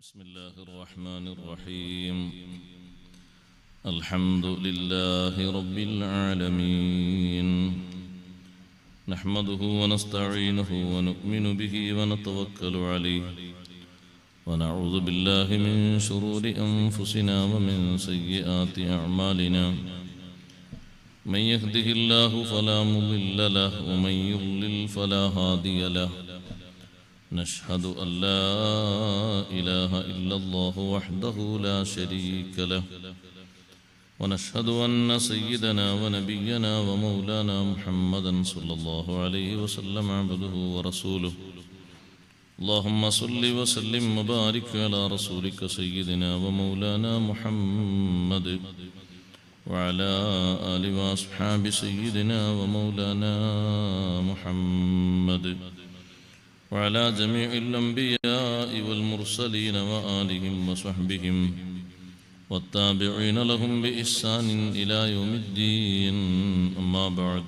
بسم الله الرحمن الرحيم. الحمد لله رب العالمين، نحمده ونستعينه ونؤمن به ونتوكل عليه، ونعوذ بالله من شرور أنفسنا ومن سيئات أعمالنا. من يهده الله فلا مضل له ومن يضلل فلا هادي له. نشهد أن لا إله إلا الله وحده لا شريك له، ونشهد أن سيدنا ونبينا ومولانا محمدا صلى الله عليه وسلم عبده ورسوله. اللهم صل وسلم وبارك على رسولك سيدنا ومولانا محمد وعلى آل وأصحاب سيدنا ومولانا محمد وعلى جميع الأنبياء والمرسلين وآلهم وصحبهم والتابعين لهم بإحسان إلى يوم الدين. أما بعد،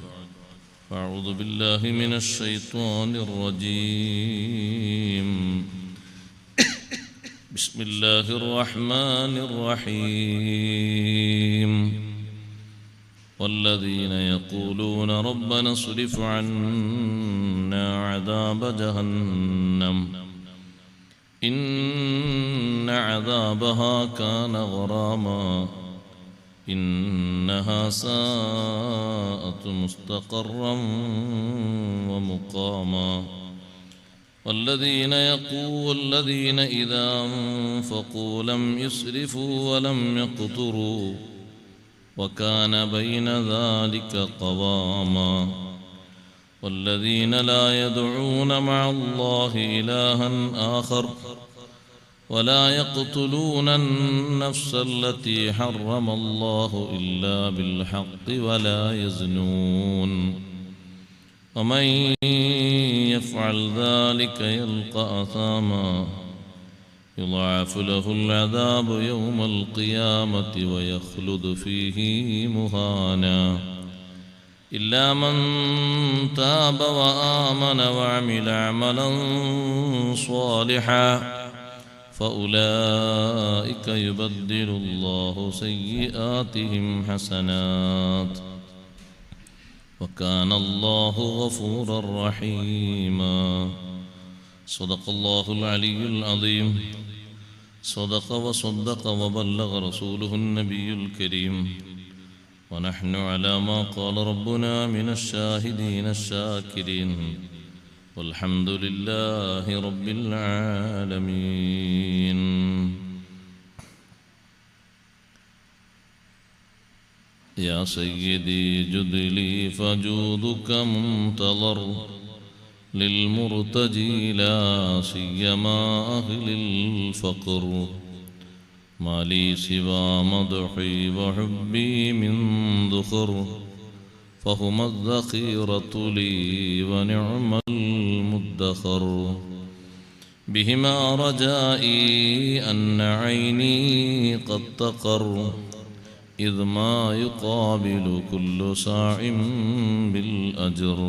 أعوذ بالله من الشيطان الرجيم. بسم الله الرحمن الرحيم. والذين يقولون ربنا اصرف عنا عذاب جهنم إن عذابها كان غراما إنها ساءت مستقرا ومقاما. والذين إذا أنفقوا لم يسرفوا ولم يقتروا وكان بين ذلك قواما. والذين لا يدعون مع الله إلها آخر ولا يقتلون النفس التي حرم الله إلا بالحق ولا يزنون ومن يفعل ذلك يلقى أثاما يضاعف له العذاب يوم القيامة ويخلد فيه مهانا إلا من تاب وآمن وعمل عملا صالحا فأولئك يبدل الله سيئاتهم حسنات وكان الله غفورا رحيما. صدق الله العلي العظيم. صدق وصدق وبلغ رسوله النبي الكريم، ونحن على ما قال ربنا من الشاهدين الشاكرين، والحمد لله رب العالمين. يا سيدي جد لي فجودك منتظر للمرتجي لا سيما أهل الفقر. ما لي سوى مدحي وحبي من ذخر فهما الذخيرة لي ونعم المدخر. بهما رجائي أن عيني قد تقر إذ ما يقابل كل ساع بالأجر.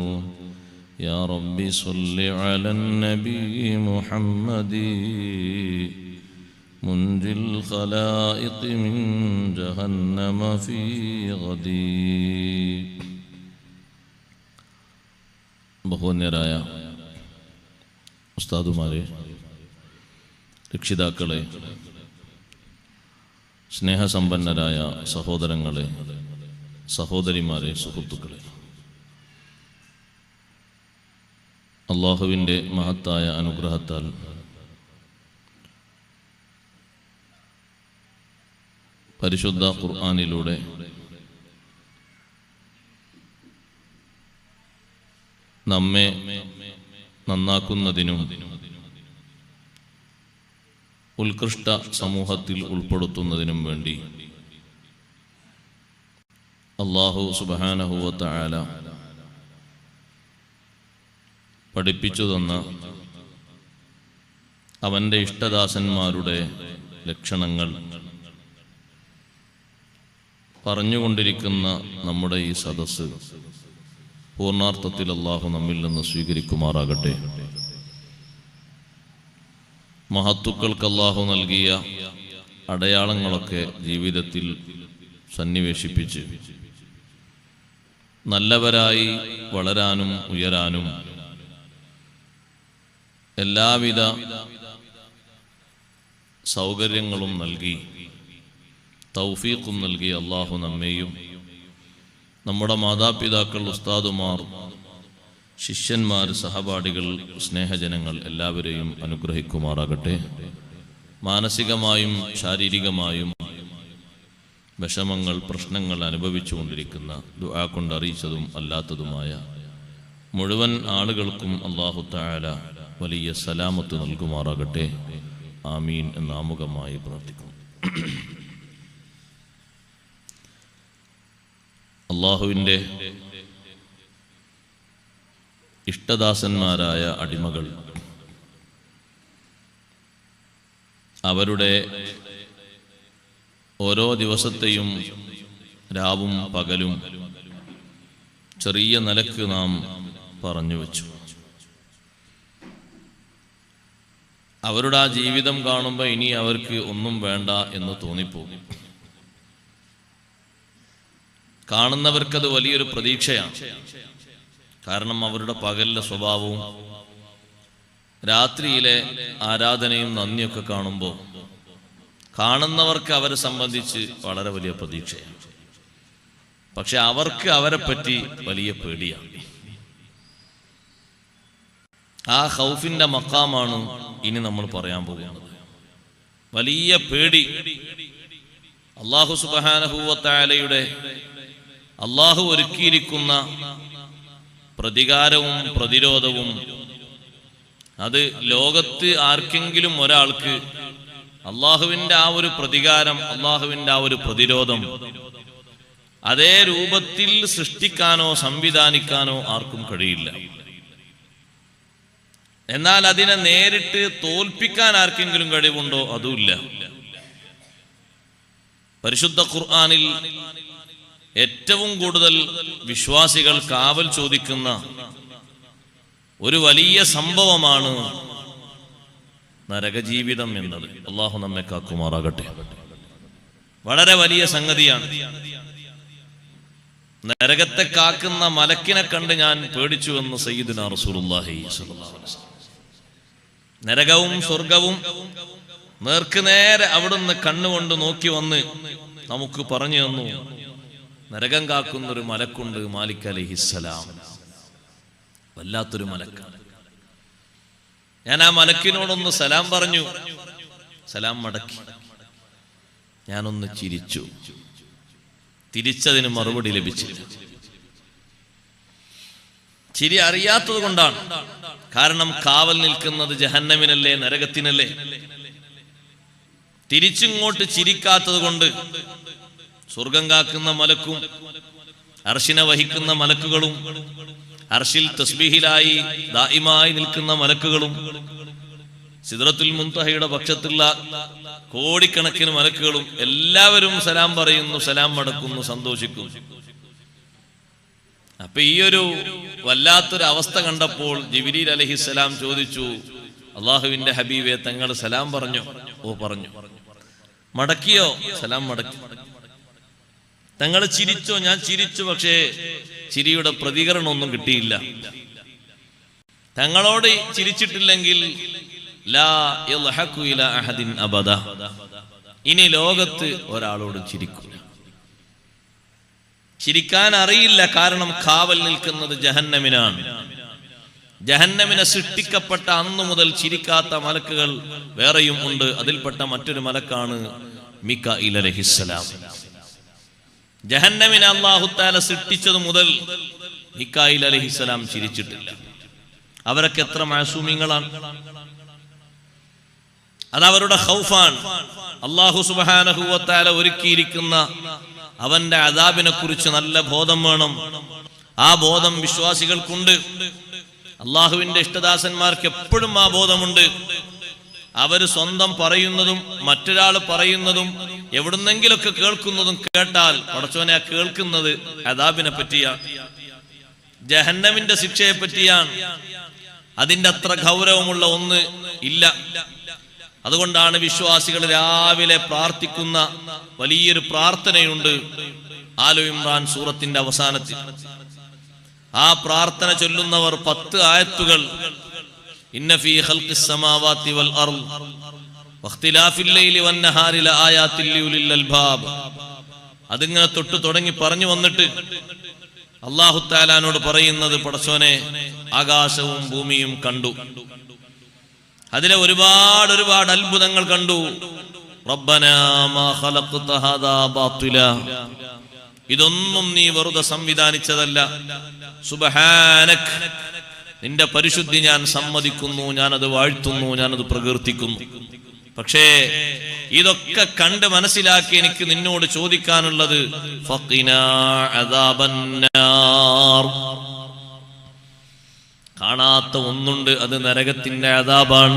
يا رب صل على النبي محمد منجي الخلائق من جهنم في غدي. ബഹുവന്യരായ ഉസ്താദുമാരെ, രക്ഷിതാക്കളെ, സ്നേഹസമ്പന്നരായ സഹോദരങ്ങളെ, സഹോദരിമാരെ, സുഹൃത്തുക്കളെ, അള്ളാഹുവിൻ്റെ മഹത്തായ അനുഗ്രഹത്താൽ പരിശുദ്ധ ഖുർആനിലൂടെ നമ്മെ നന്നാക്കുന്നതിനും ഉത്കൃഷ്ട സമൂഹത്തിൽ ഉൾപ്പെടുത്തുന്നതിനും വേണ്ടി അല്ലാഹു സുബ്ഹാനഹു വ തആല പഠിപ്പിച്ചു തന്ന അവൻ്റെ ഇഷ്ടദാസന്മാരുടെ ലക്ഷണങ്ങൾ പറഞ്ഞുകൊണ്ടിരിക്കുന്ന നമ്മുടെ ഈ സദസ്സ് പൂർണ്ണാർത്ഥത്തിൽ അല്ലാഹു നമ്മിൽ നിന്ന് സ്വീകരിക്കുമാറാകട്ടെ. മഹത്തുക്കൾക്ക് അല്ലാഹു നൽകിയ അടയാളങ്ങളൊക്കെ ജീവിതത്തിൽ സന്നിവേശിപ്പിച്ച് നല്ലവരായി വളരാനും ഉയരാനും എല്ലാവിധ സൗകര്യങ്ങളും നൽകി തൗഫീഖും നൽകി അല്ലാഹു നമ്മെയും നമ്മുടെ മാതാപിതാക്കൾ, ഉസ്താദുമാർ, ശിഷ്യന്മാർ, സഹപാഠികൾ, സ്നേഹജനങ്ങൾ എല്ലാവരെയും അനുഗ്രഹിക്കുമാറാകട്ടെ. മാനസികമായും ശാരീരികമായും വിഷമങ്ങൾ, പ്രശ്നങ്ങൾ അനുഭവിച്ചുകൊണ്ടിരിക്കുന്ന, ദുആ കൊണ്ട് അറിയിച്ചതും അല്ലാത്തതുമായ മുഴുവൻ ആളുകൾക്കും അല്ലാഹു തആല വലിയ സലാമത്ത് നൽകുമാറാകട്ടെ. ആമീൻ എന്ന് ആമുഖമായി പ്രാർത്ഥിക്കുന്നു. അല്ലാഹുവിൻ്റെ ഇഷ്ടദാസന്മാരായ അടിമകൾ അവരുടെ ഓരോ ദിവസത്തെയും രാവും പകലും ചെറിയ നിലക്ക് നാം പറഞ്ഞു വെച്ചു. അവരുടെ ആ ജീവിതം കാണുമ്പോൾ ഇനി അവർക്ക് ഒന്നും വേണ്ട എന്ന് തോന്നിപ്പോകും. കാണുന്നവർക്കത് വലിയൊരു പ്രതീക്ഷയാണ്. കാരണം അവരുടെ പകലിലെ സ്വഭാവവും രാത്രിയിലെ ആരാധനയും നന്ദിയൊക്കെ കാണുമ്പോൾ കാണുന്നവർക്ക് അവരെ സംബന്ധിച്ച് വളരെ വലിയ പ്രതീക്ഷയാണ്. പക്ഷെ അവർക്ക് അവരെ പറ്റി വലിയ പേടിയാണ്. ആ ഖൗഫിന്റെ മഖാമാണ് ഇനി നമ്മൾ പറയാൻ പോകുന്നത്. വലിയ പേടി. അല്ലാഹു സുബ്ഹാനഹു വ തആലയുടെ അല്ലാഹു ഒരുക്കിയിരിക്കുന്ന പ്രതികാരവും പ്രതിരോധവും അത് ലോകത്ത് ആർക്കെങ്കിലും ഒരാൾക്ക് അല്ലാഹുവിൻ്റെ ആ ഒരു പ്രതികാരം, അല്ലാഹുവിൻ്റെ ആ ഒരു പ്രതിരോധം അതേ രൂപത്തിൽ സൃഷ്ടിക്കാനോ സംവിധാനിക്കാനോ ആർക്കും കഴിയില്ല. എന്നാൽ അതിനെ നേരിട്ട് തോൽപ്പിക്കാൻ ആർക്കെങ്കിലും കഴിവുണ്ടോ? അതുമില്ല. പരിശുദ്ധ ഖുർആനിൽ ഏറ്റവും കൂടുതൽ വിശ്വാസികൾ കാവൽ ചോദിക്കുന്ന ഒരു വലിയ സംഭവമാണ് നരകജീവിതം എന്നത്. അല്ലാഹു നമ്മെ കാക്കുമാറാകട്ടെ. വളരെ വലിയ സംഗതിയാണ്. നരകത്തെ കാക്കുന്ന മലക്കിനെ കണ്ട് ഞാൻ പേടിച്ചു എന്ന് സയ്യിദുനാ റസൂലുള്ളാഹി സ്വല്ലല്ലാഹു അലൈഹി വസല്ലം. നരകവും സ്വർഗവും നേർക്കുനേരെ അവിടുന്ന് കണ്ണുകൊണ്ട് നോക്കി വന്ന് നമുക്ക് പറഞ്ഞു തന്നു. നരകം കാക്കുന്നൊരു മലക്കുണ്ട്, മാലിക് അലൈഹിസ്സലാം. വല്ലാത്തൊരു മലക്കാണ്. ഞാൻ ആ മലക്കിനോടൊന്ന് സലാം പറഞ്ഞു. സലാം മടക്കി. ഞാനൊന്ന് ചിരിച്ചു. തിരിച്ചതിന് മറുപടി ലഭിച്ചില്ല. ചിരി അറിയാത്തത് കൊണ്ടാണ്. കാരണം കാവൽ നിൽക്കുന്നത് ജഹന്നമിനല്ലേ, നരകത്തിനല്ലേ. തിരിച്ചിങ്ങോട്ട് ചിരിക്കാത്തത് കൊണ്ട് സ്വർഗം കാക്കുന്ന മലക്കും അർശിനെ വഹിക്കുന്ന മലക്കുകളും അർശിൽ തസ്ബീഹിലായി ദായിമായി നിൽക്കുന്ന മലക്കുകളും സിദ്റത്തുൽ മുൻതഹയുടെ പക്ഷത്തുള്ള കോടിക്കണക്കിന് മലക്കുകളും എല്ലാവരും സലാം പറയുന്നു, സലാം മടക്കുന്നു, സന്തോഷിക്കുന്നു. അപ്പൊ ഈ ഒരു വല്ലാത്തൊരു അവസ്ഥ കണ്ടപ്പോൾ ജിബ്രീൽ അലൈഹിസ്സലാം ചോദിച്ചു, അള്ളാഹുവിന്റെ ഹബീബെ, തങ്ങൾ സലാം പറഞ്ഞോ? ഓ പറഞ്ഞു. മടക്കിയോ? സലാം മടക്കി. തങ്ങൾ ചിരിച്ചോ? ഞാൻ ചിരിച്ചു. പക്ഷേ ചിരിയുടെ പ്രതികരണമൊന്നും കിട്ടിയില്ല. തങ്ങളോട് ചിരിച്ചിട്ടില്ലെങ്കിൽ ലാ യൽഹഖു ഇലാ അഹദിൻ അബദ, ഇനി ലോകത്ത് ഒരാളോടും ചിരിക്കൂല. ചിരിക്കാൻ അറിയില്ല. കാരണം കാവൽ നിൽക്കുന്നത് ജഹന്നമിനാണ്. ജഹന്നമിനെ സൃഷ്ടിക്കപ്പെട്ട അന്നു മുതൽ ചിരിക്കാത്ത മലക്കുകൾ വേറെയും ഉണ്ട്. അതിൽപ്പെട്ട മറ്റൊരു മലക്കാണ് മികാഈൽ അലൈഹിസ്സലാം. ജഹന്നമിനെ അല്ലാഹു തആല സൃഷ്ടിച്ചത് മുതൽ മികാഈൽ അലൈഹിസ്സലാം ചിരിച്ചിട്ടില്ല. അവരൊക്കെ എത്ര മാസൂമിങ്ങളാണ്. അതവരുടെ ഖൗഫാണ്. അല്ലാഹു സുബ്ഹാനഹു വ തആല ഒരുക്കിയിരിക്കുന്ന അവന്റെ അദാബിനെ കുറിച്ച് നല്ല ബോധം വേണം. ആ ബോധം വിശ്വാസികൾക്കുണ്ട്. അള്ളാഹുവിന്റെ ഇഷ്ടദാസന്മാർക്ക് എപ്പോഴും ആ ബോധമുണ്ട്. അവര് സ്വന്തം പറയുന്നതും മറ്റൊരാൾ പറയുന്നതും എവിടുന്നെങ്കിലൊക്കെ കേൾക്കുന്നതും കേട്ടാൽ പടച്ചോനെ ആ കേൾക്കുന്നത് അദാബിനെ പറ്റിയാണ്, ജഹന്നമിന്റെ ശിക്ഷയെ പറ്റിയാണ്. അതിന്റെ അത്ര ഗൗരവമുള്ള ഒന്ന് ഇല്ല. അതുകൊണ്ടാണ് വിശ്വാസികൾ രാവിലെ പ്രാർത്ഥിക്കുന്ന വലിയൊരു പ്രാർത്ഥനയുണ്ട് ആലു ഇമ്രാൻ സൂറത്തിന്റെ അവസാനത്തിൽ. ആ പ്രാർത്ഥന ചൊല്ലുന്നവർ 10 ആയത്തുകൾ ഇന്ന ഫീ ഖൽഖിസ് സമാവാതി വൽ അർള് വഖ്തിലാഫിൽ ലൈലി വൻ നഹാരി ലആയാതിൽ ലിഉലിൽ അൽബാബ് അതിങ്ങനെ തൊട്ട് തുടങ്ങി പറഞ്ഞു വന്നിട്ട് അല്ലാഹു തആലാനോട് പറയുന്നത്, പടച്ചോനെ ആകാശവും ഭൂമിയും കണ്ടു, അതിലെ ഒരുപാട് അത്ഭുതങ്ങൾ കണ്ടു. റബ്ബനാ മാ ഖലഖ്ത ഹാദാ ബാത്തില, ഇതൊന്നും നീ വെറുതെ സംവിധാനിച്ചതല്ല. സുബ്ഹാനക്, നിന്റെ പരിശുദ്ധി ഞാൻ സമ്മതിക്കുന്നു, ഞാനത് വാഴ്ത്തുന്നു, ഞാനത് പ്രകീർത്തിക്കുന്നു. പക്ഷേ ഇതൊക്കെ കണ്ട് മനസ്സിലാക്കി എനിക്ക് നിന്നോട് ചോദിക്കാനുള്ളത്, ഫഖിനാ അദാബന്നാർ, കാണാത്ത ഒന്നുണ്ട്, അത് നരകത്തിന്റെ അദാബാണ്.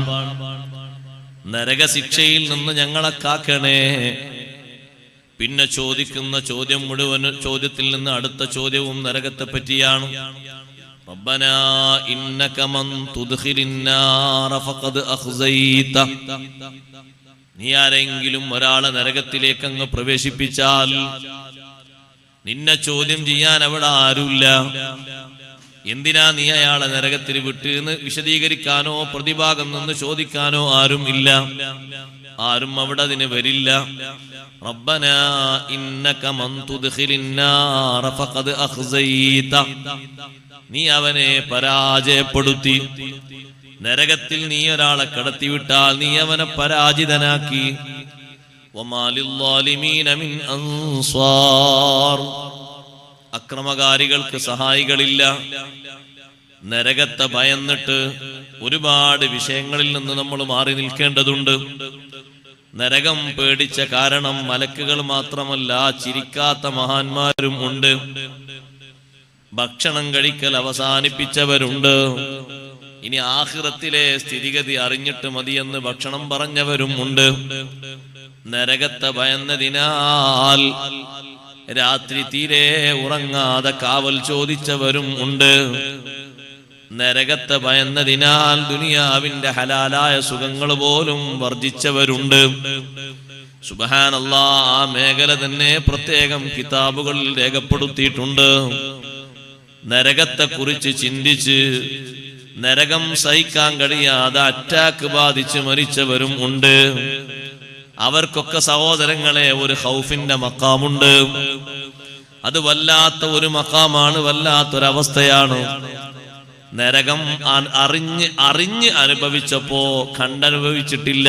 നരകശിക്ഷയിൽ നിന്ന് ഞങ്ങളെ കാക്കണേ. പിന്നെ ചോദിക്കുന്ന ചോദ്യം മുഴുവൻ, ചോദ്യത്തിൽ നിന്ന് അടുത്ത ചോദ്യവും നരകത്തെ പറ്റിയാണ്. റബ്ബനാ ഇന്നക മൻ തുദ്ഖിലിന്നാറ ഫഖദ് അഖ്സൈത, നീ ആരെങ്കിലും ഒരാളെ നരകത്തിലേക്ക് അങ്ങ് പ്രവേശിപ്പിച്ചാൽ നിന്നെ ചോദ്യം ചെയ്യാൻ അവിടെ ആരുമില്ല. എന്തിനാ നീ അയാളെ നരകത്തിൽ വിട്ട് എന്ന് വിശദീകരിക്കാനോ പ്രതിഭാഗം നിന്ന് ചോദിക്കാനോ ആരും ഇല്ല. ആരും അവിടെ അതിന് വരില്ല. റബ്ബനാ ഇന്നക മൻ തുദ്ഖിലിന്നാറ ഫഖദ് അഖ്സൈത, നീ അവനെ പരാജയപ്പെടുത്തി. നരകത്തിൽ നീ ഒരാളെ കടത്തിവിട്ടാൽ നീ അവനെ പരാജിതനാക്കി. വമാ ലിൽളാലിമീന മിൻ അൻസാർ, അക്രമകാരികൾക്ക് സഹായികളില്ല. നരകത്തെ ഭയന്നിട്ട് ഒരുപാട് വിഷയങ്ങളിൽ നിന്ന് നമ്മൾ മാറി നിൽക്കേണ്ടതുണ്ട്. നരകം പേടിച്ച കാരണം മലക്കുകൾ മാത്രമല്ല, ചിരിക്കാത്ത മഹാന്മാരും ഉണ്ട്. ഭക്ഷണം കഴിക്കൽ അവസാനിപ്പിച്ചവരുണ്ട്. ഇനി ആഖിറത്തിലെ സ്ഥിതിഗതി അറിഞ്ഞിട്ട് മതിയെന്ന് ഭക്ഷണം പറഞ്ഞവരും ഉണ്ട്. നരകത്തെ ഭയന്നതിനാൽ രാത്രി തീരെ ഉറങ്ങാതെ കാവൽ ചോദിച്ചവരും ഉണ്ട്. നരകത്തെ ഭയന്നതിനാൽ ദുനിയാവിന്റെ ഹലാലായ സുഖങ്ങൾ പോലും വർജിച്ചവരുണ്ട്. സുബ്ഹാനല്ലാഹ്, ആ മേഖല തന്നെ പ്രത്യേകം കിതാബുകളിൽ രേഖപ്പെടുത്തിയിട്ടുണ്ട്. നരകത്തെ കുറിച്ച് ചിന്തിച്ച് നരകം സഹിക്കാൻ കഴിയാതെ അറ്റാക്ക് ബാധിച്ച് മരിച്ചവരും ഉണ്ട്. അവർക്കൊക്കെ സഹോദരങ്ങളെ ഒരു ഖൗഫിന്റെ മഖാമുണ്ട്. അത് വല്ലാത്ത ഒരു മഖാമാണ്, വല്ലാത്തൊരവസ്ഥയാണ്. നരകം അറിഞ്ഞ് അനുഭവിച്ചപ്പോ കണ്ടനുഭവിച്ചിട്ടില്ല,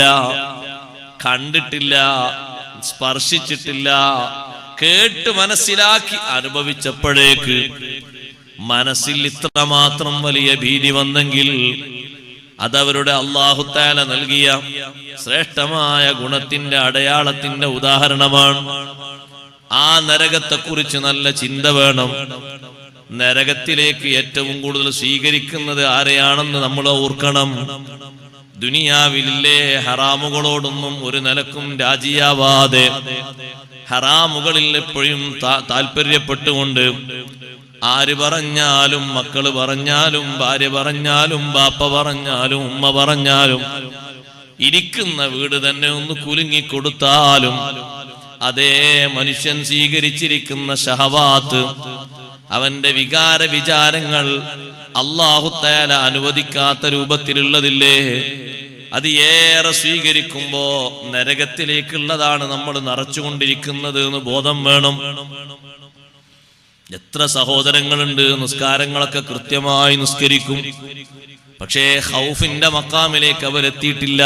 കണ്ടിട്ടില്ല, സ്പർശിച്ചിട്ടില്ല. കേട്ട് മനസ്സിലാക്കി അനുഭവിച്ചപ്പോഴേക്ക് മനസ്സിൽ ഇത്രമാത്രം വലിയ ഭീതി വന്നെങ്കിൽ അതവരുടെ അല്ലാഹു തആല നൽകിയ ശ്രേഷ്ഠമായ ഗുണത്തിന്റെ അടയാളത്തിന്റെ ഉദാഹരണമാണ്. ആ നരകത്തെ കുറിച്ച് നല്ല ചിന്ത വേണം. നരകത്തിലേക്ക് ഏറ്റവും കൂടുതൽ സ്വീകരിക്കുന്നത് ആരെയാണെന്ന് നമ്മൾ ഓർക്കണം. ദുനിയാവിലെ ഹറാമുകളോടൊന്നും ഒരു നിലക്കും രാജിയാവാതെ ഹറാമുകളിൽ എപ്പോഴും താല്പര്യപ്പെട്ടുകൊണ്ട് ആര് പറഞ്ഞാലും, മക്കള് പറഞ്ഞാലും, ഭാര്യ പറഞ്ഞാലും, ബാപ്പ പറഞ്ഞാലും, ഉമ്മ പറഞ്ഞാലും, ഇരിക്കുന്ന വീട് തന്നെ ഒന്ന് കുലുങ്ങിക്കൊടുത്താലും അതേ മനുഷ്യൻ സ്വീകരിച്ചിരിക്കുന്ന ശഹവാത്ത്, അവന്റെ വികാര വിചാരങ്ങൾ അല്ലാഹു തആല അനുവദിക്കാത്ത രൂപത്തിലുള്ളതില്ലേ, അത് ഏറെ സ്വീകരിക്കുമ്പോ നരകത്തിലേക്കുള്ളതാണ് നമ്മൾ നിറച്ചുകൊണ്ടിരിക്കുന്നത് എന്ന് ബോധം വേണം. എത്ര സഹോദരങ്ങളുണ്ട് നിസ്കാരങ്ങളൊക്കെ കൃത്യമായി നിസ്കരിക്കും, പക്ഷേ ഖൗഫിന്റെ മഖാമിലേക്ക് അവരെത്തിയിട്ടില്ല.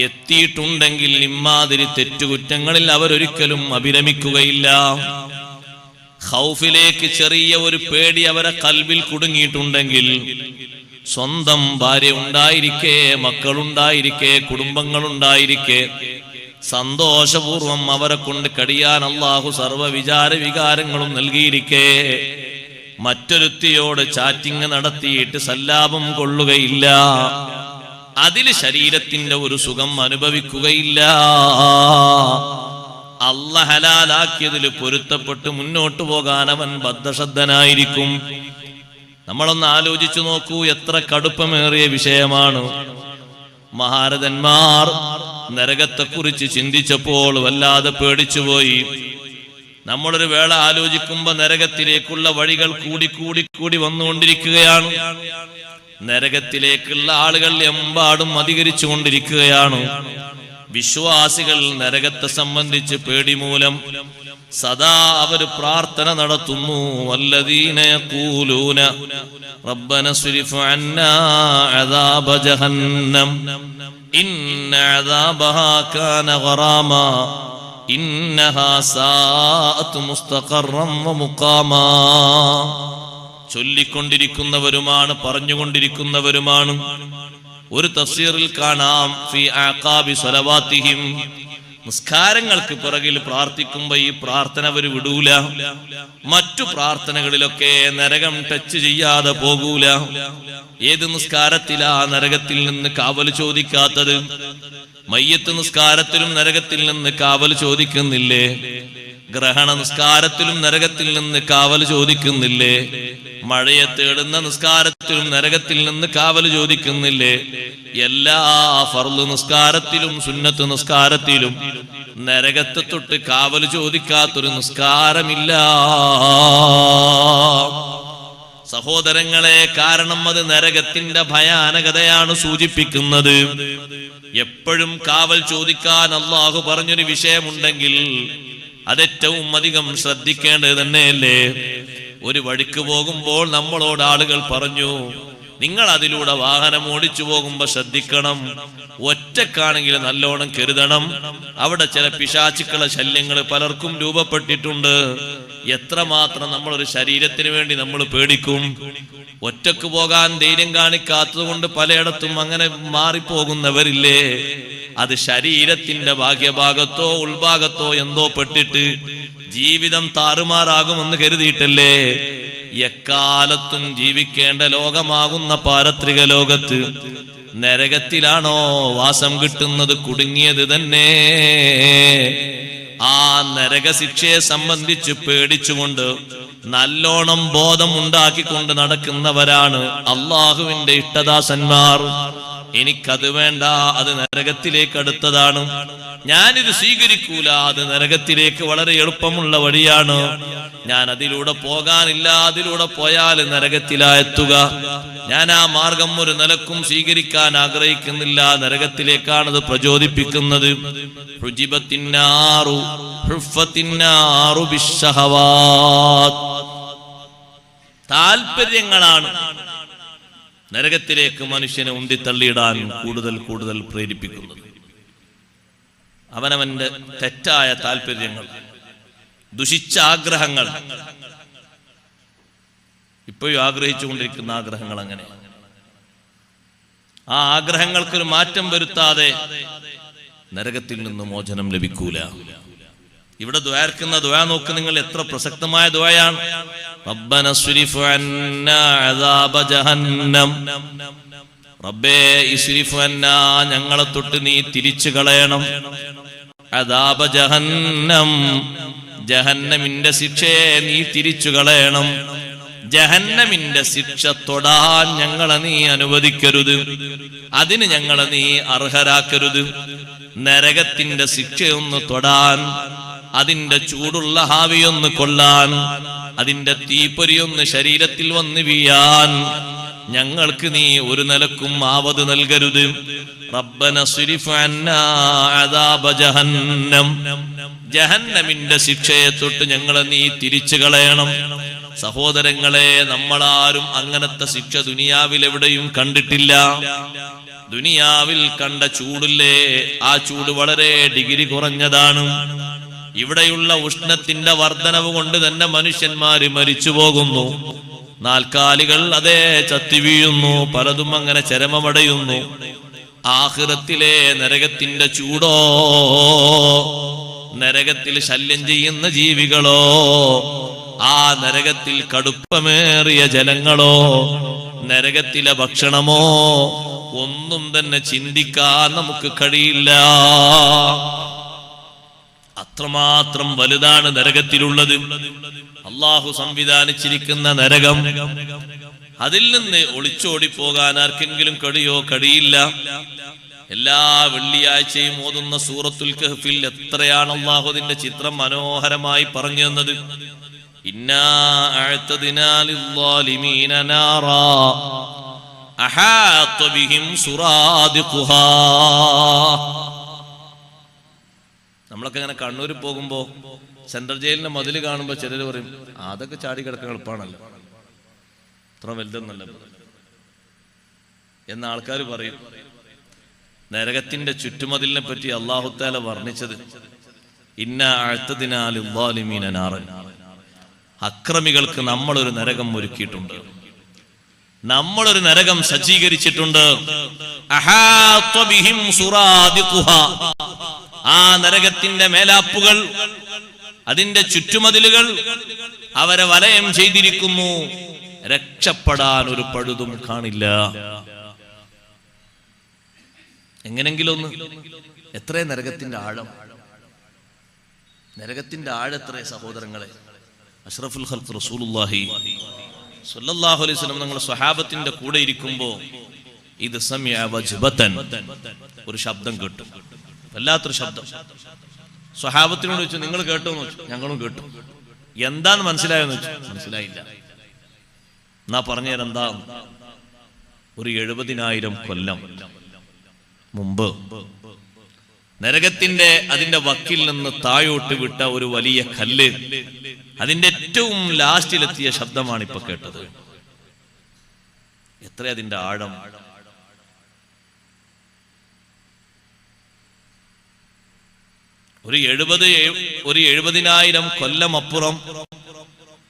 എത്തിയിട്ടുണ്ടെങ്കിൽ ഇമ്മാതിരി തെറ്റുകുറ്റങ്ങളിൽ അവരൊരിക്കലും അഭിരമിക്കുകയില്ല. ഖൗഫിലേക്ക് ചെറിയ ഒരു പേടി അവരെ കൽബിൽ കുടുങ്ങിയിട്ടുണ്ടെങ്കിൽ സ്വന്തം ഭാര്യ ഉണ്ടായിരിക്കെ, മക്കളുണ്ടായിരിക്കെ, കുടുംബങ്ങളുണ്ടായിരിക്കെ സന്തോഷപൂർവം അവരെ കൊണ്ട് കഴിയാൻ അല്ലാഹു സർവ്വ വികാരങ്ങളും നൽകിയിരിക്കെ മറ്റൊരുത്തിയോട് ചാറ്റിങ് നടത്തിയിട്ട് സല്ലാപം കൊള്ളുകയില്ല. അതിൽ ശരീരത്തിന്റെ ഒരു സുഖം അനുഭവിക്കുകയില്ല. അല്ലാഹു ഹലാലാക്കിയതിൽ പൊരുത്തപ്പെട്ട് മുന്നോട്ട് പോകാൻ അവൻ ബദ്ധശ്രദ്ധനായിരിക്കും. നമ്മളൊന്ന് ആലോചിച്ചു നോക്കൂ, എത്ര കടുപ്പമേറിയ വിഷയമാണ്. മഹാരഥന്മാർ നരകത്തെക്കുറിച്ച് ചിന്തിച്ചപ്പോൾ വല്ലാതെ പേടിച്ചുപോയി. നമ്മളൊരു വേള ആലോചിക്കുമ്പോ നരകത്തിലേക്കുള്ള വഴികൾ കൂടി വന്നുകൊണ്ടിരിക്കുകയാണ്. നരകത്തിലേക്കുള്ള ആളുകൾ എമ്പാടും അധികരിച്ചു കൊണ്ടിരിക്കുകയാണ്. വിശ്വാസികൾ നരകത്തെ സംബന്ധിച്ച് പേടി മൂലം സദാ അവര് പ്രാർത്ഥന നടത്തുന്നു. വല്ലദീന യഖൂലൂന റബ്ബന സ്രിഫ് അന്നാ അദാബ ജഹന്നം ഇന്ന അദാബഹാ കാന ഗറാമാ ഇന്നഹാ സാഅത് മുസ്തഖറൻ വമുഖാമാ. ചൊല്ലിക്കൊണ്ടിരിക്കുന്നവരുമാണ്, പറഞ്ഞുകൊണ്ടിരിക്കുന്നവരുമാണ്. ഒരു തഫ്സീറിൽ കാണാം ഫീ അഖാബി സ്വലവാത്തിഹിം, നിസ്കാരങ്ങൾക്ക് പിറകിൽ പ്രാർത്ഥിക്കുമ്പോ ഈ പ്രാർത്ഥന അവർ വിടൂല. മറ്റു പ്രാർത്ഥനകളിലൊക്കെ നരകം ടച്ച് ചെയ്യാതെ പോകൂല. ഏത് നിസ്കാരത്തിലാ നരകത്തിൽ നിന്ന് കാവൽ ചോദിക്കാത്തത്? മയ്യത്ത് നിസ്കാരത്തിലും നരകത്തിൽ നിന്ന് കാവൽ ചോദിക്കുന്നില്ലേ? ഗ്രഹണ നിസ്കാരത്തിലും നരകത്തിൽ നിന്ന് കാവൽ ചോദിക്കുന്നില്ലേ? മഴയെ തേടുന്ന നിസ്കാരത്തിലും നരകത്തിൽ നിന്ന് കാവൽ ചോദിക്കുന്നില്ലേ? എല്ലാ ഫർള് നിസ്കാരത്തിലും സുന്നത്ത് നിസ്കാരത്തിലും നരകത്തെ തൊട്ട് കാവൽ ചോദിക്കാത്തൊരു നിസ്കാരമില്ല. സഹോദരങ്ങളെ, കാരണം അത് നരകത്തിന്റെ ഭയാനകതയാണ് സൂചിപ്പിക്കുന്നത്. എപ്പോഴും കാവൽ ചോദിക്കാൻ അള്ളാഹു പറഞ്ഞൊരു വിഷയമുണ്ടെങ്കിൽ അതേറ്റവും അധികം ശ്രദ്ധിക്കേണ്ടത് തന്നെയല്ലേ? ഒരു വഴിക്ക് പോകുമ്പോൾ നമ്മളോട് ആളുകൾ പറഞ്ഞു, നിങ്ങൾ അതിലൂടെ വാഹനം ഓടിച്ചു പോകുമ്പോ ശ്രദ്ധിക്കണം, ഒറ്റക്കാണെങ്കിൽ നല്ലോണം കരുതണം, അവിടെ ചില പിശാചുക്കളെ ശല്യങ്ങൾ പലർക്കും രൂപപ്പെട്ടിട്ടുണ്ട്. എത്രമാത്രം നമ്മളൊരു ശരീരത്തിന് വേണ്ടി നമ്മൾ പേടിക്കും. ഒറ്റക്ക് പോകാൻ ധൈര്യം കാണിക്കാത്തത് കൊണ്ട് പലയിടത്തും അങ്ങനെ മാറിപ്പോകുന്നവരില്ലേ? അത് ശരീരത്തിന്റെ ഭാഗ്യഭാഗത്തോ ഉൾഭാഗത്തോ എന്തോ പെട്ടിട്ട് ജീവിതം താറുമാറാകുമെന്ന് കരുതിയിട്ടല്ലേ? എക്കാലത്തും ജീവിക്കേണ്ട ലോകമാകുന്ന പാരത്രിക ലോകത്ത് നരകത്തിലാണോ വാസം കിട്ടുന്നത്? കുടുങ്ങിയത് തന്നെ. ആ നരകശിക്ഷയെ സംബന്ധിച്ച് പേടിച്ചുകൊണ്ട് നല്ലോണം ബോധം ഉണ്ടാക്കിക്കൊണ്ട് നടക്കുന്നവരാണ് അള്ളാഹുവിന്റെ ഇഷ്ടദാസന്മാർ. എനിക്കത് വേണ്ട, അത് നരകത്തിലേക്ക് അടുത്തതാണ്, ഞാനിത് സ്വീകരിക്കൂല, അത് നരകത്തിലേക്ക് വളരെ എളുപ്പമുള്ള വഴിയാണ്, ഞാൻ അതിലൂടെ പോകാനില്ല, അതിലൂടെ പോയാൽ നരകത്തിലായെത്തുക, ഞാൻ ആ മാർഗം ഒരു നിലക്കും സ്വീകരിക്കാൻ ആഗ്രഹിക്കുന്നില്ല, നരകത്തിലേക്കാണത് പ്രചോദിപ്പിക്കുന്നത്. താല്പര്യങ്ങളാണ് നരകത്തിലേക്ക് മനുഷ്യനെ ഉന്തിത്തള്ളിയിടാൻ കൂടുതൽ പ്രേരിപ്പിക്കുന്നത്. അവനവന്റെ തെറ്റായ താല്പര്യങ്ങൾ, ദുഷിച്ച ആഗ്രഹങ്ങൾ, ഇപ്പോഴും ആഗ്രഹിച്ചുകൊണ്ടിരിക്കുന്ന ആഗ്രഹങ്ങൾ, അങ്ങനെ ആ ആഗ്രഹങ്ങൾക്കൊരു മാറ്റം വരുത്താതെ നരകത്തിൽ നിന്ന് മോചനം ലഭിക്കൂല. ഇവിടെ ദുആർക്കുന്ന ദുആ നോക്ക് നിങ്ങൾ, എത്ര പ്രസക്തമായ ദുആയാണ്. റബ്ബന സ്രിഫ് അന്നാ അദാബ ജഹന്നം, റബ്ബേ ഇസ്രിഫ് അന്നാ, ഞങ്ങളെ തൊട്ട് നീ തിരിച്ചു കളയണം, അദാബ ജഹന്നം, ജഹന്നമിന്റെ ശിക്ഷയെ നീ തിരിച്ചു കളയണം, ജഹന്നമിന്റെ ശിക്ഷ തൊടാൻ ഞങ്ങളെ നീ അനുവദിക്കരുത്, അതിന് ഞങ്ങളെ നീ അർഹരാക്കരുത്. നരകത്തിന്റെ ശിക്ഷയൊന്ന് തൊടാൻ, അതിന്റെ ചൂടുള്ള ഹാവിയൊന്ന് കൊള്ളാൻ, അതിന്റെ തീപ്പൊരിയൊന്ന് ശരീരത്തിൽ വന്ന് വീഴാൻ ഞങ്ങൾക്ക് നീ ഒരു നിലക്കും ആവത് നൽകരുത്. റബ്ബന സ്രിഫ് അന്നാ അദാബ ജഹന്നം, ജഹന്നമിന്റെ ശിക്ഷയെ തൊട്ട് ഞങ്ങളെ നീ തിരിച്ചു കളയണം. സഹോദരങ്ങളെ, നമ്മളാരും അങ്ങനത്തെ ശിക്ഷ ദുനിയാവിൽ എവിടെയും കണ്ടിട്ടില്ല. ദുനിയാവിൽ കണ്ട ചൂടില്ലേ, ആ ചൂട് വളരെ ഡിഗ്രി കുറഞ്ഞതാണ്. ഇവിടെയുള്ള ഉഷ്ണത്തിന്റെ വർധനവ് കൊണ്ട് തന്നെ മനുഷ്യന്മാര് മരിച്ചു പോകുന്നു, നാൽക്കാലികൾ അതേ ചത്തി വീഴുന്നു, പലതും അങ്ങനെ ചരമമടയുന്നു. ആഖിറത്തിലെ നരകത്തിന്റെ ചൂടോ, നരകത്തിൽ ശല്യം ചെയ്യുന്ന ജീവികളോ, ആ നരകത്തിൽ കടുപ്പമേറിയ ജലങ്ങളോ, നരകത്തിലെ ഭക്ഷണമോ ഒന്നും തന്നെ ചിന്തിക്കാൻ നമുക്ക് കഴിയില്ല. അത്രമാത്രം വലുതാണ് നരകത്തിലുള്ളത്. അള്ളാഹു സംവിധാനിച്ചിരിക്കുന്ന നരകം, അതിൽ നിന്ന് ഒളിച്ചോടി പോകാൻ ആർക്കെങ്കിലും കഴിയില്ല. എല്ലാ വെള്ളിയാഴ്ചയും ഓതുന്ന സൂറത്തുൽ കഹ്ഫിൽ എത്രയാണ് അല്ലാഹു അതിന്റെ ചിത്രം മനോഹരമായി പറഞ്ഞു തന്നത്. ഇന്നാ അഅ്തദ്നാ ലിസ്സാലിമീന നാറാ അഹാത ബിഹിം സുറാദിഖുഹാ. നമ്മളൊക്കെ ഇങ്ങനെ കണ്ണൂർ പോകുമ്പോ സെൻട്രൽ ജയിലിന്റെ മതിൽ കാണുമ്പോ ചിലർ പറയും അതൊക്കെ ചാടി കിടക്കാൻ എളുപ്പമാണല്ലോ, അത്ര വലുതൊന്നല്ല എന്ന ആൾക്കാർ പറയും. നരകത്തിന്റെ ചുറ്റുമതിലിനെ പറ്റി അല്ലാഹു തആല വർണ്ണിച്ചത് ഇന്നാ അഅ്തദ്നാ ലിസ്സാലിമീന നാറൻ, അക്രമികൾക്ക് നമ്മളൊരു നരകം ഒരുക്കിയിട്ടുണ്ട്, നമ്മളൊരു നരകം സജ്ജീകരിച്ചിട്ടുണ്ട്. അഹാത ബിഹിം സുറാദിഖുഹാ, ആ നരകത്തിന്റെ മേലാപ്പുകൾ, അതിന്റെ ചുറ്റുമതിലുകൾ അവരെ വലയം ചെയ്തിരിക്കുന്നു. രക്ഷപ്പെടാൻ ഒരു പഴുതും കാണില്ല. എങ്ങനെങ്കിലും ഒന്ന്, എത്രേ നരകത്തിന്റെ ആഴം, നരകത്തിന്റെ ആഴത്രേ സഹോദരങ്ങളെ. അഷ്റഫുൽ ഖൽഖ് റസൂലുള്ളാഹി സ്വല്ലല്ലാഹു അലൈഹി വസല്ലം നിങ്ങൾ സ്വഹാബത്തിന്റെ കൂടെ ഇരിക്കുമ്പോ ഇത് സമിഅ വജ്ബതൻ, ഒരു ശബ്ദം കേട്ടു, വല്ലാത്തൊരു ശബ്ദം. സ്വഹാബത്തിനോട് ചോദിച്ചു നിങ്ങൾ കേട്ടോ എന്ന് ചോദിച്ചു. ഞങ്ങളും കേട്ടു. എന്താന്ന് മനസ്സിലായെന്ന് ചോദിച്ചു. മനസ്സിലായില്ല. എന്നാ പറഞ്ഞുതരാം എന്താ. ഒരു 70,000 കൊല്ലം മുമ്പ് നരകത്തിന്റെ അതിന്റെ വക്കിൽ നിന്ന് താഴോട്ട് വിട്ട ഒരു വലിയ കല്ല്, അതിന്റെ ഏറ്റവും ലാസ്റ്റിലെത്തിയ ശബ്ദമാണ് ഇപ്പൊ കേട്ടത്. എത്ര അതിന്റെ ആഴം. ഒരു 70,000 കൊല്ലം അപ്പുറം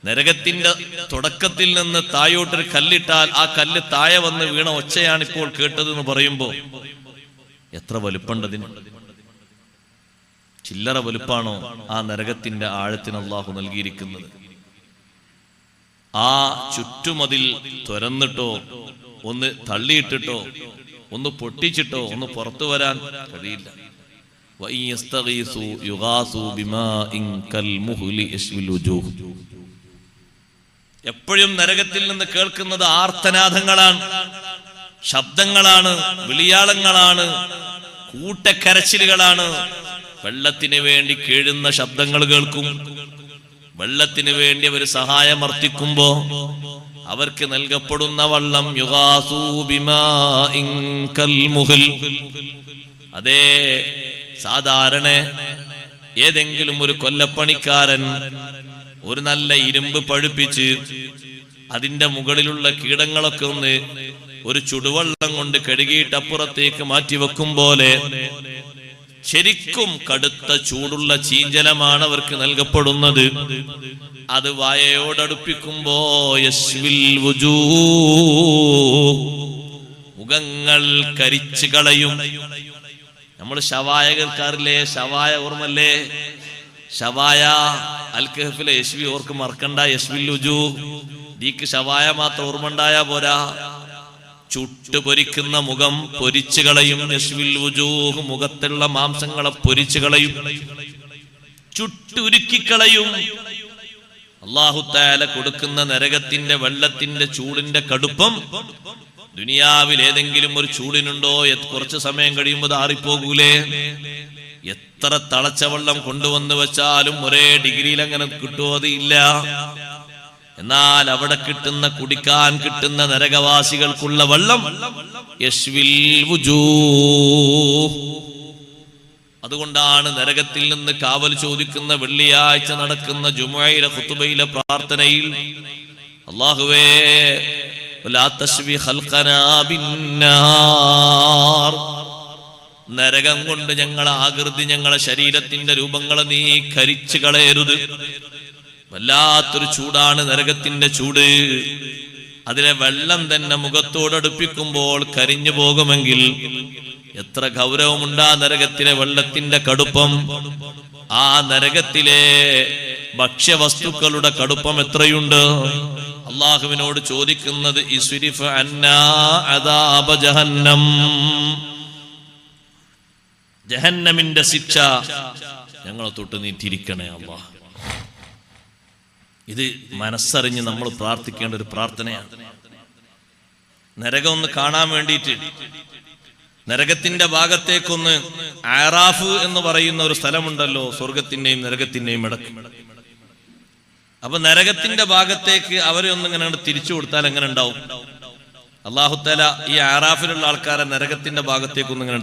നരകത്തിന്റെ തുടക്കത്തിൽ നിന്ന് താഴോട്ടൊരു കല്ലിട്ടാൽ ആ കല്ല് താഴെ വന്ന് വീണ ഒച്ചയാണ് ഇപ്പോൾ കേട്ടത് എന്ന് പറയുമ്പോ എത്ര വലുപ്പമുണ്ടതിന്. ചില്ലറ വലുപ്പാണോ ആ നരകത്തിന്റെ ആഴത്തിന് അല്ലാഹു നൽകിയിരിക്കുന്നത്. ആ ചുറ്റുമതിൽ തുരന്നിട്ടോ ഒന്ന് തള്ളിയിട്ടിട്ടോ ഒന്ന് പൊട്ടിച്ചിട്ടോ ഒന്ന് പുറത്തു വരാൻ കഴിയില്ല. എപ്പോഴും നരകത്തിൽ നിന്ന് കേൾക്കുന്നത് ആർത്തനാദങ്ങളാണ്, ശബ്ദങ്ങളാണ്, വിളിയാളങ്ങളാണ്, കൂട്ടക്കരച്ചിലുകളാണ്. വെള്ളത്തിന് വേണ്ടി കേഴുന്ന ശബ്ദങ്ങൾ കേൾക്കും. വെള്ളത്തിന് വേണ്ടി അവർ സഹായമർത്ഥിക്കുമ്പോ അവർക്ക് നൽകപ്പെടുന്ന വള്ളം യുഗാസൂ ബിമാഇൻ കൽമുഹൽ. അതേ, സാധാരണ ഏതെങ്കിലും ഒരു കൊല്ലപ്പണിക്കാരൻ ഒരു നല്ല ഇരുമ്പ് പഴുപ്പിച്ച് അതിന്റെ മുകളിലുള്ള കീടങ്ങളൊക്കെ ഒന്ന് ഒരു ചുടുവെള്ളം കൊണ്ട് കഴുകിയിട്ട് അപ്പുറത്തേക്ക് മാറ്റി വെക്കും പോലെ ശരിക്കും കടുത്ത ചൂടുള്ള ചീഞ്ചലമാണ് അവർക്ക് നൽകപ്പെടുന്നത്. അത് വായയോടടുപ്പിക്കുമ്പോ യസ്വിൽ വുജൂഹ്, മുഖങ്ങൾ കരിച്ചു കളയും. നമ്മൾ ഷവായ കേൾക്കാറില്ലേ? ഷവായ ഓർമ്മല്ലേ? ഷവായ അൽ കഹ്ഫിലെ യസ്വി ഓർക്ക് മറക്കണ്ട. യസ്വിൽ വുജൂഹ്, ദീക്ക് ഷവായ മാത്രം ഓർമ്മ ഉണ്ടായാ പോരാ. ചുട്ടു പൊരിക്കുന്ന മുഖം പൊരിച്ചു കളയും. യസ്വിൽ വുജൂഹ്, മുഖത്തുള്ള മാംസങ്ങളെ പൊരിച്ചു കളയും, ചുട്ടുരുക്കിക്കളയും. അല്ലാഹു തആല കൊടുക്കുന്ന നരകത്തിന്റെ വെള്ളത്തിന്റെ ചൂടിന്റെ കടുപ്പം ദുനിയാവിൽ ഏതെങ്കിലും ഒരു ചൂടിനുണ്ടോ? കുറച്ചു സമയം കഴിയുമ്പോൾ ആറിപ്പോകൂലേ? എത്ര തളച്ച വെള്ളം കൊണ്ടുവന്ന് വെച്ചാലും ഒരേ ഡിഗ്രിയിൽ അങ്ങനെ കിട്ടുമോ? അത് ഇല്ല. എന്നാൽ അവിടെ കിട്ടുന്ന, കുടിക്കാൻ കിട്ടുന്ന നരകവാസികൾക്കുള്ള വെള്ളം യശ്വിൽ വുജൂഹ്. അതുകൊണ്ടാണ് നരകത്തിൽ നിന്ന് കാവൽ ചോദിക്കുന്ന വെള്ളിയാഴ്ച നടക്കുന്ന ജുമുഅയിലെ ഖുതുബയിലെ പ്രാർത്ഥനയിൽ അല്ലാഹുവേ ലാ തശ്വി ഖൽഖനാ ബിന്നാർ, നരകം കൊണ്ട് ഞങ്ങളെ ആകൃതി, ഞങ്ങളെ ശരീരത്തിന്റെ രൂപങ്ങളെ നീ കരിച്ചു കളയരുത്. വല്ലാത്തൊരു ചൂടാണ് നരകത്തിന്റെ ചൂട്. അതിലെ വെള്ളം തന്നെ മുഖത്തോടടുപ്പിക്കുമ്പോൾ കരിഞ്ഞു പോകുമെങ്കിൽ എത്ര ഗൗരവമുണ്ടാ നരകത്തിലെ വെള്ളത്തിന്റെ കടുപ്പം. ആ നരകത്തിലെ ഭക്ഷ്യവസ്തുക്കളുടെ കടുപ്പം എത്രയുണ്ട്. അള്ളാഹുവിനോട് ചോദിക്കുന്നത് ഇസ്രിഫ് അന്നാ അദാബ ജഹന്നം, ജഹന്നമിന്റെ ശിക്ഷ ഞങ്ങളെ തൊട്ട് നീ തിരിക്കണേ അല്ലാഹ്. ഇത് മനസ്സറിഞ്ഞ് നമ്മൾ പ്രാർത്ഥിക്കേണ്ട ഒരു പ്രാർത്ഥനയാണ്. നരകം ഒന്ന് കാണാൻ വേണ്ടിയിട്ട് നരകത്തിന്റെ ഭാഗത്തേക്കൊന്ന് ആറാഫ് എന്ന് പറയുന്ന ഒരു സ്ഥലമുണ്ടല്ലോ, സ്വർഗത്തിന്റെയും നരകത്തിന്റെയും ഇടക്ക്. അപ്പൊ നരകത്തിന്റെ ഭാഗത്തേക്ക് അവരെ ഒന്നിങ്ങനെ തിരിച്ചു കൊടുത്താൽ എങ്ങനെ ഉണ്ടാവും? അല്ലാഹു തആല ഈ ആറാഫിലുള്ള ആൾക്കാരെ നരകത്തിന്റെ ഭാഗത്തേക്കൊന്ന് ഇങ്ങനെ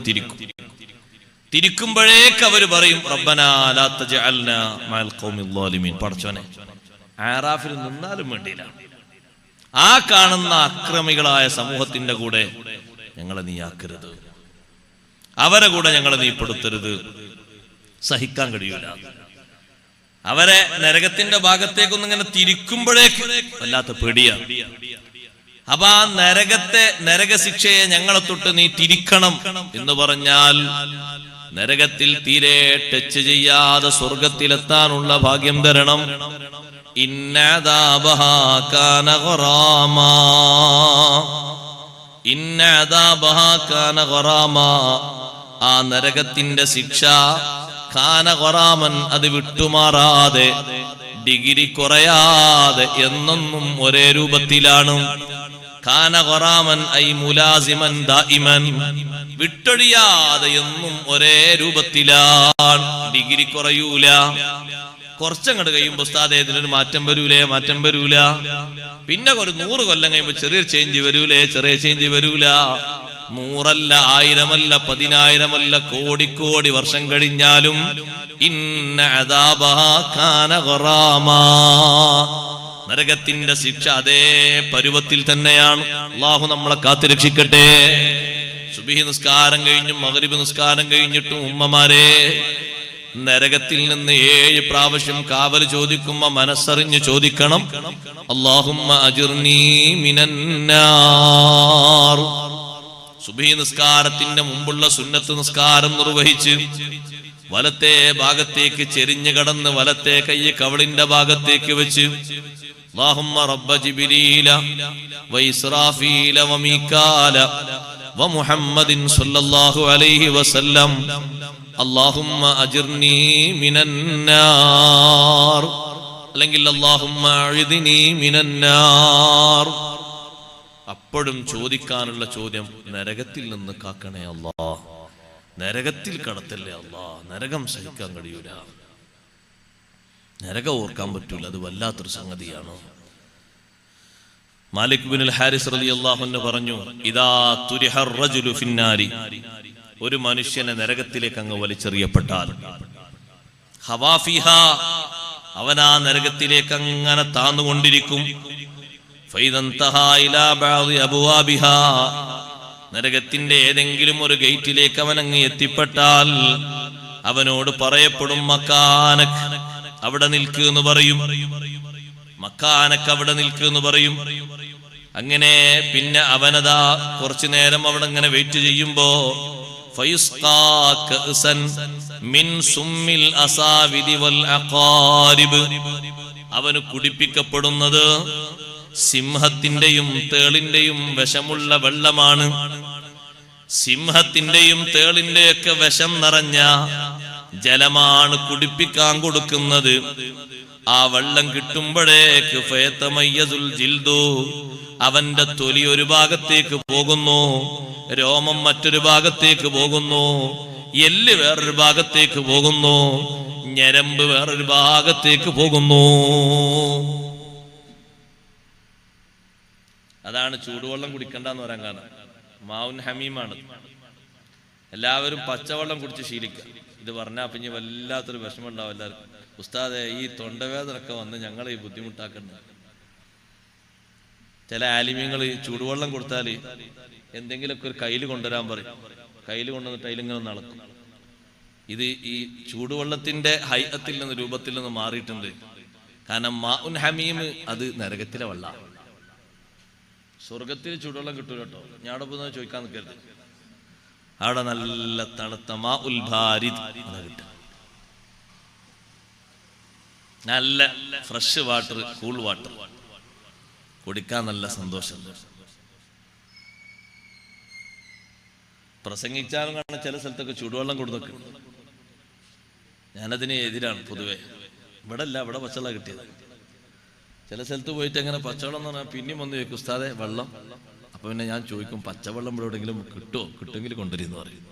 തിരിക്കുമ്പോഴേക്ക് അവർ പറയും, റബ്ബനാ ലാ തജ്അൽനാ മഅൽ ഖൗമിൽ ളാലിമീൻ. പടച്ചോനെ, ആറാഫിൽ നിന്നാലും വേണ്ടിയില്ല, ആ കാണുന്ന അക്രമികളായ സമൂഹത്തിന്റെ കൂടെ ഞങ്ങളെ നീ ആക്കരുത്, അവരെ കൂടെ ഞങ്ങളെ നീ പെടുത്തരുത്, സഹിക്കാൻ കഴിയൂല. അവരെ നരകത്തിന്റെ ഭാഗത്തേക്കൊന്നും ഇങ്ങനെ തിരിക്കുമ്പോഴേക്ക് വല്ലാത്ത പേടിയാണ്. അപ്പൊ ആ നരകശിക്ഷയെ ഞങ്ങളെ തൊട്ട് നീ തിരിക്കണം എന്ന് പറഞ്ഞാൽ നരകത്തിൽ തീരെ ടച്ച് ചെയ്യാതെ സ്വർഗത്തിലെത്താനുള്ള ഭാഗ്യം തരണം. ഇന്നദാബഹാ കാന ഖറാമാ, ഇന്നദാബഹാ കാന ഖറാമാ, ആ നരകത്തിന്റെ ശിക്ഷ കാന ഖറാമൻ, അത് വിട്ടുമാറാതെ ഡിഗ്രി കുറയാതെ എന്നെന്നും ഒരേ രൂപത്തിലാണ്. കാന ഖറാമൻ ഐ മുലാസിമൻ ദായിമൻ, വിട്ടൊഴിയാതെ എന്നും ഒരേ രൂപത്തിലാണ്, ഡിഗ്രി കുറയൂല. കുറച്ചങ്ങോട്ട് കഴിയുമ്പോ ഉസ്താദേ ഇതിനൊരു മാറ്റം വരൂല. പിന്നെ ഒരു 100 കൊല്ലം കഴിയുമ്പോ ചെറിയ ചേഞ്ച് വരൂലേ, ചെറിയ ചേഞ്ച് വരൂല. 100 1000 10,000 കോടി വർഷം കഴിഞ്ഞാലും ഇന്ന അദാബഹാ കാന ഖറാമാ, നരകത്തിന്റെ ശിക്ഷ അതേ പരുവത്തിൽ തന്നെയാണ്. അല്ലാഹു നമ്മളെ കാത്തുരക്ഷിക്കട്ടെ. സുബ്ഹി നിസ്കാരം കഴിഞ്ഞും മഗ്രിബ് നിസ്കാരം കഴിഞ്ഞിട്ടും ഉമ്മമാരെ, നരകത്തിൽ നിന്ന് 7 പ്രാവശ്യം കാവൽ ചോദിക്കുമ്പോ മനസ്സറിഞ്ഞ് ചോദിക്കണം, അല്ലാഹുമ്മ അജിർനീ മിനന്നാർ. സുബ്ഹി നിസ്കാരത്തിന്റെ മുമ്പുള്ള സുന്നത്ത് നിസ്കാരം നിർവഹിച്ച് വലത്തെ ഭാഗത്തേക്ക് ചെരിഞ്ഞു കടന്ന് വലത്തെ കൈ കവളിന്റെ ഭാഗത്തേക്ക് വെച്ച് അല്ലാഹുമ്മ റബ്ബ ജിബ്രീല വഇസ്റാഫീല വമീകാല വമുഹമ്മദിൻ സ്വല്ലല്ലാഹു അലൈഹി വസല്ലം അല്ലാഹുമ്മ അജിർനീ മിനന്നാർ, അല്ലെങ്കിൽ അല്ലാഹുമ്മ അഇദ്നീ മിനന്നാർ. അപ്പോഴും ചോദിക്കാനുള്ള ചോദ്യം, നരകത്തിൽ നിന്ന് കാക്കണേ അല്ലാ, നരകത്തിൽ കടത്തല്ലേ അല്ലാ, നരകം സഹിക്കാൻ കഴിയൂല, നരകം ഓർക്കാൻ പറ്റൂല, അത് വല്ലാത്തൊരു സംഗതിയാണ്. മാലിക് ബിനുൽ ഹാരിസ് റളിയല്ലാഹു അൻഹു പറഞ്ഞു, ഇദാ തുരിഹർ റജുലു ഫിന്നാരി, ഒരു മനുഷ്യനെ നരകത്തിലേക്ക് അങ്ങ് വലിച്ചെറിയപ്പെട്ടാൽ, ഹവാഫിഹാ, അവനാ നരകത്തിലേക്ക് അങ്ങനെ താന്നുകൊണ്ടിരിക്കും. ഫൈദന്തഹാ ഇലാ ബഅദി അബ്വാബിഹാ, നരകത്തിന്റെ ഏതെങ്കിലും ഒരു ഗേറ്റിലേക്ക് അവൻ അങ്ങ് എത്തിപ്പെട്ടാൽ അവനോട് പറയപ്പെടും, മക്കാനക്, അവിടെ നിൽക്ക് എന്ന് പറയും. മക്കാനക്, അവിടെ നിൽക്ക് എന്ന് പറയും. അങ്ങനെ പിന്നെ അവനതാ കുറച്ചു നേരം അവിടെ ഇങ്ങനെ വെയിറ്റ് ചെയ്യുമ്പോ ഫയുസ്ഖാ കഅസൻ മിൻ സുമ്മിൽ അസാവിദി വൽ അഖാരിബ്, അവന് കുടിപ്പിക്കപ്പെടുന്നത് സിംഹത്തിന്റെയും തേളിന്റെയും വിഷമുള്ള വെള്ളമാണ്. സിംഹത്തിന്റെയും തേളിന്റെയൊക്കെ വിഷം നിറഞ്ഞ ജലമാണ് കുടിപ്പിക്കാൻ കൊടുക്കുന്നത്. ആ വെള്ളം കിട്ടുമ്പോഴേക്ക് ഫയതമയ്യസുൽ ജിൽദു, അവന്റെ തൊലി ഒരു ഭാഗത്തേക്ക് പോകുന്നു, രോമം മറ്റൊരു ഭാഗത്തേക്ക് പോകുന്നു, എല്ല് വേറൊരു ഭാഗത്തേക്ക് പോകുന്നു, ഞരമ്പ് വേറൊരു ഭാഗത്തേക്ക് പോകുന്നു. അതാണ് ചൂടുവെള്ളം കുടിക്കണ്ടെന്ന് പറയാൻ കാരണം. മാവുൻ ഹമീമാണ്. എല്ലാവരും പച്ചവെള്ളം കുടിച്ച് ശീലിക്കുക. ഇത് പറഞ്ഞാൽ പിന്നെ വല്ലാത്തൊരു വിഷമം ഉണ്ടാവും എല്ലാവർക്കും. ഉസ്താദെ, ഈ തൊണ്ടവേദനൊക്കെ വന്ന് ഞങ്ങളെ ഈ ബുദ്ധിമുട്ടാക്കണ്ട. ചില ആലിമ്യങ്ങൾ ചൂടുവെള്ളം കൊടുത്താൽ എന്തെങ്കിലുമൊക്കെ ഒരു കയ്യിൽ കൊണ്ടുവരാൻ പറയും. കയ്യിൽ കൊണ്ടുവന്നിട്ട് അതിലിങ്ങനെ നടക്കും. ഇത് ഈ ചൂടുവെള്ളത്തിന്റെ ഹൈഅത്തിൽ നിന്ന്, രൂപത്തിൽ നിന്ന് മാറിയിട്ടുണ്ട്. കാരണം മാഉൻ ഹമീം അത് നരകത്തിലെ വെള്ളം. സ്വർഗത്തിൽ ചൂടുവെള്ളം കിട്ടൂല കേട്ടോ. ഞാൻ അവിടെ പോയി ചോദിക്കാൻ നിൽക്കരുത്. അവിടെ നല്ല തണുത്ത മാഉൽ ബാരിദ് കിട്ടും. നല്ല ഫ്രഷ് വാട്ടർ, കൂൾ വാട്ടർ കുടിക്കാൻ നല്ല സന്തോഷം. പ്രസംഗിച്ചാലും കാണാൻ ചില സ്ഥലത്തൊക്കെ ചൂടുവെള്ളം കൊടുത്തൊക്കെ. ഞാനതിന് എതിരാണ് പൊതുവെ. ഇവിടെ അല്ല, ഇവിടെ പച്ചവെള്ളം കിട്ടിയത്. ചില സ്ഥലത്ത് പോയിട്ട് എങ്ങനെ പച്ചവെള്ളം എന്ന് പറഞ്ഞാൽ പിന്നെയും വന്ന് ചോദിക്കും, ഉസ്താദെ വെള്ളം. അപ്പൊ പിന്നെ ഞാൻ ചോദിക്കും, പച്ചവെള്ളം ഇവിടെ എവിടെയെങ്കിലും കിട്ടുമെങ്കിൽ കൊണ്ടുവരുമെന്ന് പറയും.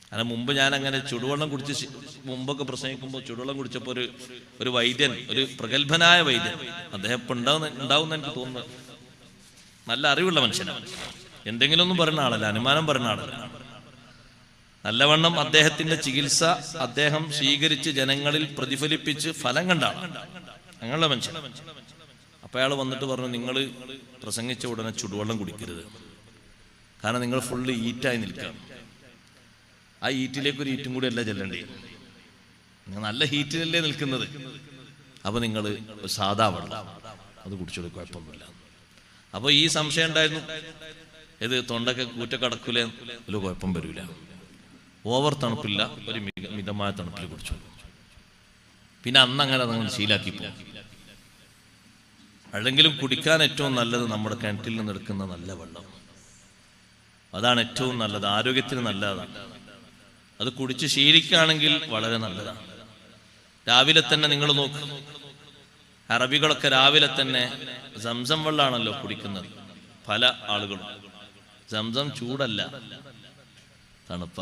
കാരണം മുമ്പ് ഞാൻ അങ്ങനെ ചുടുവെള്ളം കുടിച്ച് മുമ്പൊക്കെ പ്രസംഗിക്കുമ്പോൾ ചുടുവെള്ളം കുടിച്ചപ്പോൾ ഒരു വൈദ്യൻ, ഒരു പ്രഗത്ഭനായ വൈദ്യൻ, അദ്ദേഹം ഇപ്പം ഉണ്ടാവുന്ന എനിക്ക് തോന്നുന്നു, നല്ല അറിവുള്ള മനുഷ്യനാണ്, എന്തെങ്കിലും ഒന്നും പറയുന്ന ആളല്ല, അനുമാനം പറയുന്ന ആളല്ല. നല്ലവണ്ണം അദ്ദേഹത്തിന്റെ ചികിത്സ അദ്ദേഹം സ്വീകരിച്ച് ജനങ്ങളിൽ പ്രതിഫലിപ്പിച്ച് ഫലം കണ്ടാണ് അങ്ങനെയുള്ള മനുഷ്യൻ. അപ്പൊ അയാൾ വന്നിട്ട് പറഞ്ഞു, നിങ്ങൾ പ്രസംഗിച്ച ഉടനെ ചുടുവെള്ളം കുടിക്കരുത്, കാരണം നിങ്ങൾ ഫുള്ള് ഈറ്റായി നിൽക്കാം. ആ ഈറ്റിലേക്ക് ഒരു ഈറ്റും കൂടി അല്ല ചെല്ലണ്ടേ, നിങ്ങൾ നല്ല ഹീറ്റിലല്ലേ നിൽക്കുന്നത്. അപ്പൊ നിങ്ങൾ സാധാ വെള്ളം അത് കുടിച്ചോളൂ, കുഴപ്പമൊന്നുമില്ല. അപ്പൊ ഈ സംശയം ഉണ്ടായിരുന്നു, ഇത് തൊണ്ടൊക്കെ കൂറ്റൊക്കെ അടക്കൂലേ, ഒരു കുഴപ്പം വരില്ല, ഓവർ തണുപ്പില്ല, ഒരു മിതമായ തണുപ്പിൽ കുടിച്ചു. പിന്നെ അങ്ങനെ അതങ്ങനെ ശീലാക്കി പോകും. അല്ലെങ്കിലും കുടിക്കാൻ ഏറ്റവും നല്ലത് നമ്മുടെ കിണറ്റിൽ നിന്ന് എടുക്കുന്ന നല്ല വെള്ളം, അതാണ് ഏറ്റവും നല്ലത്, ആരോഗ്യത്തിന് നല്ലതാണ്. അത് കുടിച്ച് ശീലിക്കുകയാണെങ്കിൽ വളരെ നല്ലതാണ്. രാവിലെ തന്നെ നിങ്ങൾ നോക്ക്, അറബികളൊക്കെ രാവിലെ തന്നെ സംസം വെള്ളമാണല്ലോ കുടിക്കുന്നത്. പല ആളുകളും സംസം ചൂടല്ല, തണുപ്പ.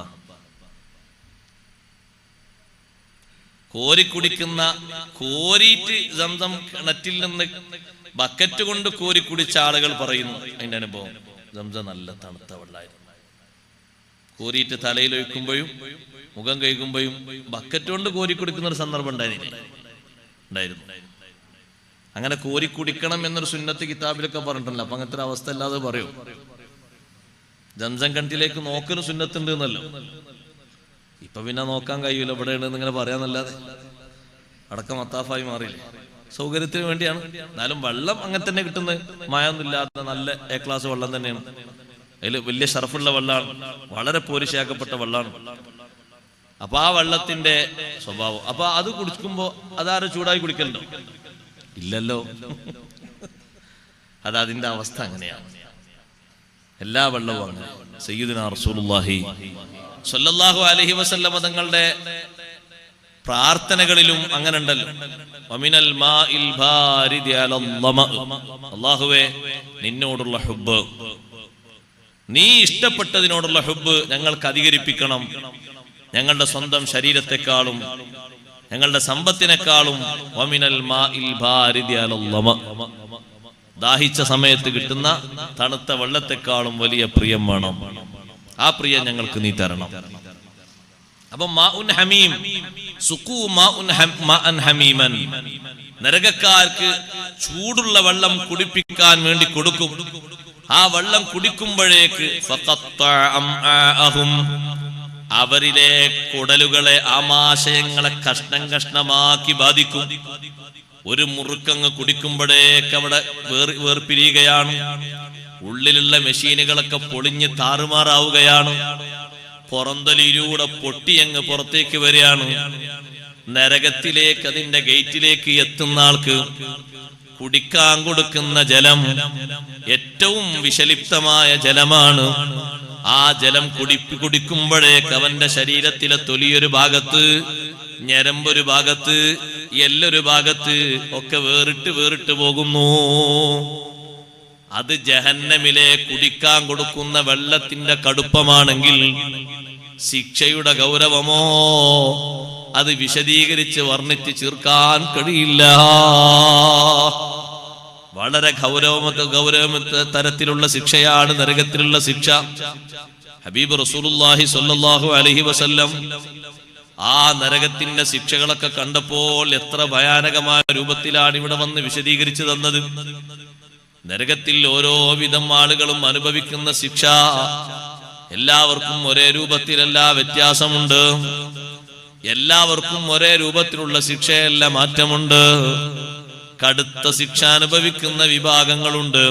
കോരി കുടിക്കുന്ന, കോരിയിട്ട് സംസം കിണറ്റിൽ നിന്ന് ബക്കറ്റ് കൊണ്ട് കോരി കുടിച്ച ആളുകൾ പറയുന്നു അതിന്റെ അനുഭവം, സംസം നല്ല തണുത്ത വെള്ളമായിരുന്നു. കോരിയിട്ട് തലയിൽ ഒഴിക്കുമ്പോഴും മുഖം കഴുകുമ്പോഴും ബക്കറ്റ് കൊണ്ട് കോരി കുടിക്കുന്ന ഒരു സന്ദർഭം ഉണ്ടായിരുന്നു. അങ്ങനെ കോരി കുടിക്കണം എന്നൊരു സുന്നത്ത് കിതാബിലൊക്കെ പറഞ്ഞിട്ടുണ്ടല്ലോ. അപ്പൊ അങ്ങനത്തെ ഒരു അവസ്ഥ അല്ലാതെ പറയൂ. സംസം കിണറ്റിലേക്ക് നോക്കൊരു സുന്നത്തുണ്ട് എന്നല്ലോ. ഇപ്പൊ പിന്നെ നോക്കാൻ കഴിയൂല, എവിടെയാണ് ഇങ്ങനെ പറയാന്നല്ലാതെ. അടക്കം മത്താഫായി മാറിയില്ലേ, സൗകര്യത്തിന് വേണ്ടിയാണ്. എന്നാലും വെള്ളം അങ്ങനെ തന്നെ കിട്ടുന്നത്, മഴയൊന്നും ഇല്ലാത്ത നല്ല എ ക്ലാസ് വെള്ളം തന്നെയാണ്. അതിൽ വലിയ ഷർഫുള്ള വെള്ളമാണ്, വളരെ പോരിശയാക്കപ്പെട്ട വെള്ളമാണ്. അപ്പൊ ആ വെള്ളത്തിന്റെ സ്വഭാവം, അപ്പൊ അത് കുടിക്കുമ്പോ അതാരും ചൂടായി കുടിക്കലുണ്ടോ? ഇല്ലല്ലോ. അതിന്റെ അവസ്ഥ അങ്ങനെയാണ്. എല്ലാ വെള്ളവും അങ്ങനെ. സയ്യിദുനാ റസൂലുള്ളാഹി സ്വല്ലല്ലാഹു അലൈഹി വസല്ലം തങ്ങളുടെ പ്രാർത്ഥനകളിലും അങ്ങനെ ഉണ്ടല്ലോ. വമിനൽ മാഇൽ ബാരിദി അലല്ലമ, അല്ലാഹുവേ നിന്നോടുള്ള ഹുബ്ബ്, നീ ഇഷ്ടപ്പെട്ടതിനോടുള്ള ഹുബ്ബ് ഞങ്ങൾക്ക് അധികരിപ്പിക്കണം. ഞങ്ങളുടെ സ്വന്തം ശരീരത്തെക്കാളും ഞങ്ങളുടെ സമ്പത്തിനേക്കാളും വമിനൽ മാഇൽ ബാരിദി അലല്ലമ, ദാഹിച്ച സമയത്ത് കിട്ടുന്ന തണുത്ത വെള്ളത്തെക്കാളും വലിയ പ്രിയം വേണം. ആ പ്രിയം ഞങ്ങൾക്ക് നീ തരണം. അപ്പൊ മാഉൻ ഹമീം, സുഖൂ മാഉൻ ഹമീമൻ, നരകക്കാർക്ക് ചൂടുള്ള വെള്ളം കുടിപ്പിക്കാൻ വേണ്ടി കൊടുക്കും. ആ വെള്ളം കുടിക്കുമ്പോഴേക്ക് അവരിലെ കുടലുകളെ, ആമാശയങ്ങളെ കഷ്ണം കഷ്ണമാക്കി ബാധിക്കും. ഒരു മുറുക്കങ്ങ് കുടിക്കുമ്പോഴേക്ക് അവിടെ വേർപിരിയുകയാണ്. ഉള്ളിലുള്ള മെഷീനുകളൊക്കെ പൊളിഞ്ഞ് താറുമാറാവുകയാണ്. പുറന്തലിയിലൂടെ പൊട്ടിയങ്ങ് പുറത്തേക്ക് വരികയാണ്. നരകത്തിലേക്ക്, അതിന്റെ ഗേറ്റിലേക്ക് എത്തുന്ന ആൾക്ക് കുടിക്കാൻ കൊടുക്കുന്ന ജലം ഏറ്റവും വിഷലിപ്തമായ ജലമാണ്. ആ ജലം കുടിക്കുമ്പോഴേക്ക് അവന്റെ ശരീരത്തിലെ തൊലിയൊരു ഭാഗത്ത്, ഞരമ്പൊരു ഭാഗത്ത്, എല്ലൊരു ഭാഗത്ത് ഒക്കെ വേറിട്ട് പോകുന്നു. അത് ജഹന്നമിലെ കുടിക്കാൻ കൊടുക്കുന്ന വെള്ളത്തിന്റെ കടുപ്പമാണെങ്കിൽ ശിക്ഷയുടെ ഗൗരവമോ അത് വിശദീകരിച്ച് വർണ്ണിച്ച് തീർക്കാൻ കഴിയില്ല. വളരെ ഗൗരവ തരത്തിലുള്ള ശിക്ഷയാണ് നരകത്തിലുള്ള ശിക്ഷ. ഹബീബ് റസൂലുള്ളാഹി സ്വല്ലല്ലാഹു അലൈഹി വസല്ലം ആ നരകത്തിന്റെ ശിക്ഷകളൊക്കെ കണ്ടപ്പോൾ എത്ര ഭയാനകമായ രൂപത്തിലാണ് ഇവിടെ വന്ന് വിശദീകരിച്ചു തന്നത്. നരകത്തിൽ ഓരോ വിധം ആളുകളും അനുഭവിക്കുന്ന ശിക്ഷ എല്ലാവർക്കും ഒരേ രൂപത്തിലല്ല, വ്യത്യാസമുണ്ട്. എല്ലാവർക്കും ഒരേ രൂപത്തിലുള്ള ശിക്ഷയല്ല, മാറ്റമുണ്ട്. കടുത്ത ശിക്ഷ അനുഭവിക്കുന്ന വിഭാഗങ്ങളുണ്ട്,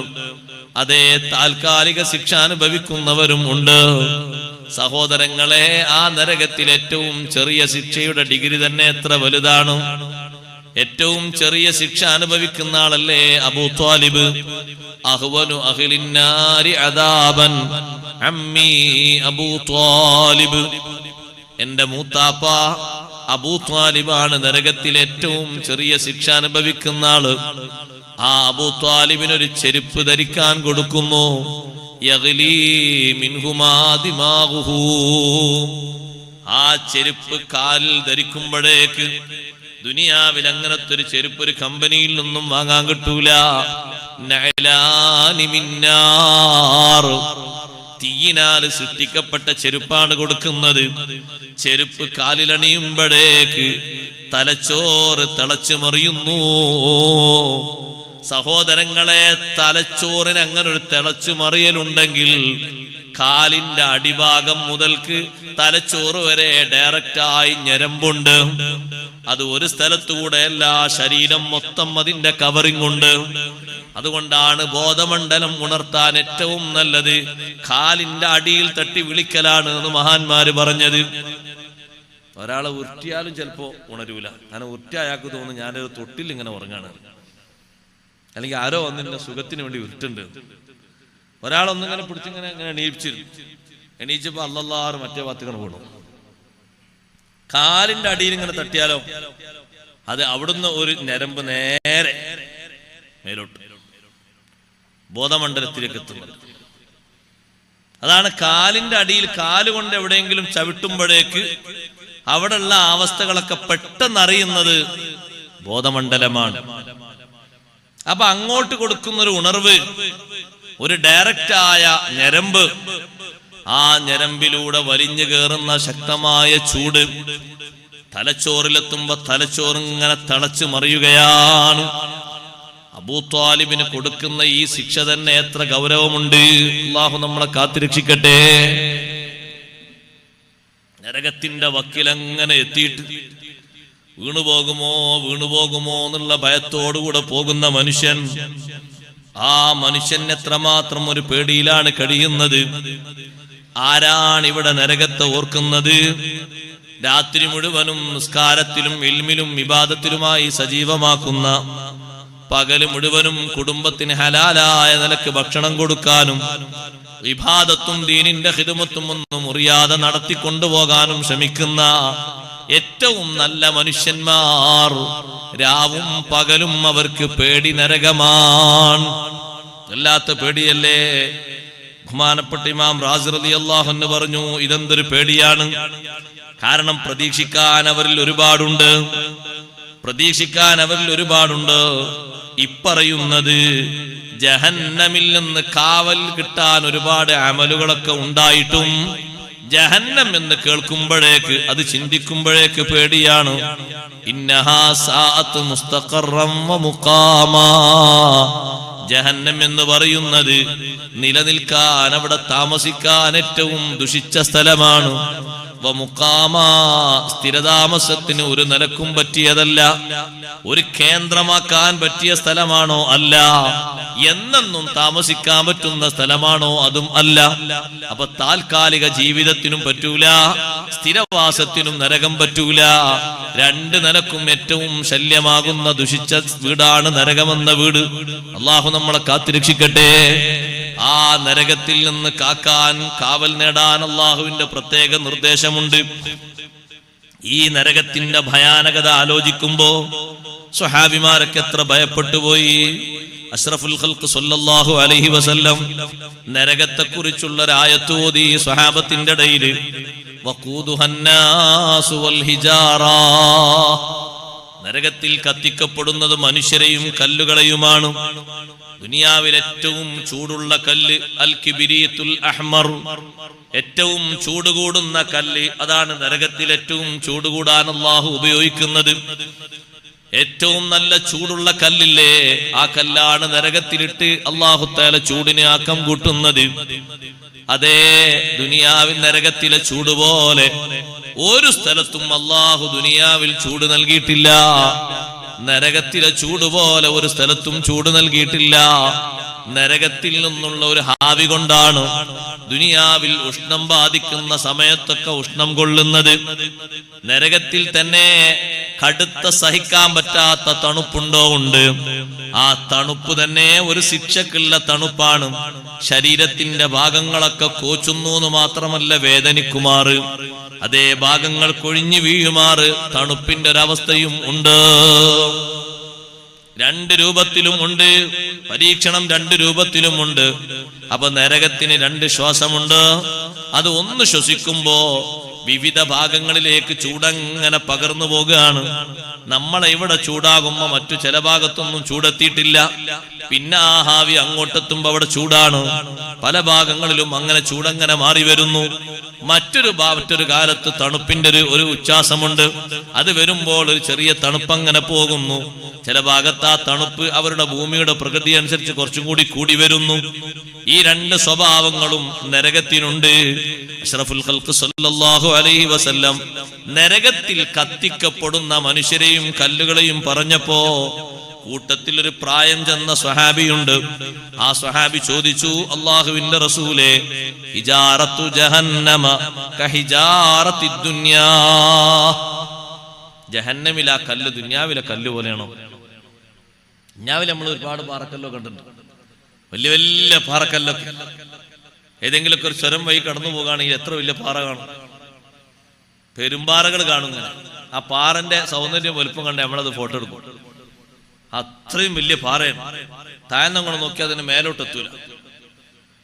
അതേ താൽക്കാലിക ശിക്ഷ അനുഭവിക്കുന്നവരും ഉണ്ട്. സഹോദരങ്ങളെ, ആ നരകത്തിൽ ഏറ്റവും ചെറിയ ശിക്ഷയുടെ ഡിഗ്രി തന്നെ എത്ര വലുതാണ്. ഏറ്റവും ചെറിയ ശിക്ഷ അനുഭവിക്കുന്ന ആളല്ലേ അബൂ ത്വാലിബ്. അഹ്വനു അഹ്ലിന്നാരി അദാബൻ അമ്മി അബൂ ത്വാലിബ്, എന്റെ മൂത്താപ്പ അബൂ ത്വാലിബാണ് നരകത്തിൽ ഏറ്റവും ചെറിയ ശിക്ഷ അനുഭവിക്കുന്ന ആള്. ആ അബൂ ത്വാലിബിന് ഒരു ചെരുപ്പ് ധരിക്കാൻ കൊടുക്കുന്നു. യഗ്ലീ മിൻഹുമാ ദിമാഗുഹു. ആ ചെരുപ്പ് കാലിൽ ധരിക്കുമ്പോഴേക്ക് ദുനിയാവിൽ അങ്ങനത്തെ ഒരു ചെരുപ്പ് ഒരു കമ്പനിയിൽ നിന്നും വാങ്ങാൻ കിട്ടൂല. നഅലാനി മിന്നാർ, തീയിനാൽ സൃഷ്ടിക്കപ്പെട്ട ചെരുപ്പാണ് കൊടുക്കുന്നത്. ചെരുപ്പ് കാലിലണിയുമ്പോഴേക്ക് തലച്ചോറ് തിളച്ചു മറിയുന്നു. സഹോദരങ്ങളെ, തലച്ചോറിന് അങ്ങനെ ഒരു തിളച്ചു മറിയലുണ്ടെങ്കിൽ കാലിന്റെ അടിഭാഗം മുതൽക്ക് തലച്ചോറ് വരെ ഡയറക്റ്റായി ഞരമ്പുണ്ട്. അത് ഒരു സ്ഥലത്തൂടെ എല്ലാ ശരീരം മൊത്തം അതിന്റെ കവറിംഗ് ഉണ്ട്. അതുകൊണ്ടാണ് ബോധമണ്ഡലം ഉണർത്താൻ ഏറ്റവും നല്ലത് കാലിന്റെ അടിയിൽ തട്ടി വിളിക്കലാണ് എന്ന് മഹാന്മാര് പറഞ്ഞത്. ഒരാളെ ഉരുട്ടിയാലും ചിലപ്പോ ഉണരൂല. അങ്ങനെ ഉരുട്ടിയായാൾക്ക് തോന്നുന്നു ഞാനൊരു തൊട്ടിൽ ഇങ്ങനെ ഉറങ്ങാണ്, അല്ലെങ്കിൽ ആരോ വന്നിന്റെ സുഖത്തിന് വേണ്ടി ഉരുട്ടുണ്ട്. ഒരാളൊന്നിങ്ങനെ പിടിച്ചിങ്ങനെ ഇങ്ങനെ എണീച്ചപ്പോ അല്ലല്ലാഹ് മറ്റേ ഭാഗത്തേക്ക് വീണു. കാലിന്റെ അടിയിൽ ഇങ്ങനെ തട്ടിയാലോ അത് അവിടുന്ന് ഒരു ഞരമ്പ് നേരെ മേലോട്ട് ബോധമണ്ഡലത്തിലേക്ക് എത്തുന്നത്. അതാണ് കാലിന്റെ അടിയിൽ കാലുകൊണ്ട് എവിടെയെങ്കിലും ചവിട്ടുമ്പോഴേക്ക് അവിടെയുള്ള അവസ്ഥകളൊക്കെ പെട്ടെന്ന് അറിയുന്നത് ബോധമണ്ഡലമാണ്. അപ്പൊ അങ്ങോട്ട് കൊടുക്കുന്നൊരു ഉണർവ്, ഒരു ഡയറക്റ്റായ ഞരമ്പ്, ആ ഞരമ്പിലൂടെ വലിഞ്ഞു കയറുന്ന ശക്തമായ ചൂട് തലച്ചോറിലെത്തുമ്പോ തലച്ചോറിങ്ങനെ തിളച്ചു മറിയുകയാണ്. അബൂ ത്വാലിബിന് കൊടുക്കുന്ന ഈ ശിക്ഷ തന്നെ എത്ര ഗൗരവമുണ്ട്. അല്ലാഹു നമ്മളെ കാത്തുരക്ഷിക്കട്ടെ. നരകത്തിന്റെ വക്കിലങ്ങനെ എത്തിയിട്ട് വീണുപോകുമോ എന്നുള്ള ഭയത്തോടുകൂടെ പോകുന്ന മനുഷ്യൻ, ആ മനുഷ്യൻ എത്രമാത്രം ഒരു പേടിയിലാണ് കഴിയുന്നത്. ആരാണ് ഇവിടെ നരകത്തെ ഓർക്കുന്നത്? രാത്രി മുഴുവനും നിസ്കാരത്തിലും ഇൽമിലും ഇബാദത്തിലുമായി സജീവമാക്കുന്ന, പകല് മുഴുവനും കുടുംബത്തിന് ഹലാലായ നിലക്ക് ഭക്ഷണം കൊടുക്കാനും ഇബാദത്തും ദീനിന്റെ ഖിദ്മത്തും ഒന്നും മുറിയാതെ നടത്തിക്കൊണ്ടുപോകാനും ശ്രമിക്കുന്ന ഏറ്റവും നല്ല മനുഷ്യന്മാർ, രാവും പകലും അവർക്ക് പേടി നരകമാണ്. വല്ലാത്ത പേടിയല്ലേ? ബഹുമാനപ്പെട്ട ഇമാം റാസി റളിയല്ലാഹു അൻഹു പറഞ്ഞു, ഇതെന്തൊരു പേടിയാണ്. കാരണം പ്രതീക്ഷിക്കാൻ അവരിൽ ഒരുപാടുണ്ട്. ഇപ്പറയുന്നത് ജഹന്നമിൽ നിന്ന് കാവൽ കിട്ടാൻ ഒരുപാട് അമലുകളൊക്കെ ഉണ്ടായിട്ടും ജഹന്നം എന്ന് കേൾക്കുമ്പോഴേക്ക്, അത് ചിന്തിക്കുമ്പോഴേക്ക് പേടിയാണ്. ഇന്നഹാ സാഅത്ത് മുസ്തഖറം വ മുഖാമാ. ജഹന്നം എന്ന് പറയുന്നത് നിലനിൽക്കാൻ, അവിടെ താമസിക്കാൻ ഏറ്റവും ദുഷിച്ച സ്ഥലമാണ്. വമുഖാമാ, സ്ഥിരതാമസത്തിന് ഒരു നിലക്കും പറ്റിയതല്ല. ഒരു കേന്ദ്രമാക്കാൻ പറ്റിയ സ്ഥലമാണോ? അല്ല. എന്നെന്നും താമസിക്കാൻ പറ്റുന്ന സ്ഥലമാണോ? അതും അല്ല. അപ്പൊ താൽക്കാലിക ജീവിതത്തിനും പറ്റൂല, സ്ഥിരവാസത്തിനും നരകം പറ്റൂല. രണ്ട് നിലക്കും ഏറ്റവും ശല്യമാകുന്ന ദുഷിച്ച വീടാണ് നരകമെന്ന വീട്. അള്ളാഹു നമ്മളെ കാത്തുരക്ഷിക്കട്ടെ. ആ നരകത്തിൽ നിന്ന് കാക്കാൻ, കാവൽ നേടാൻ അള്ളാഹുവിന്റെ പ്രത്യേക നിർദ്ദേശമുണ്ട്. ഈ നരകത്തിന്റെ ഭയാനകത ആലോചിക്കുമ്പോ സ്വഹാബിമാരൊക്കെ എത്ര ഭയപ്പെട്ടുപോയി. അഷ്റഫുൽ ഖൽഖ് സല്ലല്ലാഹു അലൈഹി വസല്ലം നരകത്തെ കുറിച്ചുള്ള ഒരായത്ത് ഓതി സ്വഹാബത്തിന്റെ ഇടയിൽ. വഖൂദുഹന്നാസു വൽ ഹിജാറ, നരകത്തിൽ കത്തിക്കപ്പെടുന്നത് മനുഷ്യരെയും കല്ലുകളെയുമാണ്. ദുനിയാവിൽ ഏറ്റവും ചൂടുള്ള കല്ല് അൽ കിബിരീത്തുൽ അഹ്മർ, ഏറ്റവും ചൂട് കൂടുന്ന കല്ല്, അതാണ് നരകത്തിൽ ഏറ്റവും ചൂട് കൂടാൻ അല്ലാഹു ഉപയോഗിക്കുന്നത്. ഏറ്റവും നല്ല ചൂടുള്ള കല്ലില്ലേ, ആ കല്ലാണ് നരകത്തിലിട്ട് അല്ലാഹു തആല ചൂടിനെ ആക്കം കൂട്ടുന്നത്. അതേ ദുനിയാവിൽ നരകത്തിലെ ചൂട് പോലെ ഒരു സ്ഥലത്തും അല്ലാഹു ദുനിയാവിൽ ചൂട് നൽകിയിട്ടില്ല. നരകത്തിലെ ചൂട് പോലെ ഒരു സ്ഥലത്തും ചൂട് നൽകിയിട്ടില്ല. നരകത്തിൽ നിന്നുള്ള ഒരു ഹാവി കൊണ്ടാണ് ദുനിയാവിൽ ഉഷ്ണം ബാധിക്കുന്ന സമയത്തൊക്കെ ഉഷ്ണം കൊള്ളുന്നത്. നരകത്തിൽ തന്നെ കടുത്ത സഹിക്കാൻ പറ്റാത്ത തണുപ്പുണ്ടോ? ഉണ്ട്. ആ തണുപ്പ് തന്നെ ഒരു ശിക്ഷക്കുള്ള തണുപ്പാണ്. ശരീരത്തിന്റെ ഭാഗങ്ങളൊക്കെ കോച്ചുന്നു എന്ന് മാത്രമല്ല, വേദനിക്കുമാറ്, അതേ ഭാഗങ്ങൾ കൊഴിഞ്ഞു വീഴുമാറ് തണുപ്പിന്റെ ഒരവസ്ഥയും ഉണ്ട്. രണ്ട് രൂപത്തിലുമുണ്ട്. പരീക്ഷണം രണ്ട് രൂപത്തിലുമുണ്ട്. അപ്പൊ നരകത്തിന് രണ്ട് ശ്വാസമുണ്ട്. അത് ഒന്ന് ശ്വസിക്കുമ്പോ വിവിധ ഭാഗങ്ങളിലേക്ക് ചൂടങ്ങനെ പകർന്നു പോകുകയാണ്. നമ്മളെ ഇവിടെ ചൂടാകുമ്പോ മറ്റു ചില ഭാഗത്തൊന്നും ചൂടെത്തിയിട്ടില്ല. പിന്നെ ആ ഹാവി അങ്ങോട്ടെത്തുമ്പോ അവിടെ ചൂടാണ്. പല ഭാഗങ്ങളിലും അങ്ങനെ ചൂടങ്ങനെ മാറി വരുന്നു. മറ്റൊരു കാലത്ത് തണുപ്പിന്റെ ഒരു ഉച്ഛ്വാസമുണ്ട്. അത് വരുമ്പോൾ ഒരു ചെറിയ തണുപ്പങ്ങനെ പോകുന്നു. ചില ഭാഗത്ത് ആ തണുപ്പ് അവരുടെ ഭൂമിയുടെ പ്രകൃതി അനുസരിച്ച് കുറച്ചും കൂടി വരുന്നു. ഈ രണ്ട് സ്വഭാവങ്ങളും നരകത്തിനുണ്ട്. അഷ്റഫുൽ ഖൽഖ് സല്ലല്ലാഹു അലൈഹി വസല്ലം നരകത്തിൽ കത്തിക്കപ്പെടുന്ന മനുഷ്യരെയും കല്ലുകളെയും പറഞ്ഞപ്പോ കൂട്ടത്തിൽ ഒരു പ്രായം ചെന്ന സ്വഹാബിയുണ്ട്. ആ സ്വഹാബി ചോദിച്ചു, അല്ലാഹുവിന്റെ റസൂലേ, ഹിജാറത്തു ജഹന്നമ കഹിജാറത്തി ദുനിയാ, ജഹന്നമിലെ കല്ല് ദുനിയാവിലെ കല്ല് പോലെയാണോ? ദുനിയാവിൽ നമ്മൾ ഒരുപാട് പാറക്കല്ലോ കണ്ടിട്ടുണ്ട്. വലിയ വലിയ പാറക്കല്ലൊക്കെ ഏതെങ്കിലുമൊക്കെ ഒരു ചുരം വഴി കടന്നു പോകുകയാണെങ്കിൽ എത്ര വലിയ പാറ കാണും. പെരുമ്പാറകൾ കാണും. ആ പാറന്റെ സൗന്ദര്യം വലുപ്പം കണ്ട് നമ്മളത് ഫോട്ടോ എടുക്കും. അത്രയും വലിയ പാറയാണ്. താഴ്ന്നങ്ങൾ നോക്കി അതിന് മേലോട്ടെത്തൂല.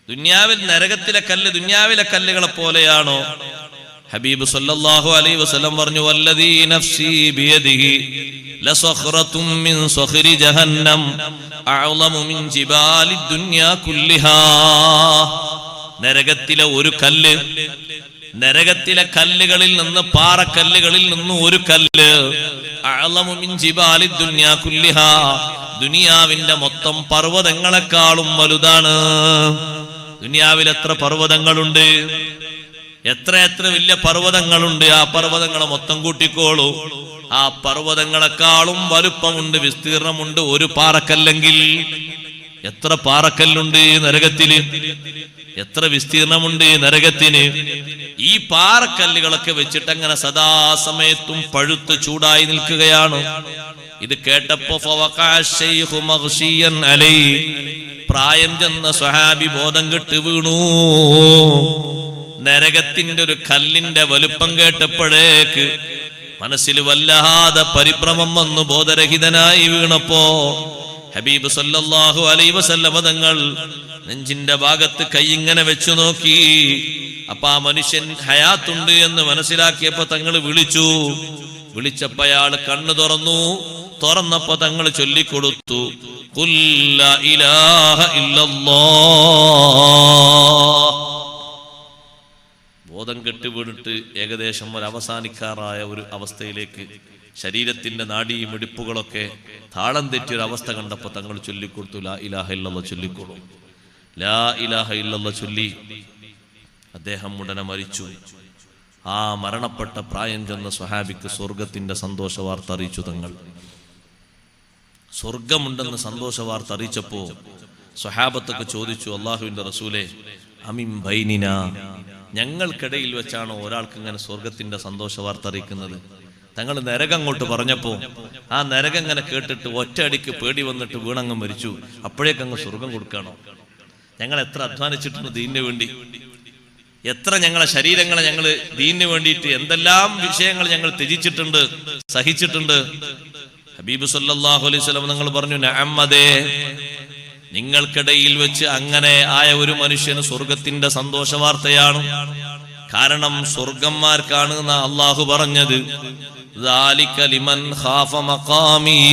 ദുനിയാവിൽ നരകത്തിലെ കല്ല് ദുനിയാവിലെ കല്ലുകളെ പോലെയാണോ? ഹബീബ് സല്ലല്ലാഹു അലൈഹി വസല്ലം പറഞ്ഞു, വല്ലദീ നഫ്സി ബിയദിഹി ലസഖറത്തും മിൻ സഖരി ജഹന്നം അഅളമു മിൻ ജിബാലി ദുനിയാ കുല്ലിഹാ. നരകത്തിലെ ഒരു കല്ല്, നരകത്തിലെ കല്ലുകളിൽ നിന്ന്, പാറക്കല്ലുകളിൽ നിന്ന് ഒരു കല്ല്, അഅളമു മിൻ ജിബാലി ദുനിയാ കുല്ലിഹാ, ദുനിയാവിന്റെ മൊത്തം പർവ്വതങ്ങളെക്കാളും വലുതാണ്. ദുനിയാവിൽ എത്ര പർവ്വതങ്ങളുണ്ട്, എത്ര വലിയ പർവ്വതങ്ങളുണ്ട്. ആ പർവ്വതങ്ങളെ മൊത്തം കൂട്ടിക്കോളൂ. ആ പർവ്വതങ്ങളെക്കാളും വലുപ്പമുണ്ട്, വിസ്തീർണമുണ്ട് ഒരു പാറക്കല്ലെങ്കിൽ. എത്ര പാറക്കല്ലുണ്ട് നരകത്തില്, എത്ര വിസ്തീർണമുണ്ട് നരകത്തിന്. ഈ പാറക്കല്ലുകളൊക്കെ വെച്ചിട്ട് അങ്ങനെ സദാസമയത്തും പഴുത്ത് ചൂടായി നിൽക്കുകയാണ്. ഇത് കേട്ടപ്പോ പ്രായം ചെന്ന സ്വഹാബി ബോധം കെട്ട് വീണു. നരകത്തിന്റെ ഒരു കല്ലിന്റെ വലുപ്പം കേട്ടപ്പോഴേക്ക് മനസ്സിൽ വല്ലാതെ പരിഭ്രമം വന്നു. ബോധരഹിതനായി വീണപ്പോ ഹബീബ് സല്ലല്ലാഹു അലൈഹി വസല്ലം തങ്ങൾ നെഞ്ചിന്റെ ഭാഗത്ത് കൈ ഇങ്ങനെ വെച്ചു നോക്കി. അപ്പൊ ആ മനുഷ്യൻ ഹയാത്തുണ്ട് എന്ന് മനസ്സിലാക്കിയപ്പോ തങ്ങൾ വിളിച്ചപ്പോ അയാൾ കണ്ണു തുറന്നപ്പോ തങ്ങൾ ചൊല്ലിക്കൊടുത്തു, ഖുൽ ലാ ഇലാഹ ഇല്ലല്ലാഹ്. ബോധം കെട്ട് വീണിട്ട് ഏകദേശം ഒരു അവസാനിക്കാറായ ഒരു അവസ്ഥയിലേക്ക് ശരീരത്തിന്റെ നാഡീ മിടിപ്പുകളൊക്കെ താളം തെറ്റിയൊരു അവസ്ഥ കണ്ടപ്പോ തങ്ങൾ ചൊല്ലിക്കൊടുത്തു, ലാ ഇലാഹ ഇല്ലല്ലാഹ് ചൊല്ലിക്കൊള്ളു. ലാ ഇലാഹ ഇല്ലല്ലാഹ് ചൊല്ലി അദ്ദേഹം ഉടനെ മരിച്ചു. ആ മരണപ്പെട്ട പ്രായം ചെന്ന സ്വഹാബിക്ക് സ്വർഗത്തിന്റെ സന്തോഷ വാർത്ത അറിയിച്ചു തങ്ങൾ. സ്വർഗമുണ്ടെന്ന് സന്തോഷ വാർത്ത അറിയിച്ചപ്പോ സ്വഹാബത്തൊക്കെ ചോദിച്ചു, അല്ലാഹുവിന്റെ റസൂലേ, അമിൻ ബൈനിന, ഞങ്ങൾക്കിടയിൽ വെച്ചാണോ ഒരാൾക്ക് ഇങ്ങനെ സ്വർഗത്തിന്റെ സന്തോഷ വാർത്ത അറിയിക്കുന്നത്? തങ്ങൾ നരകം അങ്ങോട്ട് പറഞ്ഞപ്പോ ആ നരകം ഇങ്ങനെ കേട്ടിട്ട് ഒറ്റയടിക്ക് പേടി വന്നിട്ട് വീണങ്ങ് മരിച്ചു. അപ്പോഴേക്കങ്ങ് സ്വർഗം കൊടുക്കാണോ? ഞങ്ങൾ എത്ര അധ്വാനിച്ചിട്ടുണ്ട് ദീനിന് വേണ്ടി, എത്ര ഞങ്ങളെ ശരീരങ്ങളെ ഞങ്ങൾ ദീനിന് വേണ്ടിയിട്ട് എന്തെല്ലാം വിഷയങ്ങൾ ഞങ്ങൾ ത്യജിച്ചിട്ടുണ്ട്, സഹിച്ചിട്ടുണ്ട്. ഹബീബ് സല്ലല്ലാഹു അലൈഹി വസല്ലം നിങ്ങൾ പറഞ്ഞു, നഅമ്മദേ, നിങ്ങൾക്കിടയിൽ വെച്ച് അങ്ങനെ ആയ ഒരു മനുഷ്യന് സ്വർഗത്തിന്റെ സന്തോഷ വാർത്തയാണ്. കാരണം സ്വർഗന്മാർക്കാണ് എന്നാ അള്ളാഹു പറഞ്ഞത്. ذَلِكَ لِمَنْ خَافَ مَقَامِي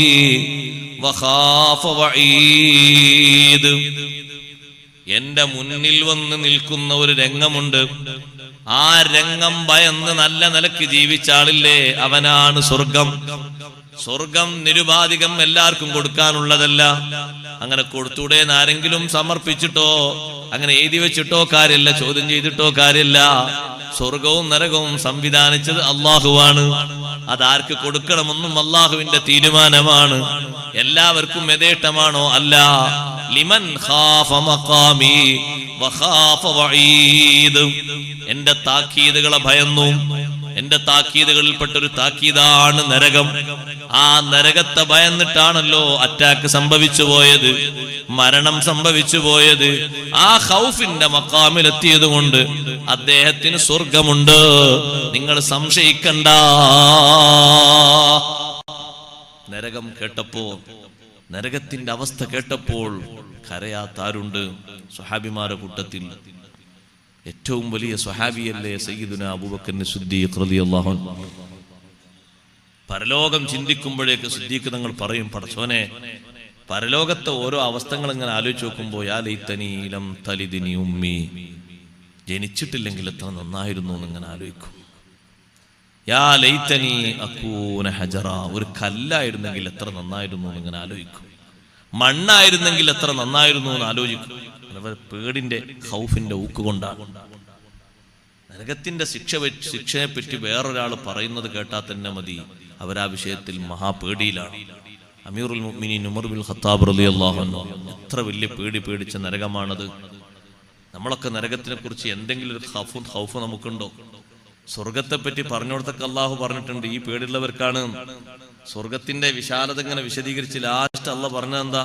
وَخَافَ وَعِيدِ. എന്റെ മുന്നിൽ വന്ന് നിൽക്കുന്ന ഒരു രംഗമുണ്ട്. ആ രംഗം ഭയന്ന് നല്ല നിലക്ക് ജീവിച്ച ആളില്ലേ, അവനാണ് സ്വർഗം. സ്വർഗം നിരുപാധികം എല്ലാവർക്കും കൊടുക്കാനുള്ളതല്ല. അങ്ങനെ കൊടുത്തൂടെ ആരെങ്കിലും സമർപ്പിച്ചിട്ടോ അങ്ങനെ എഴുതി വെച്ചിട്ടോ കാര്യമില്ല, ചോദ്യം ചെയ്തിട്ടോ കാര്യമില്ല. സ്വർഗവും നരകവും സംവിധാനിച്ചത് അള്ളാഹുവാണ്. അതാർക്ക് കൊടുക്കണമെന്നും അള്ളാഹുവിന്റെ തീരുമാനമാണ്. എല്ലാവർക്കും യഥേഷ്ടമാണോ? അല്ല. ലിമൻ ഖാഫ മഖാമി വഖാഫ വഈദ്. എന്റെ താക്കീതുകളെ ഭയന്നു. എന്റെ താക്കീതുകളിൽപ്പെട്ടൊരു താക്കീതാണ് നരകം. ആ നരകത്തെ ഭയന്നിട്ടാണല്ലോ അറ്റാക്ക് സംഭവിച്ചു പോയത്, മരണം സംഭവിച്ചു പോയത്. ആ ഖൗഫിന്റെ മഖാമിലെത്തിയത് കൊണ്ട് അദ്ദേഹത്തിന് സ്വർഗമുണ്ട്, നിങ്ങൾ സംശയിക്കണ്ട. നരകം കേട്ടപ്പോ നരകത്തിന്റെ അവസ്ഥ കേട്ടപ്പോൾ കരയാത്താരുണ്ട്? സ്വഹാബിമാരുടെ കൂട്ടത്തിൽ ഏറ്റവും വലിയ സ്വഹാബിയല്ലേ സയ്യിദുനാ അബൂബക്കർ സിദ്ദീഖ് റളിയല്ലാഹു അൻഹു. പരലോകം ചിന്തിക്കുമ്പോഴേക്ക് സിദ്ദീഖ് തങ്ങൾ പറയും, പടച്ചോനെ, പരലോകത്തെ ഓരോ അവസ്ഥകൾ ഇങ്ങനെ ആലോചിച്ച് നോക്കുമ്പോൾ യാ ലൈതനീ ലം തലിദ്നി ഉമ്മി, ജനിച്ചിട്ടില്ലെങ്കിൽ എത്ര നന്നായിരുന്നു എന്നിങ്ങനെ ആലോചിക്കും. യാ ലൈതനീ അകൂന ഹജറ, ഒരു കല്ലായിരുന്നെങ്കിൽ എത്ര നന്നായിരുന്നു എന്നിങ്ങനെ ആലോചിക്കും. മണ്ണായിരുന്നെങ്കിൽ എത്ര നന്നായിരുന്നു എന്ന് ആലോചിക്കും. പേടിന്റെ ഖൗഫിന്റെ ഊക്കുകൊണ്ടാണ്. നരകത്തിന്റെ ശിക്ഷയെ പറ്റി വേറൊരാൾ പറയുന്നത് കേട്ടാൽ തന്നെ മതി, അവരാ വിഷയത്തിൽ മഹാപേടിയിലാണ്. അമീറുൽ മുഅ്മിനീൻ ഉമർ ബിൻ ഖത്താബ് റളിയല്ലാഹു അൻഹു എത്ര വലിയ പേടിച്ച നരകമാണത്. നമ്മളൊക്കെ നരകത്തിനെ കുറിച്ച് എന്തെങ്കിലും ഒരു ഖൗഫ് നമുക്കുണ്ടോ? സ്വർഗത്തെ പറ്റി പറഞ്ഞോടത്തൊക്കെ അള്ളാഹു പറഞ്ഞിട്ടുണ്ട് ഈ പേടിയുള്ളവർക്കാണ്. സ്വർഗത്തിന്റെ വിശാലത ഇങ്ങനെ വിശദീകരിച്ച് ലാസ്റ്റ് അള്ളാഹ് പറഞ്ഞതെന്താ?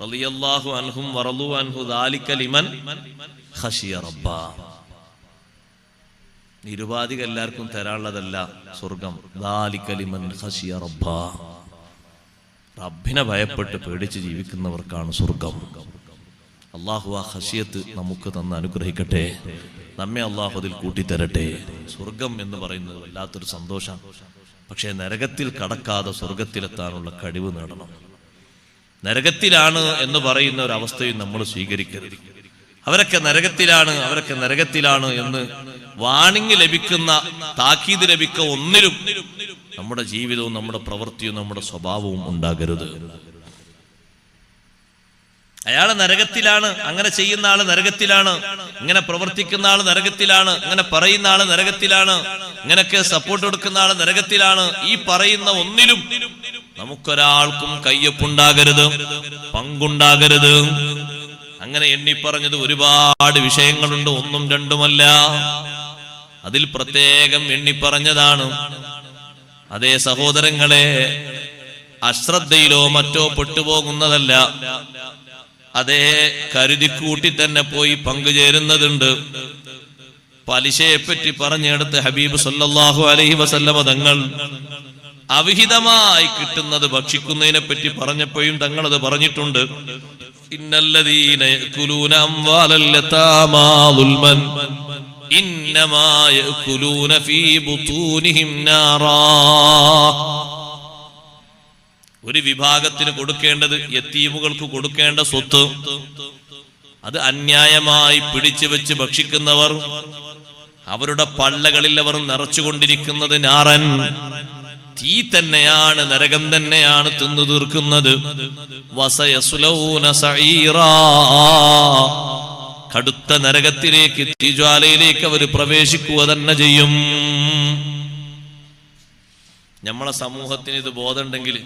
റളിയല്ലാഹു അൻഹും വറളു അൻഹു ദാലിക ലിമൻ ഖശിയ റബ്ബ. നിരുപാധികം എല്ലാവർക്കും തരാനുള്ളതല്ല സ്വർഗം. ദാലിക ലിമൻ ഖശിയ റബ്ബ, റബ്ബിനെ ഭയപ്പെട്ട് പേടിച്ച് ജീവിക്കുന്നവർക്കാണ് സ്വർഗം. അള്ളാഹു ആ ഖശിയത്ത് നമുക്ക് തന്ന് അനുഗ്രഹിക്കട്ടെ. നമ്മെ അള്ളാഹു അതിൽ കൂട്ടിത്തരട്ടെ. സ്വർഗം എന്ന് പറയുന്നത് വല്ലാത്തൊരു സന്തോഷം. പക്ഷേ നരകത്തിൽ കടക്കാതെ സ്വർഗത്തിലെത്താനുള്ള കഴിവ് നേടണം. നരകത്തിലാണ് എന്ന് പറയുന്ന ഒരു അവസ്ഥയും നമ്മൾ സ്വീകരിക്കരുത്. അവരൊക്കെ നരകത്തിലാണ് എന്ന് വാണിംഗ് ലഭിക്കുന്ന, താക്കീത് ലഭിക്കുന്ന ഒന്നിലും നമ്മുടെ ജീവിതവും നമ്മുടെ പ്രവൃത്തിയും നമ്മുടെ സ്വഭാവവും ഉണ്ടാകരുത്. അയാള് നരകത്തിലാണ്, അങ്ങനെ ചെയ്യുന്ന ആള് നരകത്തിലാണ്, ഇങ്ങനെ പ്രവർത്തിക്കുന്ന ആള് നരകത്തിലാണ്, ഇങ്ങനെ പറയുന്ന ആള് നരകത്തിലാണ്, ഇങ്ങനൊക്കെ സപ്പോർട്ട് കൊടുക്കുന്ന ആള് നരകത്തിലാണ്. ഈ പറയുന്ന ഒന്നിലും നമുക്കൊരാൾക്കും കയ്യൊപ്പുണ്ടാകരുത്, പങ്കുണ്ടാകരുത്. അങ്ങനെ എണ്ണി പറഞ്ഞത് ഒരുപാട് വിഷയങ്ങളുണ്ട്, ഒന്നും രണ്ടുമല്ല. അതിൽ പ്രത്യേകം എണ്ണി പറഞ്ഞതാണ്. അതേ സഹോദരങ്ങളെ, അശ്രദ്ധയിലോ മറ്റോ പെട്ടുപോകുന്നതല്ല. അതേ കരുതിക്കൂട്ടി തന്നെ പോയി പങ്കുചേരുന്നതുണ്ട്. പലിശയെപ്പറ്റി പറഞ്ഞെടുത്ത് ഹബീബ് സല്ലല്ലാഹു അലൈഹി വസല്ലമ തങ്ങൾ അവിഹിതമായി കിട്ടുന്നത് ഭക്ഷിക്കുന്നതിനെ പറ്റി പറഞ്ഞപ്പോഴും തങ്ങൾ അത് പറഞ്ഞിട്ടുണ്ട്. ഇന്നല്ലദീന യഅകുലൂന അംവാലൽ യതാമാ ദുൽമൻ ഇന്നമാ യഅകുലൂന ഫീ ബുതൂനിഹിം നാറാ. ഒരു വിഭാഗത്തിന് കൊടുക്കേണ്ടത്, യതീമുകൾക്ക് കൊടുക്കേണ്ട സ്വത്ത്, അത് അന്യായമായി പിടിച്ചു വെച്ച് ഭക്ഷിക്കുന്നവർ, അവരുടെ പള്ളകളിൽ അവർ നിറച്ചുകൊണ്ടിരിക്കുന്നത് നാറൻ, തീ തന്നെയാണ്, നരകം തന്നെയാണ് തിന്നു തീർക്കുന്നത്. വസയസ്ലൗന സഈറാ, കടുത്ത നരകത്തിലേക്ക്, തീജ്വാലയിലേക്ക് അവർ പ്രവേശിക്കുക തന്നെ ചെയ്യും. നമ്മളെ സമൂഹത്തിന് ഇത് ബോധമുണ്ടെങ്കിൽ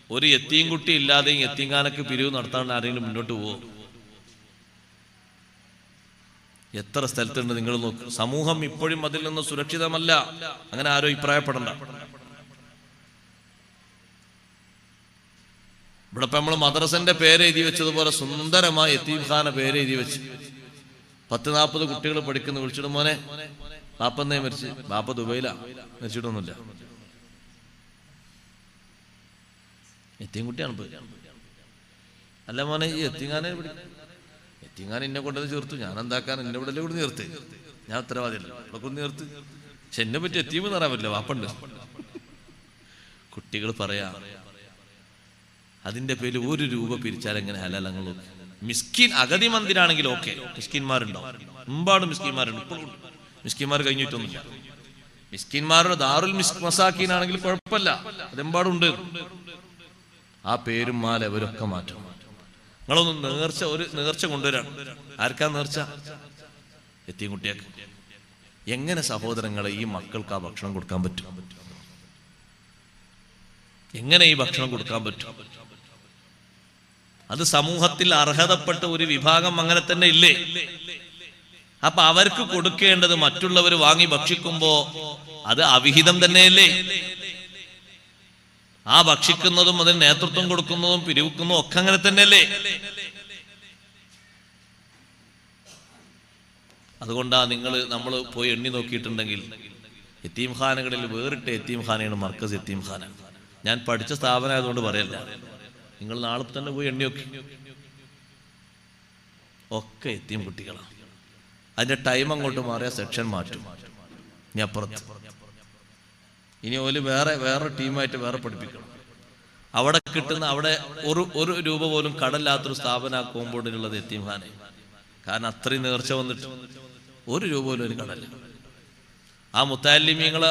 ഒരു യത്തീം കുട്ടി ഇല്ലാതെയും യത്തീംഖാനക്ക് പിരിവ് നടത്താണ്ട് ആരെങ്കിലും മുന്നോട്ട് പോകും? എത്ര സ്ഥലത്തുണ്ട് നിങ്ങൾ നോക്ക്. സമൂഹം ഇപ്പോഴും അതിൽ നിന്ന് സുരക്ഷിതമല്ല. അങ്ങനെ ആരും അഭിപ്രായപ്പെടണ്ട. ഇവിടെ ഇപ്പൊ നമ്മൾ മദ്രസന്റെ പേര് എഴുതി വെച്ചതുപോലെ സുന്ദരമായി യത്തീംഖാന പേര് എഴുതി വെച്ച് 10-40 കുട്ടികൾ പഠിക്കുന്ന, വിളിച്ചിട്ട് മോനെ ബാപ്പന്നേ മരിച്ച്, ബാപ്പ ദുബൈയിലാ, മരിച്ചിട്ടൊന്നുമില്ല, യത്തീം കുട്ടിയാണ്. അല്ല മോനെ ഈ യത്തീംഖാനെ യത്തീംഖാൻ എന്നെ കൊണ്ടത് ചേർത്തു, ഞാൻ എന്താക്കാൻ, എന്നെ ഇവിടെ കൂടി ചേർത്ത്, ഞാൻ ഉത്തരവാദിയല്ല, ഇവിടെ കൊണ്ട് ചേർത്ത്. പക്ഷെ എന്നെ പറ്റി യത്തീം എന്ന് പറയാൻ പറ്റില്ല, വാപ്പുണ്ട്. കുട്ടികൾ പറയാ അതിന്റെ പേരിൽ 1 രൂപ പിരിച്ചാൽ എങ്ങനെ ഹലാലങ്ങൾ. മിസ്കിൻ അഗതി മന്ദിരാണെങ്കിൽ ഓക്കെ, മിസ്കിന്മാരുണ്ടോ? ഒരുപാട് മിസ്കിന്മാരുണ്ട്. ഇപ്പോഴും മിസ്കിന്മാർ കഴിഞ്ഞിട്ടൊന്നുമില്ല. മിസ്കിന്മാരുടെ ദാറുൽ മസാക്കീനാണെങ്കിൽ കുഴപ്പമില്ല, അതെമ്പാടുണ്ട്. ആ പേരും മാല അവരൊക്കെ മാറ്റും. നിങ്ങളൊന്ന് ഒരു നേർച്ച കൊണ്ടുവരാണ്. ആർക്കാ നേർച്ച? യത്തീം കുട്ടിയാക്ക്. എങ്ങനെ സഹോദരങ്ങളെ ഈ മക്കൾക്ക് ആ ഭക്ഷണം കൊടുക്കാൻ പറ്റും? എങ്ങനെ ഈ ഭക്ഷണം കൊടുക്കാൻ പറ്റും? അത് സമൂഹത്തിൽ അർഹതപ്പെട്ട ഒരു വിഭാഗം അങ്ങനെ തന്നെ ഇല്ലേ? അപ്പൊ അവർക്ക് കൊടുക്കേണ്ടത് മറ്റുള്ളവർ വാങ്ങി ഭക്ഷിക്കുമ്പോ അത് അവിഹിതം തന്നെയല്ലേ? ആ ഭക്ഷിക്കുന്നതും അതിന് നേതൃത്വം കൊടുക്കുന്നതും പിരിവിക്കുന്നതും ഒക്കെ അങ്ങനെ തന്നെയല്ലേ? അതുകൊണ്ടാ നമ്മൾ പോയി എണ്ണി നോക്കിയിട്ടുണ്ടെങ്കിൽ യത്തീംഖാനകളിൽ വേറിട്ട യത്തീംഖാനയാണ് മർക്കസ് യത്തീംഖാന. ഞാൻ പഠിച്ച സ്ഥാപനം ആയതുകൊണ്ട് പറയല്ല. നിങ്ങൾ നാളെ തന്നെ പോയി എണ്ണിയൊക്കെ ഒക്കെ എത്തിയും കുട്ടികളാണ്. അതിന്റെ ടൈം അങ്ങോട്ട് മാറിയ സെക്ഷൻ മാറ്റും. ഇനി അപ്പുറത്ത് ഇനി ഓല് വേറെ ടീമായിട്ട് വേറെ പഠിപ്പിക്കണം. അവിടെ കിട്ടുന്ന അവിടെ ഒരു രൂപ പോലും കടല്ലാത്തൊരു സ്ഥാപന കോമ്പൗണ്ടിലുള്ളത് യതീംഖാന. കാരണം അത്രയും നേർച്ച വന്നിട്ട് ഒരു രൂപ പോലും ഒരു കടല്ല. ആ മുത്താലിമീങ്ങൾ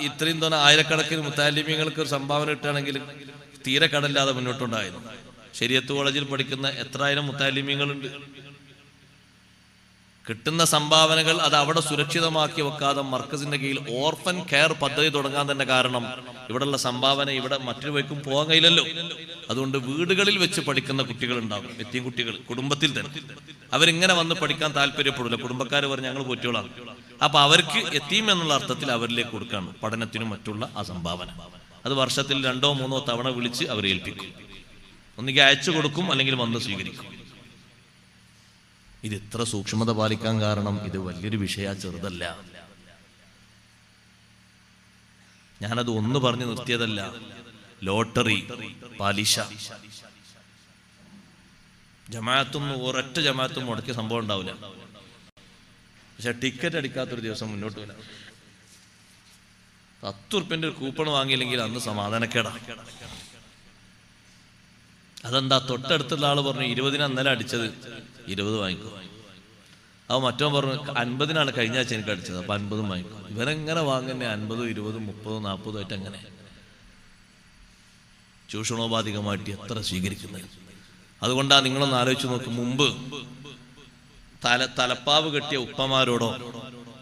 ഇത്രയും തന്നെ ആയിരക്കണക്കിന് മുത്താലിമീങ്ങൾക്ക് ഒരു സംഭാവന കിട്ടുകയാണെങ്കിൽ തീരെ കടല്ലാതെ മുന്നോട്ടുണ്ടായിരുന്നു. ശരീഅത്ത് കോളേജിൽ പഠിക്കുന്ന എത്രായിരം മുത്താലിമീങ്ങളുണ്ട്. കിട്ടുന്ന സംഭാവനകൾ അത് അവിടെ സുരക്ഷിതമാക്കി വെക്കാതെ മർക്കസിന്റെ കീഴിൽ ഓർഫൻ കെയർ പദ്ധതി തുടങ്ങാൻ തന്നെ കാരണം ഇവിടെയുള്ള സംഭാവന ഇവിടെ മറ്റൊരു വഴിക്കും പോകാൻ കഴിയില്ലല്ലോ. അതുകൊണ്ട് വീടുകളിൽ വെച്ച് പഠിക്കുന്ന കുട്ടികൾ ഉണ്ടാകും, എത്തിയും കുട്ടികൾ കുടുംബത്തിൽ തന്നെ. അവരിങ്ങനെ വന്ന് പഠിക്കാൻ താല്പര്യപ്പെടില്ല. കുടുംബക്കാർ പറഞ്ഞ് ഞങ്ങൾ പോറ്റിയോളാണ്. അപ്പൊ അവർക്ക് എത്തീം എന്നുള്ള അർത്ഥത്തിൽ അവരിലേക്ക് കൊടുക്കാണ് പഠനത്തിനും മറ്റുള്ള ആ സംഭാവന. അത് വർഷത്തിൽ 2 or 3 തവണ വിളിച്ച് അവരെ ഏൽപ്പിക്കും. ഒന്നുകിൽ അയച്ചു കൊടുക്കും, അല്ലെങ്കിൽ വന്ന് സ്വീകരിക്കും. ഇത് ഇത്ര സൂക്ഷ്മത പാലിക്കാൻ കാരണം ഇത് വലിയൊരു വിഷയ, ചെറുതല്ല. ഞാനത് ഒന്ന് പറഞ്ഞു നിർത്തിയതല്ല. ലോട്ടറി, പലിശ, ജമാഅത്തൊന്നും ഒരൊറ്റ ജമാഅത്തും മുടക്കിയ സംഭവം ഉണ്ടാവില്ല. പക്ഷെ ടിക്കറ്റ് അടിക്കാത്തൊരു ദിവസം മുന്നോട്ട് വരാം. 10 ഉറുപ്പ്യന്റെ ഒരു കൂപ്പൺ വാങ്ങിയില്ലെങ്കിൽ അന്ന് സമാധാനക്കേടാ. അതെന്താ? തൊട്ടടുത്തുള്ള ആള് പറഞ്ഞു 20 അന്നലെ അടിച്ചത്, 20 വാങ്ങിക്കും. അപ്പൊ മറ്റോ പറഞ്ഞു 50 കഴിഞ്ഞ ആഴ്ച എനിക്ക് അടിച്ചത്, അപ്പൊ 50 വാങ്ങിക്കും. ഇവരെങ്ങനെ വാങ്ങുന്നേ 50, 20, 30, 40 ആയിട്ട് അങ്ങനെ ചൂഷണോപാധികമായിട്ട് എത്ര സ്വീകരിക്കുന്നത്. അതുകൊണ്ടാണ് നിങ്ങളൊന്ന് ആലോചിച്ച് നോക്കും. മുമ്പ് തലപ്പാവ് കെട്ടിയ ഉപ്പമാരോടോ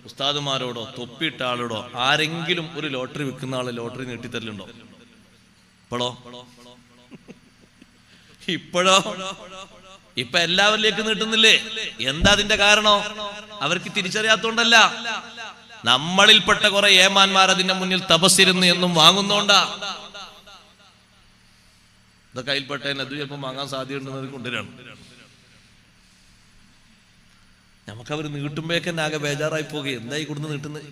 ഉസ്താദുമാരോടോ തൊപ്പിയിട്ട ആളോടോ ആരെങ്കിലും ഒരു ലോട്ടറി വിൽക്കുന്ന ആള് ലോട്ടറി നീട്ടിത്തരലുണ്ടോ? ഇപ്പോഴോ ഇപ്പൊ എല്ലാവരിലേക്ക് നീട്ടുന്നില്ലേ? എന്താ അതിന്റെ കാരണം? അവർക്ക് തിരിച്ചറിയാത്തോണ്ടല്ല. നമ്മളിൽപ്പെട്ട കുറെ ഏമാന്മാർ അതിന്റെ മുന്നിൽ തപസ്സിരുന്ന് എന്നും വാങ്ങുന്നോണ്ടാ. ഇതൊക്കെ അതിൽപ്പെട്ടതിന് അത് ചിലപ്പോൾ വാങ്ങാൻ സാധ്യതയുണ്ടെന്നത് കൊണ്ടുവരാണ്. നമുക്കവർ നീട്ടുമ്പോഴേക്കെന്നെ ആകെ ബേജാറായി പോകുക. എന്തായി കൊടുന്ന് നീട്ടുന്നത്?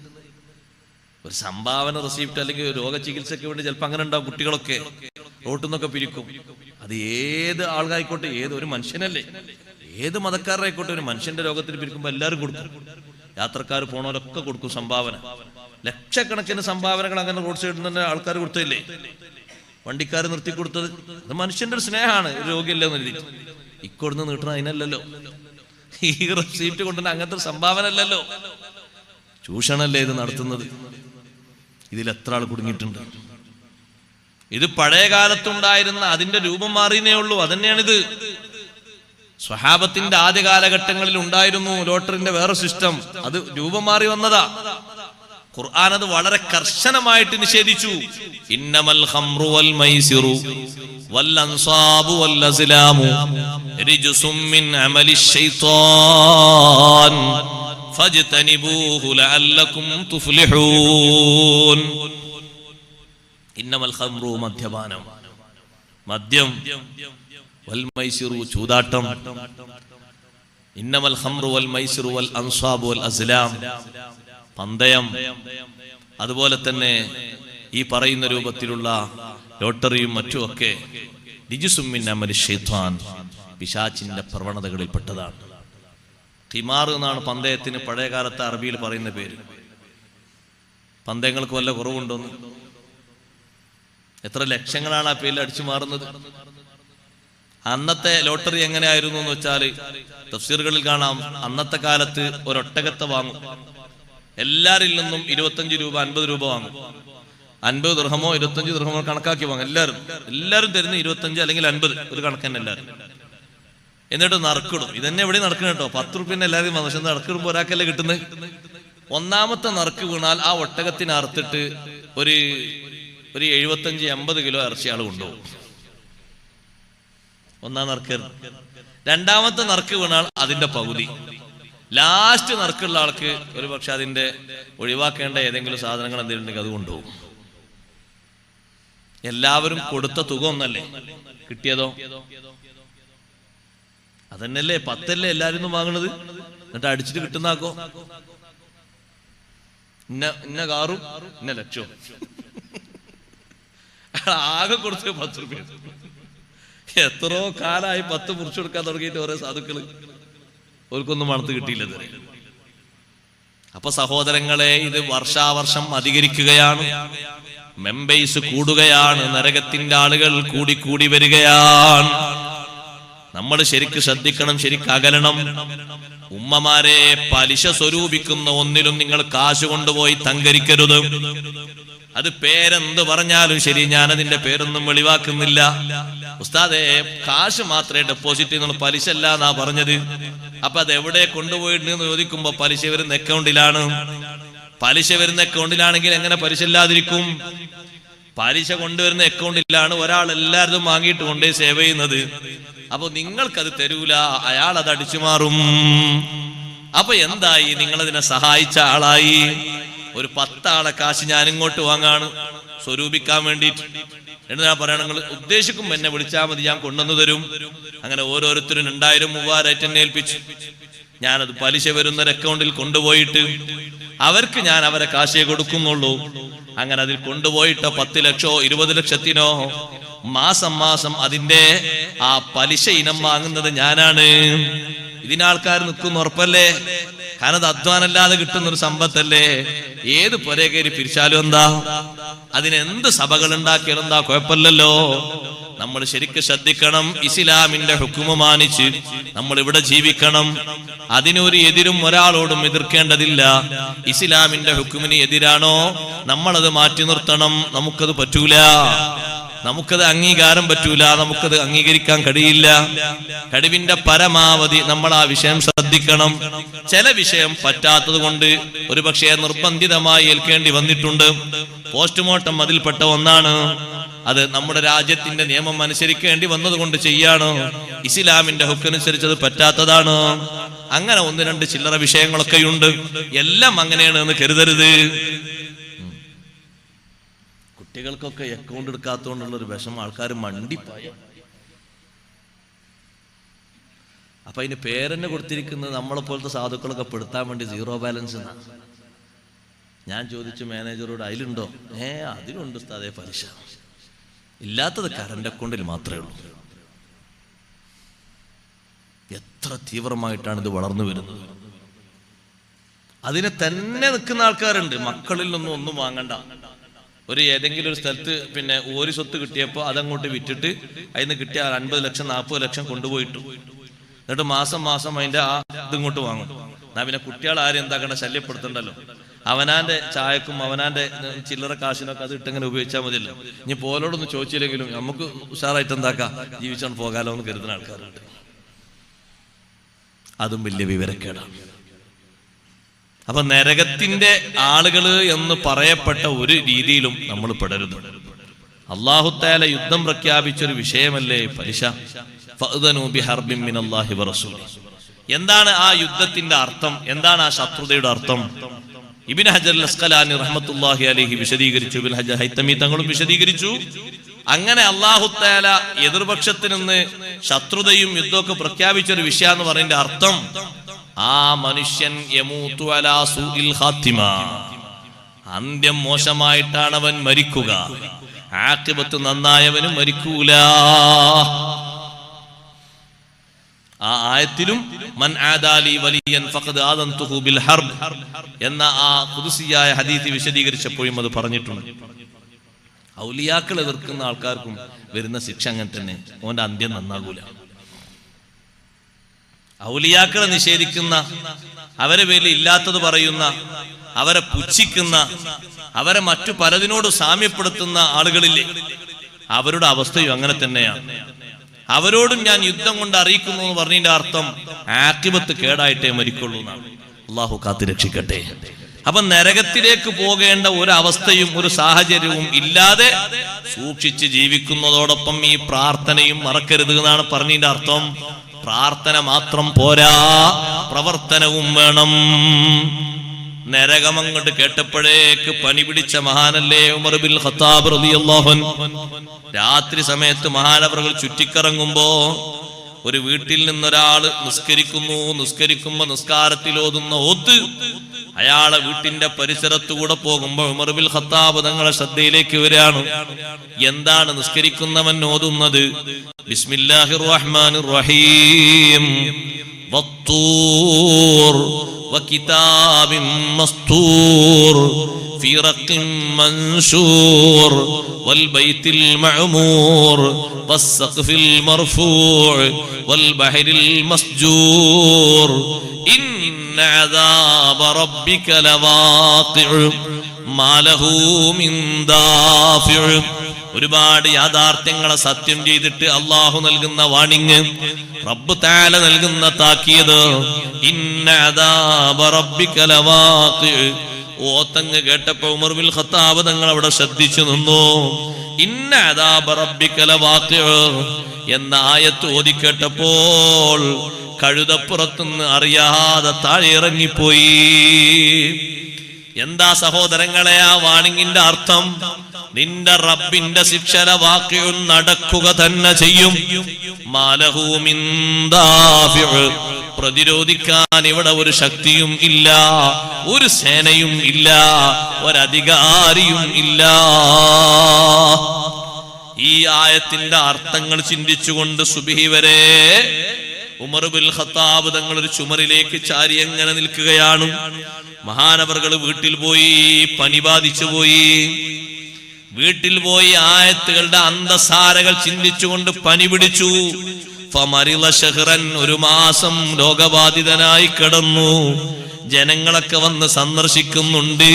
ഒരു സംഭാവന റെസിപ്റ്റ് അല്ലെങ്കിൽ രോഗ ചികിത്സയ്ക്ക് വേണ്ടി ചിലപ്പോൾ അങ്ങനെ ഉണ്ടാവും. കുട്ടികളൊക്കെ റോട്ടിൽ നിന്നൊക്കെ പിരിക്കും. അത് ഏത് ആൾക്കായിക്കോട്ടെ, ഒരു മനുഷ്യനല്ലേ, ഏത് മതക്കാരായിക്കോട്ടെ, ഒരു മനുഷ്യന്റെ രോഗത്തിന് പിരിക്കുമ്പോൾ എല്ലാവരും കൊടുക്കും. യാത്രക്കാർ പോണവരൊക്കെ കൊടുക്കും സംഭാവന. ലക്ഷക്കണക്കിന് സംഭാവനകൾ അങ്ങനെ റോഡ് സൈഡിൽ തന്നെ ആൾക്കാർ കൊടുത്തില്ലേ? വണ്ടിക്കാർ നിർത്തി കൊടുത്തത് അത് മനുഷ്യന്റെ ഒരു സ്നേഹമാണ്. ഒരു രോഗിയല്ലെന്ന് എഴുതിയിട്ട് ഇക്കൊടുന്ന് നീട്ടണം അതിനല്ലല്ലോ. ഈ റെസിപ്റ്റ് കൊണ്ടുവന്ന അങ്ങനത്തെ സംഭാവന അല്ലല്ലോ. ചൂഷണല്ലേ ഇത് നടത്തുന്നത്. ഇതിൽ എത്ര ആൾ കുടുങ്ങിയിട്ടുണ്ട്. ഇത് പഴയ കാലത്തുണ്ടായിരുന്ന അതിന്റെ രൂപം മാറിയേ ഉള്ളൂ. അതന്നെയാണിത്. സ്വഹാബത്തിന്റെ ആദ്യ കാലഘട്ടങ്ങളിൽ ഉണ്ടായിരുന്നു ലോട്ടറിന്റെ വേറെ സിസ്റ്റം. അത് രൂപം മാറി വന്നതാ. ഖുർആൻ അത് വളരെ കർശനമായിട്ട് നിഷേധിച്ചു. ഇന്നമൽ ഖംറു വൽ മൈസിറു വൽ അൻസാബു വൽ അസ്ലാമു റിജ്സും മിൻ അമലിശ് ശൈത്താൻ ഫജ്തനിബൂഹു ലഅല്ലകും തുഫ്ലിഹൂൻ. ഇന്നമൽ ഖംറു മദ്യപാനം, മദ്യം, വൽ മൈസിറു ചൂതാട്ടം, ഇന്നമൽ ഖംറു വൽ മൈസിറു വൽ അൻസാബു വൽ അസ്ലാം പന്തയം, അതുപോലെ തന്നെ ഈ പറയുന്ന രൂപത്തിലുള്ള ലോട്ടറിയും മറ്റുമൊക്കെ റിജ്സും മിൻ അമലിശ് ശൈത്താൻ പിശാചിന്റെ പ്രവണതകളിൽപ്പെട്ടതാണ്. ഖിമാർ എന്നാണ് പന്തയത്തിന് പഴയ കാലത്ത് അറബിയിൽ പറയുന്ന പേര്. പന്തയങ്ങൾക്ക് വല്ല കുറവുണ്ടോന്ന്? എത്ര ലക്ഷങ്ങളാണ് ആ പേരിൽ അടിച്ചു മാറുന്നത്. അന്നത്തെ ലോട്ടറി എങ്ങനെയായിരുന്നു എന്ന് വെച്ചാൽ തഫ്സീറുകളിൽ കാണാം. അന്നത്തെ കാലത്ത് ഒരൊട്ടകത്തെ വാങ്ങും. എല്ലാരിൽ നിന്നും 25 രൂപ 50 രൂപ വാങ്ങും. 50 ദിർഹമോ 25 ദിർഹമോ കണക്കാക്കി വാങ്ങും. എല്ലാവരും തരുന്ന 25 അല്ലെങ്കിൽ 50 ഒരു കണക്കന്നെ എല്ലാവരും. എന്നിട്ട് നറുക്കിടും. ഇതന്നെ എവിടെ നടക്കണം കേട്ടോ. 10 റുപ്യന്നെ എല്ലാവരും വന്നു. പക്ഷെ നറുക്കിടുമ്പോൾ ഒരാൾക്കല്ലേ കിട്ടുന്നത്. ഒന്നാമത്തെ നറുക്ക് വീണാൽ ആ ഒട്ടകത്തിന് അറുത്തിട്ട് ഒരു 75-80 കിലോ ഇറച്ചി ആൾ കൊണ്ടുപോകും. ഒന്നാം നറുക്ക്. രണ്ടാമത്തെ നറുക്ക് വീണാൽ അതിന്റെ പകുതി. ലാസ്റ്റ് നറുക്കുള്ള ആൾക്ക് ഒരു പക്ഷെ അതിന്റെ ഒഴിവാക്കേണ്ട ഏതെങ്കിലും സാധനങ്ങൾ എന്തെങ്കിലും ഉണ്ടെങ്കിൽ അത് കൊണ്ടുപോകും. എല്ലാവരും കൊടുത്ത തുക ഒന്നല്ലേ കിട്ടിയതോ? അതന്നെയല്ലേ 10 എല്ലാരും വാങ്ങണത്. എന്നിട്ട് അടിച്ചിട്ട് കിട്ടുന്നാക്കോ. ഇന്ന കാറും ഇന്ന ലക്ഷവും ആകെ കൊടുത്ത് 10 രൂപ. എത്രയോ കാലമായി 10 മുറിച്ചെടുക്കാൻ തുടങ്ങിയിട്ട് ഓരോ സാധുക്കള് അവർക്കൊന്നും മണത്ത് കിട്ടിയില്ല. അപ്പൊ സഹോദരങ്ങളെ, ഇത് വർഷാവർഷം അധികരിക്കുകയാണ്, മെമ്പേഴ്സ് കൂടുകയാണ്, നരകത്തിന്റെ ആളുകൾ കൂടി വരികയാണ്. നമ്മൾ ശരിക്ക് ശ്രദ്ധിക്കണം, ശരിക്ക് അകലണം. ഉമ്മമാരെ, പലിശ സ്വരൂപിക്കുന്ന ഒന്നിലും നിങ്ങൾ കാശ് കൊണ്ടുപോയി തങ്കരിക്കരുത്. അത് പേരെന്ത് പറഞ്ഞാലും ശരി, ഞാനതിന്റെ പേരൊന്നും വെളിവാക്കുന്നില്ല. ഉസ്താദേ, കാശ് മാത്രമേ ഡെപ്പോസിറ്റ് ചെയ്യുന്നുള്ളൂ, പലിശ അല്ല എന്നാ പറഞ്ഞത്. അപ്പൊ അത് എവിടെ കൊണ്ടുപോയിട്ടെന്ന് ചോദിക്കുമ്പോ പലിശ വരുന്ന അക്കൗണ്ടിലാണ്. പലിശ വരുന്ന അക്കൗണ്ടിലാണെങ്കിൽ എങ്ങനെ പലിശ ഇല്ലാതിരിക്കും? പലിശ കൊണ്ടുവരുന്ന അക്കൗണ്ടിലാണ് ഒരാൾ എല്ലാവരും വാങ്ങിയിട്ട് കൊണ്ടേ സേവ് ചെയ്യുന്നത്. അപ്പൊ നിങ്ങൾക്കത് തരൂല, അയാൾ അത് അടിച്ചു മാറും. അപ്പൊ എന്തായി? നിങ്ങളതിനെ സഹായിച്ച ആളായി. ഒരു 10 ആളെ കാശ് ഞാൻ ഇങ്ങോട്ട് വാങ്ങാണ് സ്വരൂപിക്കാൻ വേണ്ടിയിട്ട്. എന്ന് ഞാൻ പറയണം, നിങ്ങൾ ഉദ്ദേശിക്കുമ്പോ എന്നെ വിളിച്ചാൽ മതി, ഞാൻ കൊണ്ടുവന്നു തരും. അങ്ങനെ ഓരോരുത്തരും 2000 3000 എന്നെ ഏൽപ്പിച്ചു. ഞാനത് പലിശ വരുന്ന ഒരു അക്കൗണ്ടിൽ കൊണ്ടുപോയിട്ട് അവർക്ക് ഞാൻ അവരെ കാശേ കൊടുക്കുന്നുള്ളൂ. അങ്ങനെ അതിൽ കൊണ്ടുപോയിട്ട് 10 ലക്ഷോ 20 ലക്ഷത്തിനോ മാസം അതിന്റെ ആ പലിശ ഇനം വാങ്ങുന്നത് ഞാനാണ്. ഇതിനാൾക്കാർ നിൽക്കുന്ന ഉറപ്പല്ലേ? കാരണം അത് അധ്വാനല്ലാതെ കിട്ടുന്നൊരു സമ്പത്തല്ലേ. ഏത് പുരേ കയറി പിരിച്ചാലും എന്താ, അതിനെന്ത് സഭകൾ ഉണ്ടാക്കിയാലും എന്താ, കുഴപ്പമില്ലല്ലോ. നമ്മൾ ശരിക്ക് ശ്രദ്ധിക്കണം. ഇസ്ലാമിന്റെ ഹുക്മ മാനിച്ച് നമ്മൾ ഇവിടെ ജീവിക്കണം. അതിനൊരു എതിരും ഒരാളോടും എതിർക്കേണ്ടതില്ല. ഇസ്ലാമിന്റെ ഹുക്മിന് എതിരാണോ നമ്മളത് മാറ്റി നിർത്തണം. നമുക്കത് പറ്റൂല, നമുക്കത് അംഗീകാരം പറ്റൂല, നമുക്കത് അംഗീകരിക്കാൻ കഴിയില്ല. കഴിവിന്റെ പരമാവധി നമ്മൾ ആ വിഷയം ശ്രദ്ധിക്കണം. ചില വിഷയം പറ്റാത്തത് കൊണ്ട് ഒരുപക്ഷെ നിർബന്ധിതമായി ഏൽക്കേണ്ടി വന്നിട്ടുണ്ട്. പോസ്റ്റ്മോർട്ടം അതിൽപ്പെട്ട ഒന്നാണ്. അത് നമ്മുടെ രാജ്യത്തിന്റെ നിയമം അനുസരിക്കേണ്ടി വന്നതുകൊണ്ട് ചെയ്യാണ്. ഇസ്ലാമിന്റെ ഹുക്കനുസരിച്ച് അത് പറ്റാത്തതാണ്. അങ്ങനെ 1-2 ചില്ലറ വിഷയങ്ങളൊക്കെയുണ്ട്. എല്ലാം അങ്ങനെയാണ് എന്ന് കരുതരുത്. കുട്ടികൾക്കൊക്കെ അക്കൗണ്ട് എടുക്കാത്തതുകൊണ്ടുള്ളൊരു വിഷമം ആൾക്കാർ മണ്ടിപ്പായ. അപ്പൊ അതിന് പേരെന്നെ കൊടുത്തിരിക്കുന്നത് നമ്മളെ പോലത്തെ സാധുക്കളൊക്കെ പെടുത്താൻ വേണ്ടി 0 ബാലൻസ് എന്നാണ്. ഞാൻ ചോദിച്ചു മാനേജറോട്, അതിലുണ്ടോ? അതിലുണ്ട് ഉസ്താദേ പലിശ. ഇല്ലാത്തത് കറന്റ് അക്കൗണ്ടിൽ മാത്രമേ ഉള്ളൂ. എത്ര തീവ്രമായിട്ടാണ് ഇത് വളർന്നു വരുന്നത്. അതിനെ തന്നെ നിൽക്കുന്ന ആൾക്കാരുണ്ട്. മക്കളിൽ ഒന്നും വാങ്ങണ്ട. ഏതെങ്കിലും ഒരു സ്ഥലത്ത് ഒരു സ്വത്ത് കിട്ടിയപ്പോൾ അതങ്ങോട്ട് വിറ്റിട്ട് അതിന് കിട്ടിയ 50 ലക്ഷം 40 ലക്ഷം കൊണ്ടുപോയിട്ടു. എന്നിട്ട് മാസം അതിന്റെ ആ ഇതിങ്ങോട്ട് വാങ്ങും. എന്നാ പിന്നെ കുട്ടികൾ ആരും എന്താക്കണ്ട, ശല്യപ്പെടുത്തണ്ടല്ലോ. അവനാന്റെ ചായക്കും അവനാന്റെ ചില്ലറ കാശിനൊക്കെ അത് ഇട്ടെങ്ങനെ ഉപയോഗിച്ചാൽ മതിയല്ലോ. ഇനി പോലോടൊന്നും ചോദിച്ചില്ലെങ്കിലും നമുക്ക് ഉഷാറായിട്ട് എന്താക്കാം, ജീവിച്ചാണ് പോകാലോ എന്ന് കരുതുന്ന ആൾക്കാരുണ്ട്. അതും വലിയ വിവരക്കേടാണ്. അപ്പൊ നരകത്തിന്റെ ആളുകള് എന്ന് പറയപ്പെട്ട ഒരു രീതിയിലും നമ്മൾ പെടരുത്. അല്ലാഹു തആല യുദ്ധം പ്രഖ്യാപിച്ചൊരു വിഷയമല്ലേ പലിശ. ഫഅ്ദനൂ ബിഹർബിൻ മിനല്ലാഹി വറസൂലിഹി. എന്താണ് ആ യുദ്ധത്തിന്റെ അർത്ഥം? എന്താണ് ആ ശത്രുതയുടെ അർത്ഥം? ഇബ്നു ഹജർ അൽ-അസ്ഖലാനി റഹ്മത്തുള്ളാഹി അലൈഹി വിശദീകരിച്ചു. ഇബ്നു ഹജർ ഹൈതമി തങ്ങളും വിശദീകരിച്ചു. അങ്ങനെ അല്ലാഹു തആല എതിർപക്ഷത്തിൽ നിന്ന് ശത്രുതയും യുദ്ധമൊക്കെ പ്രഖ്യാപിച്ചൊരു വിഷയം എന്ന് പറയുന്നതിന്റെ അർത്ഥം, ആ മനുഷ്യൻ യമൂതു അലാ സൂഇൽ ഖാത്തിമ, അന്ത്യം മോശമായിട്ടാണ് അവൻ മരിക്കുക. ആഖിബത്ത് നന്നായവനും മരിക്കൂല. ആ ആയത്തിലും മൻ ആദാലി വലിയൻ ഫഖദ് ആദൻതുഹു ബിൽ ഹർബ് എന്ന ആ ഖുദ്സിയായ ഹദീസ് വിശദീകരിച്ചപ്പോഴും അത് പറഞ്ഞിട്ടുണ്ട്. ഔലിയാക്കൾ എതിർക്കുന്ന ആൾക്കാർക്കും വരുന്ന ശിക്ഷ അങ്ങനെ തന്നെ. ഓന്റെ അന്ത്യം നന്നാകൂല. ഔലിയാക്കളെ നിഷേധിക്കുന്ന, അവരെ പേരിൽ ഇല്ലാത്തത് പറയുന്ന, അവരെ പുച്ഛിക്കുന്ന, അവരെ മറ്റു പലതിനോട് സാമ്യപ്പെടുത്തുന്ന ആളുകളില്ലേ, അവരുടെ അവസ്ഥയും അങ്ങനെ തന്നെയാണ്. അവരോടും ഞാൻ യുദ്ധം കൊണ്ട് അറിയിക്കുന്നു എന്ന് പറഞ്ഞതിന്റെ അർത്ഥം ആഖിബത്ത് കേടായിട്ടേ മരിക്കുള്ളൂ എന്നാണ്. അള്ളാഹു കാത്തുരക്ഷിക്കട്ടെ. അപ്പൊ നരകത്തിലേക്ക് പോകേണ്ട ഒരു അവസ്ഥയും ഒരു സാഹചര്യവും ഇല്ലാതെ സൂക്ഷിച്ച് ജീവിക്കുന്നതോടൊപ്പം ഈ പ്രാർത്ഥനയും മറക്കരുത് എന്നാണ് പറഞ്ഞതിന്റെ അർത്ഥം. പ്രാർത്ഥന മാത്രം പോരാ, പ്രവർത്തനവും വേണം. നരകം അങ്ങോട്ട് കേട്ടപ്പോഴേക്ക് പനി പിടിച്ച മഹാനല്ലേ ഉമർ ബിൻ ഖത്താബ് റളിയല്ലാഹു അൻഹു. രാത്രി സമയത്ത് മഹാനവറുകൾ ചുറ്റിക്കറങ്ങുമ്പോ ഒരു വീട്ടിൽ നിന്നൊരാള് നിസ്കരിക്കുമ്പോ നിസ്കാരത്തിൽ ഓതുന്ന ഓത്ത് അയാളെ വീട്ടിന്റെ പരിസരത്തുകൂടെ പോകുമ്പോൾ ഉമർ ബിൻ ഖത്താബ് തങ്ങളുടെ ശ്രദ്ധയിലേക്ക് വരികയാണ്. എന്താണ് നിസ്കരിക്കുന്നവൻ ഓതുന്നത്? ബിസ്മില്ലാഹിർ റഹ്മാനിർ റഹീം വത്തൂർ വകിതാബിൻ മസ്തൂർ في رق منشور والبيت المعمور والسقف المرفوع والبحر المسجور إن عذاب ربك لواقع ما له من دافع. ഒരുപാട് യാഥാർത്ഥ്യങ്ങളെ സത്യം ചെയ്തിട്ട് അള്ളാഹു നൽകുന്ന വാണിങ്, റബ്ബ് തആല നൽകുന്ന താക്കീത്, ഇന്ന അദാബ റബ്ബിക ലവാഖിഅ. ഓത്തങ്ങ് കേട്ടപ്പോ ഉമർ ബിൻ ഖത്താബ് തങ്ങൾ അവിടെ ശ്രദ്ധിച്ചു നിന്നു. ഇന്ന അദാബ റബ്ബിക ലവാഖിഅ എന്ന ആയത്ത് ഓതി കേട്ടപ്പോൾ കഴുതപ്പുറത്തുനിന്ന് അറിയാതെ താഴെ ഇറങ്ങിപ്പോയി. എന്താ സഹോദരങ്ങളെ ആ വാണിങ്ങിന്റെ അർത്ഥം? നിന്റെ റബ്ബിന്റെ ശിക്ഷ ലവാഖിഉൻ നടക്കുക തന്നെ ചെയ്യും. മാലഹു മിൻ ദാഫിഉ, പ്രതിരോധിക്കാൻ ഇവിടെ ഒരു ശക്തിയും ഇല്ല, ഒരു സേനയും ഇല്ല, ഒരധികാരിയും ഇല്ല. ഈ ആയത്തിന്റെ അർത്ഥങ്ങൾ ചിന്തിച്ചുകൊണ്ട് സുബ്ഹി വരെ ഉമർ ബിൻ ഖത്താബ് തങ്ങൾ ഒരു ചുമരിലേക്ക് ചാരി എങ്ങനെ നിൽക്കുകയാണ്. മഹാനവറുകൾ വീട്ടിൽ പോയി, പനി ബാധിച്ചു പോയി. വീട്ടിൽ പോയി ആയത്തുകളുടെ അന്തസാരകൾ ചിന്തിച്ചുകൊണ്ട് പനി പിടിച്ചു. ഫമരിള ശഹ്റൻ, ഒരു മാസം രോഗബാധിതനായി കിടന്നു. ജനങ്ങളൊക്കെ വന്ന് സന്ദർശിക്കുന്നുണ്ട്.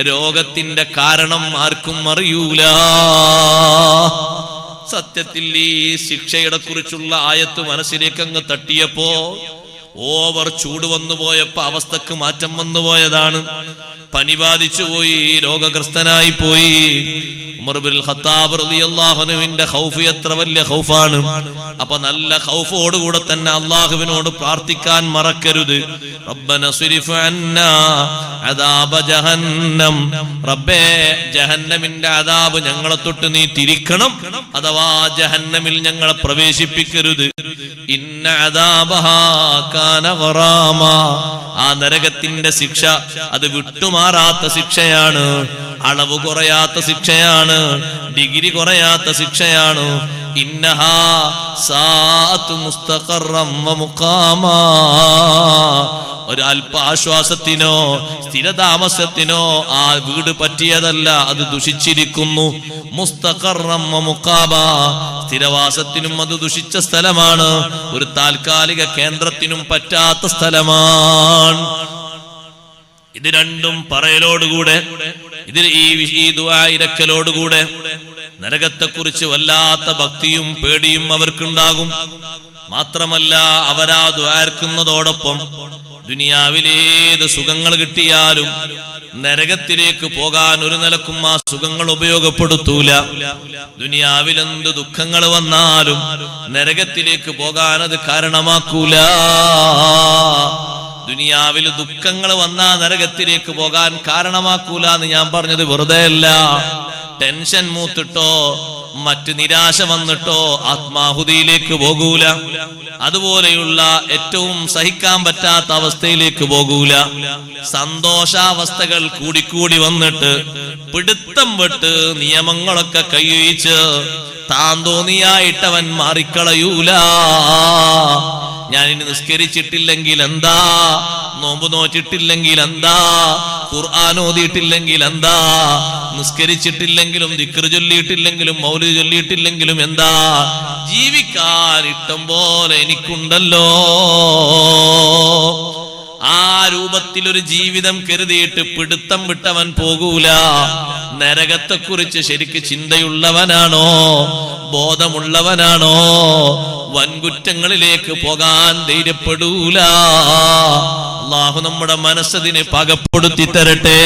രോഗത്തിന്റെ കാരണം ആർക്കും അറിയൂല. സത്യത്തിൽ ഈ ശിക്ഷയുടെ കുറിച്ചുള്ള ആയത്ത് മനസ്സിലേക്ക് അങ്ങ് തട്ടിയപ്പോ ഓവർ ചൂട് വന്നു പോയപ്പോ അവസ്ഥക്ക് മാറ്റം വന്നു പോയതാണ്. പനി ബാധിച്ചു പോയി, രോഗഗ്രസ്തനായി പോയി. ഉമർ ബിൻ ഖത്താബ് റളിയല്ലാഹു അൻഹുവിന്റെ ഖൗഫ് എത്ര വലിയ ഖൗഫാണ്. അപ്പൊ നല്ല ഖൗഫോടുകൂടെ തന്നെ അല്ലാഹുവിനോട് പ്രാർത്ഥിക്കാൻ മറക്കരുത്. റബ്ബന സ്രിഫ് അന്നാ അദാബ ജഹന്നം, റബ്ബേ ജഹന്നമിന്റെ അദാബ് ഞങ്ങളെ തൊട്ട് നീ തിരിക്കണം, അഥവാ ജഹന്നമിൽ ഞങ്ങളെ പ്രവേശിപ്പിക്കരുത്. ഇന്ന അദാബഹാ കാന ഗറാമ, ആ നരകത്തിന്റെ ശിക്ഷ അത് വിട്ടുമാറാത്ത ശിക്ഷയാണ്, അളവ് കുറയാത്ത ശിക്ഷയാണ്, ഡിഗ്രി കുറയാത്ത ശിക്ഷയാണ്. ഇന്നഹാ സാഅത്ത് മുസ്തഖറം വ മുഖാമാ, ഒരു അല്പ ആശ്വാസത്തിനോ സ്ഥിരതാമസത്തിനോ ആ വീട് പറ്റിയതല്ല, അത് ദുഷിച്ചിരിക്കുന്നു. മുസ്തഖറം വ മുഖാമാ, സ്ഥിരവാസത്തിനും അത് ദുഷിച്ച സ്ഥലമാണ്, ഒരു താൽക്കാലിക കേന്ദ്രത്തിനും പറ്റാത്ത സ്ഥലമാണ്. ഇത് രണ്ടും പറയലോടുകൂടെ, ഇതിൽ ഈ ദുആ ഇരക്കലോടുകൂടെ നരകത്തെക്കുറിച്ച് വല്ലാത്ത ഭക്തിയും പേടിയും അവർക്കുണ്ടാകും. മാത്രമല്ല അവരാ ദുആർക്കുന്നതോടൊപ്പം ദുനിയാവിലേത് സുഖങ്ങൾ കിട്ടിയാലും നരകത്തിലേക്ക് പോകാൻ ഒരു നിലക്കും ആ സുഖങ്ങൾ ഉപയോഗപ്പെടുത്തൂല. ദുനിയാവിലെന്ത് ദുഃഖങ്ങൾ വന്നാലും നരകത്തിലേക്ക് പോകാൻ അത് കാരണമാക്കൂല. ദുനിയാവിൽ ദുഃഖങ്ങൾ വന്നാ നരകത്തിലേക്ക് പോകാൻ കാരണമാക്കൂല എന്ന് ഞാൻ പറഞ്ഞത് വെറുതെ അല്ല. ടെൻഷൻ മൂത്തിട്ടോ മറ്റ് നിരാശ വന്നിട്ടോ ആത്മാഹുതിയിലേക്ക് പോകൂല. അതുപോലെയുള്ള ഏറ്റവും സഹിക്കാൻ പറ്റാത്ത അവസ്ഥയിലേക്ക് പോകൂല. സന്തോഷാവസ്ഥകൾ കൂടിക്കൂടി വന്നിട്ട് പിടുത്തം വിട്ട് നിയമങ്ങളൊക്കെ കൈവച്ച് താൻ തോന്നിയായിട്ടവൻ മാറിക്കളയൂല. ഞാനിനി നിസ്കരിച്ചിട്ടില്ലെങ്കിൽ എന്താ, നോമ്പ് നോറ്റിട്ടില്ലെങ്കിൽ എന്താ, ഖുർആൻ ഓതിയിട്ടില്ലെങ്കിൽ എന്താ, നിസ്കരിച്ചിട്ടില്ലെങ്കിലും ദിക്ർ ചൊല്ലിയിട്ടില്ലെങ്കിലും മൗലിദ് ചൊല്ലിയിട്ടില്ലെങ്കിലും എന്താ, ജീവിക്കാൻ ഇഷ്ടം പോലെ എനിക്കുണ്ടല്ലോ. ആ രൂപത്തിലൊരു ജീവിതം കരുതിയിട്ട് പിടുത്തം വിട്ടവൻ പോകൂല. നരകത്തെക്കുറിച്ച് ശരിക്ക് ചിന്തയുള്ളവനാണോ, ബോധമുള്ളവനാണോ, വൻകുറ്റങ്ങളിലേക്ക് പോകാൻ ധൈര്യപ്പെടൂല. അല്ലാഹു നമ്മുടെ മനസ്സതിനെ പാകപ്പെടുത്തി തരട്ടെ.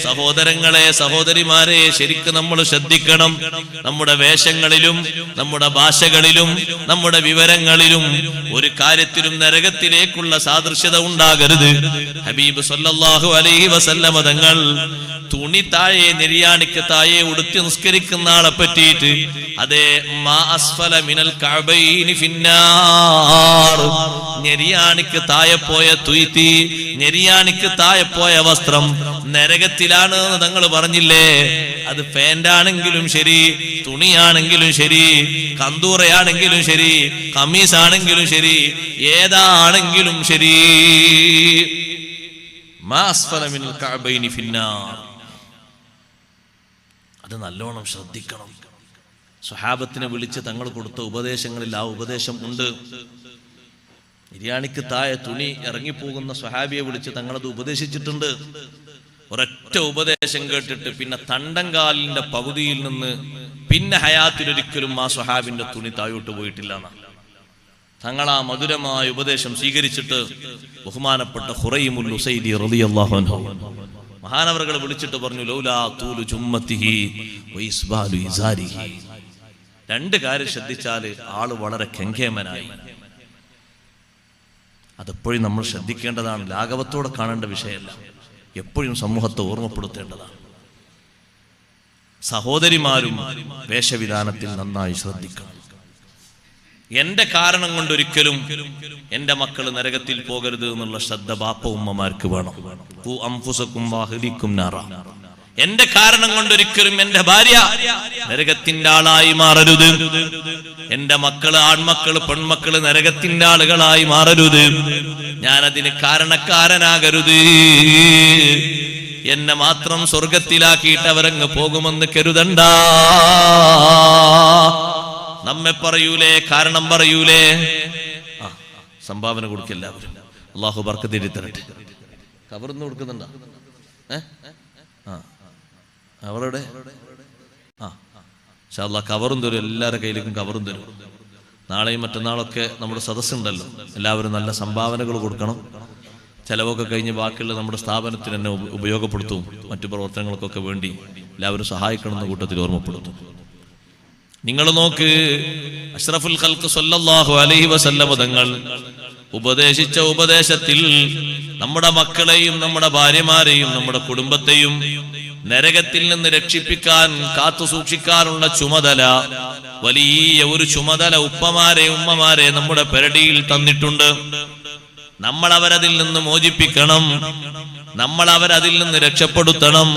സഹോദരങ്ങളെ, സഹോദരിമാരെ, ശരിക്കും നമ്മൾ ശ്രദ്ധിക്കണം. നമ്മുടെ വേഷങ്ങളിലും നമ്മുടെ ഭാഷകളിലും നമ്മുടെ വിവരങ്ങളിലും ഒരു കാര്യത്തിലും നരകത്തിലേക്കുള്ള സാദൃശ്യത ഉണ്ടാകരുത്. ഹബീബ് സല്ലല്ലാഹു അലൈഹി വസല്ലമ തങ്ങൾ തുണി താഴെ, നെരിയാണിക്ക് താഴെ ഉടുത്തി നിസ്കരിക്കുന്ന ആളെ പറ്റിയിട്ട് അതേ മാ അസ്ഫല മിനൽ കഅബൈനി ഫിന്നാർ, നെരിയാണിക്ക് താഴെ പോയ തുയ്തി, നെരിയാണിക്ക് താഴെ പോയ വസ്ത്രം നരകത്തിലാണ് എന്ന് തങ്ങൾ പറഞ്ഞില്ലേ? അത് പാന്റാണെങ്കിലും ശരി, തുണിയാണെങ്കിലും ശരി, കന്തൂറയാണെങ്കിലും ശരി, കമീസാണെങ്കിലും ശരി, ഏതാണെങ്കിലും ശരി. മാ അസ്ഫല മിനൽ കഅബൈനി ഫിന്നാർ. അത് നല്ലോണം ശ്രദ്ധിക്കണം. സ്വഹാബത്തിനെ വിളിച്ച് തങ്ങൾ കൊടുത്ത ഉപദേശങ്ങളിൽ ആ ഉപദേശം ഉണ്ട്. നിര്യാണിക്ക് താഴെ തുണി ഇറങ്ങിപ്പോകുന്ന സ്വഹാബിയെ വിളിച്ച് തങ്ങളത് ഉപദേശിച്ചിട്ടുണ്ട്. ഒരൊറ്റ ഉപദേശം കേട്ടിട്ട് പിന്നെ തണ്ടങ്കാലിന്റെ പകുതിയിൽ നിന്ന് പിന്നെ ഹയാത്തിലൊരിക്കലും ആ സ്വഹാബിന്റെ തുണി താഴോട്ട് പോയിട്ടില്ല എന്നാണ്. തങ്ങൾ ആ മധുരമായ ഉപദേശം സ്വീകരിച്ചിട്ട് ബഹുമാനപ്പെട്ട ഖുറൈമുൽ ഉസൈദി റളിയല്ലാഹു അൻഹു മഹാനവറുകളെ വിളിച്ചിട്ട് പറഞ്ഞു, ലൗലാ തൂലു ജുമ്മത്തിഹി വഇസ്ബാലു ഇസാരിഹി. രണ്ട് കാര്യം ശ്രദ്ധിച്ചാല് ആള് വളരെ കെങ്കേമനായി. അതെപ്പോഴും നമ്മൾ ശ്രദ്ധിക്കേണ്ടതാണ്. ലാഘവത്തോടെ കാണേണ്ട വിഷയമല്ല, എപ്പോഴും സമൂഹത്തെ ഓർമ്മപ്പെടുത്തേണ്ടതാണ്. സഹോദരിമാരും വേഷവിധാനത്തിൽ നന്നായി ശ്രദ്ധിക്കണം. എന്റെ കാരണം കൊണ്ടൊരിക്കലും എന്റെ മക്കള് നരകത്തിൽ പോകരുത് എന്നുള്ള ശ്രദ്ധ ബാപ്പ ഉമ്മമാർക്ക് വേണം. എന്റെ കാരണം കൊണ്ടൊരിക്കലും എന്റെ ഭാര്യ നരകത്തിന്റെ ആളായി മാറരുത്. എന്റെ മക്കള്, ആൺമക്കള്, പെൺമക്കള് നരകത്തിന്റെ ആളുകളായി മാറരുത്. ഞാനതിന് കാരണക്കാരനാകരുത്. എന്നെ മാത്രം സ്വർഗത്തിലാക്കിയിട്ട് അവരങ്ങ് പോകുമെന്ന് കരുതണ്ട. നമ്മെ പറയൂലേ, കാരണം പറയൂലേ. സംഭാവന കൊടുക്കില്ല. അള്ളാഹു ബർക്കത്ത് തേടി തരട്ടെ. കവർന്ന് കൊടുക്കുന്നുണ്ടോ? അവരുടെ ഇൻഷാ അല്ലാഹ് കവറും തരും. എല്ലാവരുടെ കയ്യിലേക്കും കവറും തരും. നാളെയും മറ്റന്നാളൊക്കെ നമ്മുടെ സദസ്സുണ്ടല്ലോ, എല്ലാവരും നല്ല സംഭാവനകൾ കൊടുക്കണം. ചെലവൊക്കെ കഴിഞ്ഞ് ബാക്കിയുള്ള നമ്മുടെ സ്ഥാപനത്തിന് തന്നെ ഉപയോഗപ്പെടുത്തും. മറ്റു പ്രവർത്തനങ്ങൾക്കൊക്കെ വേണ്ടി എല്ലാവരും സഹായിക്കണമെന്ന കൂട്ടത്തിൽ ഓർമ്മപ്പെടുത്തും. നിങ്ങൾ നോക്ക്, അഷ്റഫുൽ ഖൽഖ് സല്ലല്ലാഹു അലൈഹി വസല്ലം തങ്ങൾ ഉപദേശിച്ച ഉപദേശത്തിൽ നമ്മുടെ മക്കളെയും നമ്മുടെ ഭാര്യമാരെയും നമ്മുടെ കുടുംബത്തെയും നരകത്തിൽ നിന്ന് രക്ഷിപ്പിക്കാൻ, കാത്തു സൂക്ഷിക്കാനുള്ള ചുമതല, വലിയ ഒരു ചുമതല ഉപ്പമാരെ, ഉമ്മമാരെ നമ്മുടെ പെരടിയിൽ തന്നിട്ടുണ്ട്. നമ്മൾ അവരതിൽ നിന്ന് മോചിപ്പിക്കണം. നമ്മൾ അവരതിൽ നിന്ന് രക്ഷപ്പെടുത്തണം.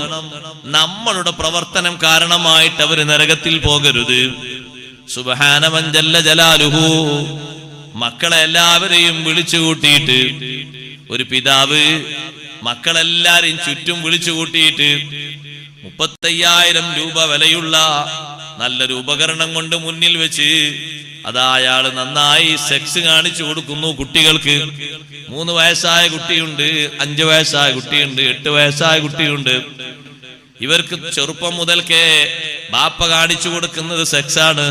നമ്മളുടെ പ്രവർത്തനം കാരണമായിട്ട് അവര് നരകത്തിൽ പോകരുത്. സുബ്ഹാന മൻ ജല്ല ജലാലുഹു. മക്കളെ എല്ലാവരെയും വിളിച്ചു കൂട്ടിയിട്ട് ഒരു പിതാവ് മക്കളെല്ലാരെയും ചുറ്റും വിളിച്ചു കൂട്ടിയിട്ട് 35,000 രൂപ വിലയുള്ള നല്ലൊരു ഉപകരണം കൊണ്ട് മുന്നിൽ വെച്ച് അതാ അയാള് നന്നായി സെക്സ് കാണിച്ചു കൊടുക്കുന്നു കുട്ടികൾക്ക്. 3 വയസ്സായ കുട്ടിയുണ്ട്, 5 വയസ്സായ കുട്ടിയുണ്ട്, 8 വയസ്സായ കുട്ടിയുണ്ട്. ഇവർക്ക് ചെറുപ്പം മുതൽക്കേ ബാപ്പ കാണിച്ചു കൊടുക്കുന്നത് സെക്സാണ്.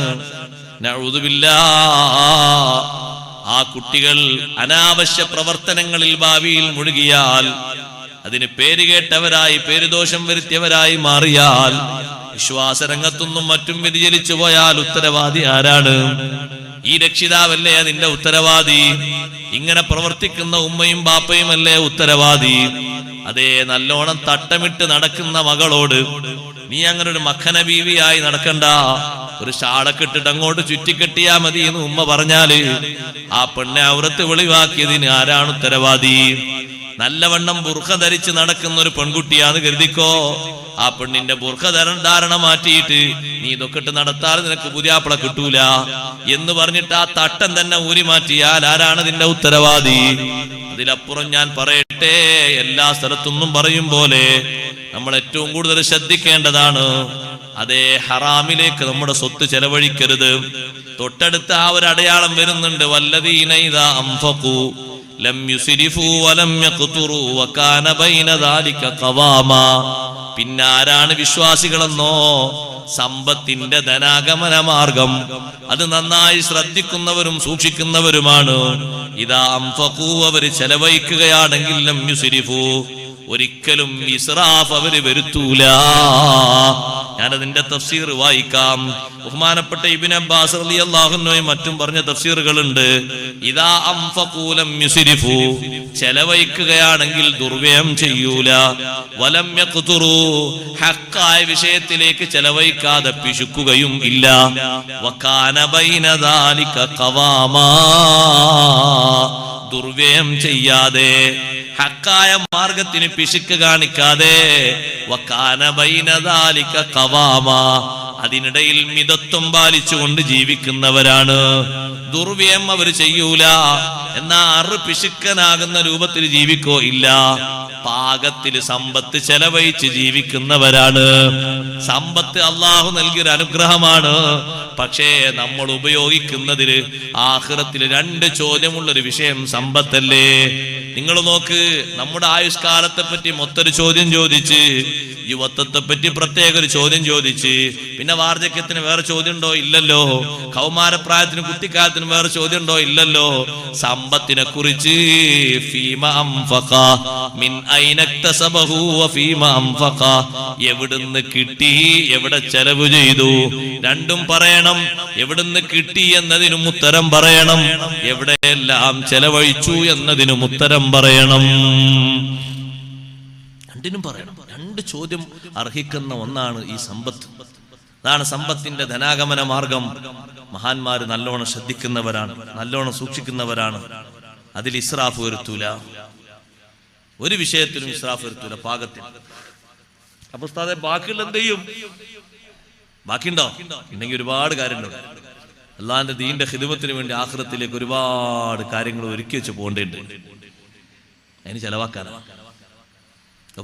ആ കുട്ടികൾ അനാവശ്യ പ്രവർത്തനങ്ങളിൽ ഭാവിയിൽ മുഴുകിയാൽ, അതിന് പേരുകേട്ടവരായി, പേരുദോഷം വരുത്തിയവരായി മാറിയാൽ, വിശ്വാസരംഗത്തൊന്നും മറ്റും വ്യതിചലിച്ചു പോയാൽ ഉത്തരവാദി ആരാണ്? ഈ രക്ഷിതാവല്ലേ അതിന്റെ ഉത്തരവാദി? ഇങ്ങനെ പ്രവർത്തിക്കുന്ന ഉമ്മയും ബാപ്പയും അല്ലേ ഉത്തരവാദി? അതേ, നല്ലോണം തട്ടമിട്ട് നടക്കുന്ന മകളോട് നീ അങ്ങനെ ഒരു മഖന ബീവിയായി നടക്കണ്ട, ഒരു ഷാളക്കിട്ടിട്ട് അങ്ങോട്ട് ചുറ്റിക്കെട്ടിയാ മതി എന്ന് ഉമ്മ പറഞ്ഞാല് ആ പെണ്ണെ ഔറത്ത് വെളിവാക്കിയതിന് ആരാണ് ഉത്തരവാദി? നല്ലവണ്ണം ബുർഖ ധരിച്ച് നടക്കുന്ന ഒരു പെൺകുട്ടിയാന്ന് കരുതിക്കോ. ആ പെണ്ണിന്റെ ബുർഖ ധാരണ മാറ്റിയിട്ട് നീ ഇതൊക്കെ ഇട്ട് നടത്താൽ നിനക്ക് പുതിയാപ്പിള കിട്ടൂല എന്ന് പറഞ്ഞിട്ട് ആ തട്ടം തന്നെ ഊരി മാറ്റിയാൽ ആരാണ് ഇതിന്റെ ഉത്തരവാദി? അതിലപ്പുറം ഞാൻ പറയട്ടെ, എല്ലാ സ്ഥലത്തൊന്നും പറയും പോലെ നമ്മൾ ഏറ്റവും കൂടുതൽ ശ്രദ്ധിക്കേണ്ടതാണ്, അതേ ഹറാമിലേക്ക് നമ്മുടെ സ്വത്ത് ചെലവഴിക്കരുത്. തൊട്ടടുത്ത് ആ ഒരു അടയാളം വരുന്നുണ്ട്, വല്ലദീന ഇദാ അൻഫഖു ലം യുസ്രിഫു വലം യഖ്തുറു വകാന ബൈന ദാലിക ഖവാമ. പിന്നാരാണ് വിശ്വാസികളെന്നോ? സമ്പത്തിന്റെ ധനാഗമന മാർഗം അത് നന്നായി ശ്രദ്ധിക്കുന്നവരും സൂക്ഷിക്കുന്നവരുമാണ്. ഇദാ അൻഫഖൂ, അവർ ചെലവഴിക്കുകയാണെങ്കിൽ ലം യുസ്രിഫു, ഒരിക്കലും ഇസ്റാഫ് അവര് വരുത്തൂല. ഞാനതിന്റെ തഫ്സീർ വായിക്കാം. ബഹുമാനപ്പെട്ട ഇബ്നു അബ്ബാസ് റളിയല്ലാഹു അൻഹു മറ്റും പറഞ്ഞ തഫ്സീറുകളുണ്ട്. ഇദാ അൻഫഖൂ ലം യുസ്രിഫു, ചെലവഴിക്കുകയാണെങ്കിൽ ദുർവ്യയം ചെയ്യൂല. വലം യഖ്തുറു, ഹഖായ വിഷയത്തിലേക്ക് ചെലവഴിക്കാതെ പിശുക്കുകയും ഇല്ല. വകാന ബൈന ദാലിക ഖവാമാ, ദുർവ്യയം ചെയ്യാതെ ഹക്കായ മാർഗത്തിന് പിശുക്ക് കാണിക്കാതെ വകാന ബൈന ദാലിക ഖവാമ, അതിനിടയിൽ മിതത്വം പാലിച്ചുകൊണ്ട് ജീവിക്കുന്നവരാണ്. ദുർവ്യയം അവർ ചെയ്യൂല, എന്നാ പിശുക്കനാകുന്ന രൂപത്തിൽ ജീവിക്കോ ഇല്ല. പാകത്തിൽ സമ്പത്ത് ചെലവഴിച്ച് ജീവിക്കുന്നവരാണ്. സമ്പത്ത് അള്ളാഹു നൽകിയൊരു അനുഗ്രഹമാണ്. പക്ഷേ നമ്മൾ ഉപയോഗിക്കുന്നതിൽ ആഖിറത്തിൽ 2 ചോദ്യമുള്ളൊരു വിഷയം സമ്പത്തല്ലേ. നിങ്ങൾ നോക്ക്, നമ്മുടെ ആയുഷ്കാലത്തെ പറ്റി മൊത്തൊരു ചോദ്യം ചോദിച്ച്, യുവത്വത്തെ പറ്റി പ്രത്യേക ഒരു ചോദ്യം ചോദിച്ച്, പിന്നെ വാർദ്ധക്യത്തിന് വേറെ ചോദ്യം ഉണ്ടോ? ഇല്ലല്ലോ. കൗമാരപ്രായത്തിനും കുട്ടിക്കാലത്തിനും വേറെ ചോദ്യം ഉണ്ടോ? ഇല്ലല്ലോ. സമ്പത്തിനെ കുറിച്ച് ഫീമ അൻഫഖ മിൻ ഐന ഇക്തസബഹു വഫീമ അൻഫഖ, എവിടുന്ന് കിട്ടി, എവിടെ ചെലവ് ചെയ്തു, രണ്ടും പറയണം. എവിടുന്ന് കിട്ടി എന്നതിനും ഉത്തരം പറയണം, എവിടെയെല്ലാം ചെലവഴിച്ചു എന്നതിനും ഉത്തരം പറയണം. രണ്ടിനും പറയണം. 2 ചോദ്യം അർഹിക്കുന്ന ഒന്നാണ് ഈ സമ്പത്ത്. അതാണ് സമ്പത്തിന്റെ ധനാഗമന മാർഗം. മഹാന്മാര് നല്ലോണം ശ്രദ്ധിക്കുന്നവരാണ്, നല്ലോണം സൂക്ഷിക്കുന്നവരാണ്. അതിൽ ഇസ്രാഫ് വരുത്തൂല, ഒരു വിഷയത്തിലും ഇസ്രാഫ് വരുത്തൂല, പാകത്തിൽ. അപ്പൊ ഉസ്താദെ ബാക്കിയുള്ള എന്ത് ചെയ്യും? ബാക്കിയുണ്ടോ? ഉണ്ടെങ്കിൽ ഒരുപാട് കാര്യങ്ങളുണ്ട്. അള്ളാഹിന്റെ ദീന്റെ ഖിദ്മത്തിന് വേണ്ടി ആഖിറത്തിലേക്ക് ഒരുപാട് കാര്യങ്ങൾ ഒരുക്കി വെച്ച് പോകേണ്ടതുണ്ട്. അതിന് ചെലവാക്കാനാണ്.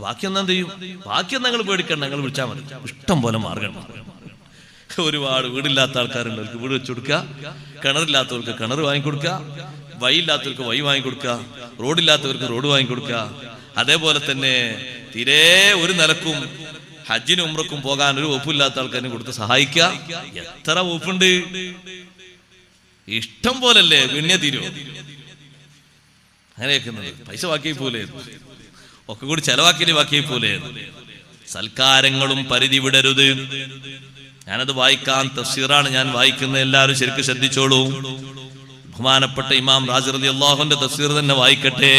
ബാക്കിയൊന്നും എന്ത് ചെയ്യും? ബാക്കിയൊന്നും നിങ്ങൾ പേടിക്കണ്ട, നിങ്ങൾ വിളിച്ചാൽ മതി. ഇഷ്ടം പോലെ മാർഗം. ഒരുപാട് വീടില്ലാത്ത ആൾക്കാരുണ്ട്, അവർക്ക് വീട് വെച്ചു കൊടുക്കുക. കിണറില്ലാത്തവർക്ക് കിണർ വാങ്ങിക്കൊടുക്കുക. വഴിയില്ലാത്തവർക്ക് വഴി വാങ്ങിക്കൊടുക്കുക. റോഡില്ലാത്തവർക്ക് റോഡ് വാങ്ങിക്കൊടുക്കുക. അതേപോലെ തന്നെ തീരെ ഒരു നിലക്കും ഹജ്ജിനും ഉംറക്കും പോകാൻ ഒരു വകുപ്പില്ലാത്ത ആൾക്കാരെ കൊടുത്ത് സഹായിക്കുക. എത്ര വകുപ്പുണ്ട്! ഇഷ്ടം പോലല്ലേ, വീണ്യ തീരുവോ? അങ്ങനെയൊക്കെ പൈസ ബാക്കിയായി പോലെ ഒക്കെ കൂടി ചെലവാക്കിയ ബാക്കിയായി പോലെ. സൽക്കാരങ്ങളും പരിധി വിടരുത്. ഞാനത് വായിക്കാൻ തഫ്സീറാണ് ഞാൻ വായിക്കുന്നത്, എല്ലാവരും ശരിക്കും ശ്രദ്ധിച്ചോളൂ. ബഹുമാനപ്പെട്ട ഇമാം റാസി റളിയല്ലാഹു അൻഹു തഫ്സീർ തന്നെ വായിക്കട്ടെ.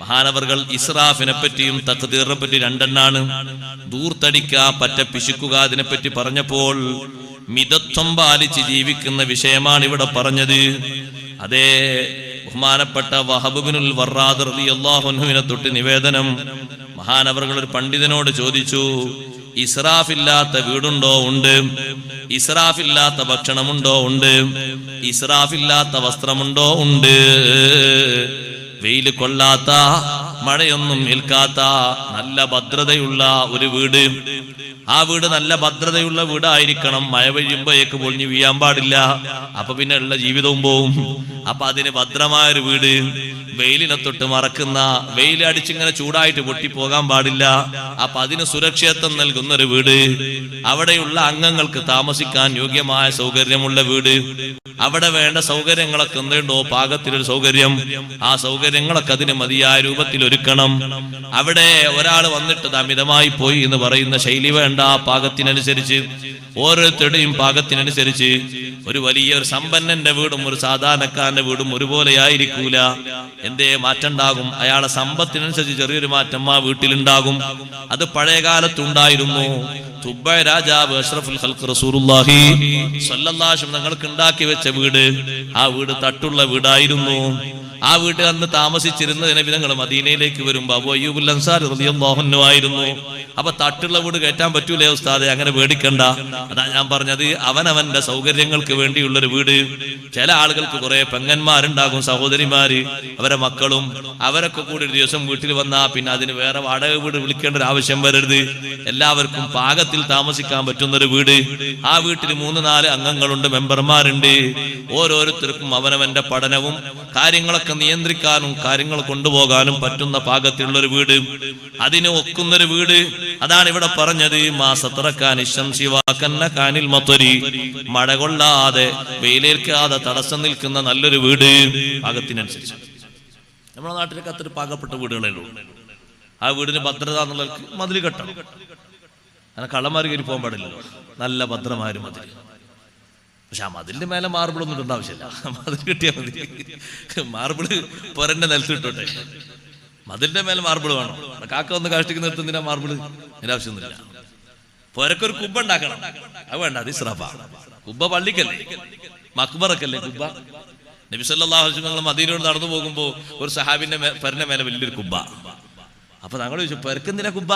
മഹാനവർകൾ ഇസ്രാഫിനെ പറ്റിയും തഖ്ദീറിനെ പറ്റി 2 എണ്ണാണ്. ദൂർത്തടിക്കുക, പറ്റ പിശുക്കുക, അതിനെപ്പറ്റി പറഞ്ഞപ്പോൾ മിതത്വം പാലിച്ച് ജീവിക്കുന്ന വിഷയമാണ് ഇവിടെ പറഞ്ഞത്. അതേ ബഹുമാനപ്പെട്ട വഹബ് ഇബ്നുൽ വറാദ് റളിയല്ലാഹു അൻഹുവിനെ തൊട്ട് നിവേദനം. മഹാനവർകൾ ഒരു പണ്ഡിതനോട് ചോദിച്ചു, ഇസ്രാഫില്ലാത്ത വീടുണ്ടോ? ഉണ്ട്. ഇസ്രാഫില്ലാത്ത ഭക്ഷണമുണ്ടോ? ഉണ്ട്. ഇസ്രാഫില്ലാത്ത വസ്ത്രമുണ്ടോ? ഉണ്ട്. വെയിൽ കൊള്ളാത്ത, മഴയൊന്നും ഏൽക്കാത്ത നല്ല ഭദ്രതയുള്ള ഒരു വീട്. ആ വീട് നല്ല ഭദ്രതയുള്ള വീടായിരിക്കണം. മഴ പെയ്യുമ്പോഴേക്ക് പൊളിഞ്ഞു വീഴാൻ പാടില്ല. അപ്പൊ പിന്നെ ഉള്ള ജീവിതവും പോവും. അപ്പൊ അതിന് ഭദ്രമായൊരു വീട്, വെയിലിനെ തൊട്ട് മറക്കുന്ന, വെയിൽ അടിച്ചിങ്ങനെ ചൂടായിട്ട് പൊട്ടിപ്പോകാൻ പാടില്ല. അപ്പൊ അതിന് സുരക്ഷിതത്വം നൽകുന്ന ഒരു വീട്, അവിടെയുള്ള അംഗങ്ങൾക്ക് താമസിക്കാൻ യോഗ്യമായ സൗകര്യമുള്ള വീട്, അവിടെ വേണ്ട സൗകര്യങ്ങളൊക്കെ എന്തുണ്ടോ പാകത്തിലൊരു സൗകര്യം, ആ സൗകര്യങ്ങളൊക്കെ അതിന് മതിയായ രൂപത്തിൽ ഒരുക്കണം. അവിടെ ഒരാൾ വന്നിട്ട് അമിതമായി പോയി എന്ന് പറയുന്ന ശൈലി വേണ്ട. പാകത്തിനനുസരിച്ച്, ഓരോരുത്തരുടെയും പാകത്തിനനുസരിച്ച്. ഒരു വലിയൊരു സമ്പന്നന്റെ വീടും ഒരു സാധാരണക്കാരന്റെ വീടും ഒരുപോലെ ആയിരിക്കൂല. എന്തേ മാറ്റമുണ്ടാകും? അയാളെ സമ്പത്തിനനുസരിച്ച് ചെറിയൊരു മാറ്റം ആ വീട്ടിലുണ്ടാകും. അത് പഴയ കാലത്തുണ്ടായിരുന്നു. തുബ്ബ രാജാവ് അഷ്റഫുൽ ഖൽഖ് റസൂലുള്ളാഹി സ്വല്ലല്ലാഹു അലൈഹി വസല്ലം തങ്ങൾക്ക് ഉണ്ടാക്കി വെച്ച വീട്, ആ വീട് തട്ടുള്ള വീടായിരുന്നു. ആ വീട്ടിൽ അന്ന് താമസിച്ചിരുന്ന നബി തങ്ങൾ മദീനയിലേക്ക് വരുമ്പോ അബൂ അയ്യൂബുൽ അൻസാരി റളിയല്ലാഹു അൻഹു ആയിരുന്നു. അപ്പൊ തട്ടുള്ള വീട് കയറ്റാൻ പറ്റൂലേ ഉസ്താദെ? അങ്ങനെ പേടിക്കണ്ട. അതാ ഞാൻ പറഞ്ഞത്, അവനവന്റെ സൗകര്യങ്ങൾക്ക് വേണ്ടിയുള്ളൊരു വീട്. ചില ആളുകൾക്ക് കുറെ പെങ്ങന്മാരുണ്ടാകും, സഹോദരിമാര്, അവരെ മക്കളും, അവരൊക്കെ കൂടി ഒരു ദിവസം വീട്ടിൽ വന്നാ പിന്നെ അതിന് വേറെ വാടക വീട് വിളിക്കേണ്ട ഒരു ആവശ്യം വരരുത്. എല്ലാവർക്കും പാകത്തിൽ താമസിക്കാൻ പറ്റുന്നൊരു വീട്. ആ വീട്ടിൽ 3-4 അംഗങ്ങളുണ്ട്, മെമ്പർമാരുണ്ട്. ഓരോരുത്തർക്കും അവനവന്റെ പഠനവും കാര്യങ്ങളൊക്കെ കാര്യങ്ങളൊക്കെ നിയന്ത്രിക്കാനും കാര്യങ്ങൾ കൊണ്ടുപോകാനും പറ്റുന്ന പാകത്തിലുള്ളൊരു വീട്, അതിന് ഒക്കുന്നൊരു വീട്. അതാണ് ഇവിടെ പറഞ്ഞത്, മഴ കൊള്ളാതെ വെയിലേൽക്കാതെ തടസ്സം നിൽക്കുന്ന നല്ലൊരു വീട്. പാകത്തിനനുസരിച്ച് നമ്മുടെ നാട്ടിലൊക്കെ അത്ര പാകപ്പെട്ട വീടുകളേ ഉള്ളൂ. ആ വീടിന് ഭദ്രത എന്നുള്ളവർക്ക് മതിൽ കെട്ടണം. അങ്ങനെ കള്ളന്മാർ കയറി പോകാൻ പാടില്ലല്ലോ, നല്ല ഭദ്രമായൊരു മതിൽ. പക്ഷെ ആ മതിലിന്റെ മേലെ മാർബിളൊന്നും ഇടേണ്ട ആവശ്യമില്ല, മതിൽ കിട്ടിയാൽ മതി. മാർബിള് പൊരന്റെ നിലത്തിട്ടോട്ടെ, മതിലിന്റെ മേലെ മാർബിള് വേണം. കാക്ക ഒന്ന് കാഷ്ടിക്കുന്ന നിർത്തുന്നതിനാ മാർബിള്, അതിന്റെ ആവശ്യമൊന്നുമില്ല. പൊരക്കൊരു കുബ്ബ ഉണ്ടാക്കണം, അത് വേണ്ട, അത് ഇസ്രാഫാ. കുബ്ബ പള്ളിക്കല്ലേ, മക്ബറക്കല്ലേ കുബ്ബ. നബി സല്ലല്ലാഹു അലൈഹി വസല്ലം മദീനയോട് നടന്നു പോകുമ്പോ ഒരു സഹാബിന്റെ പെരന്റെ മേലെ വലിയൊരു കുബ്ബ. അപ്പൊ ഞങ്ങൾ ചോദിച്ചു, പെരക്കെന്തിനാ കുബ്ബ?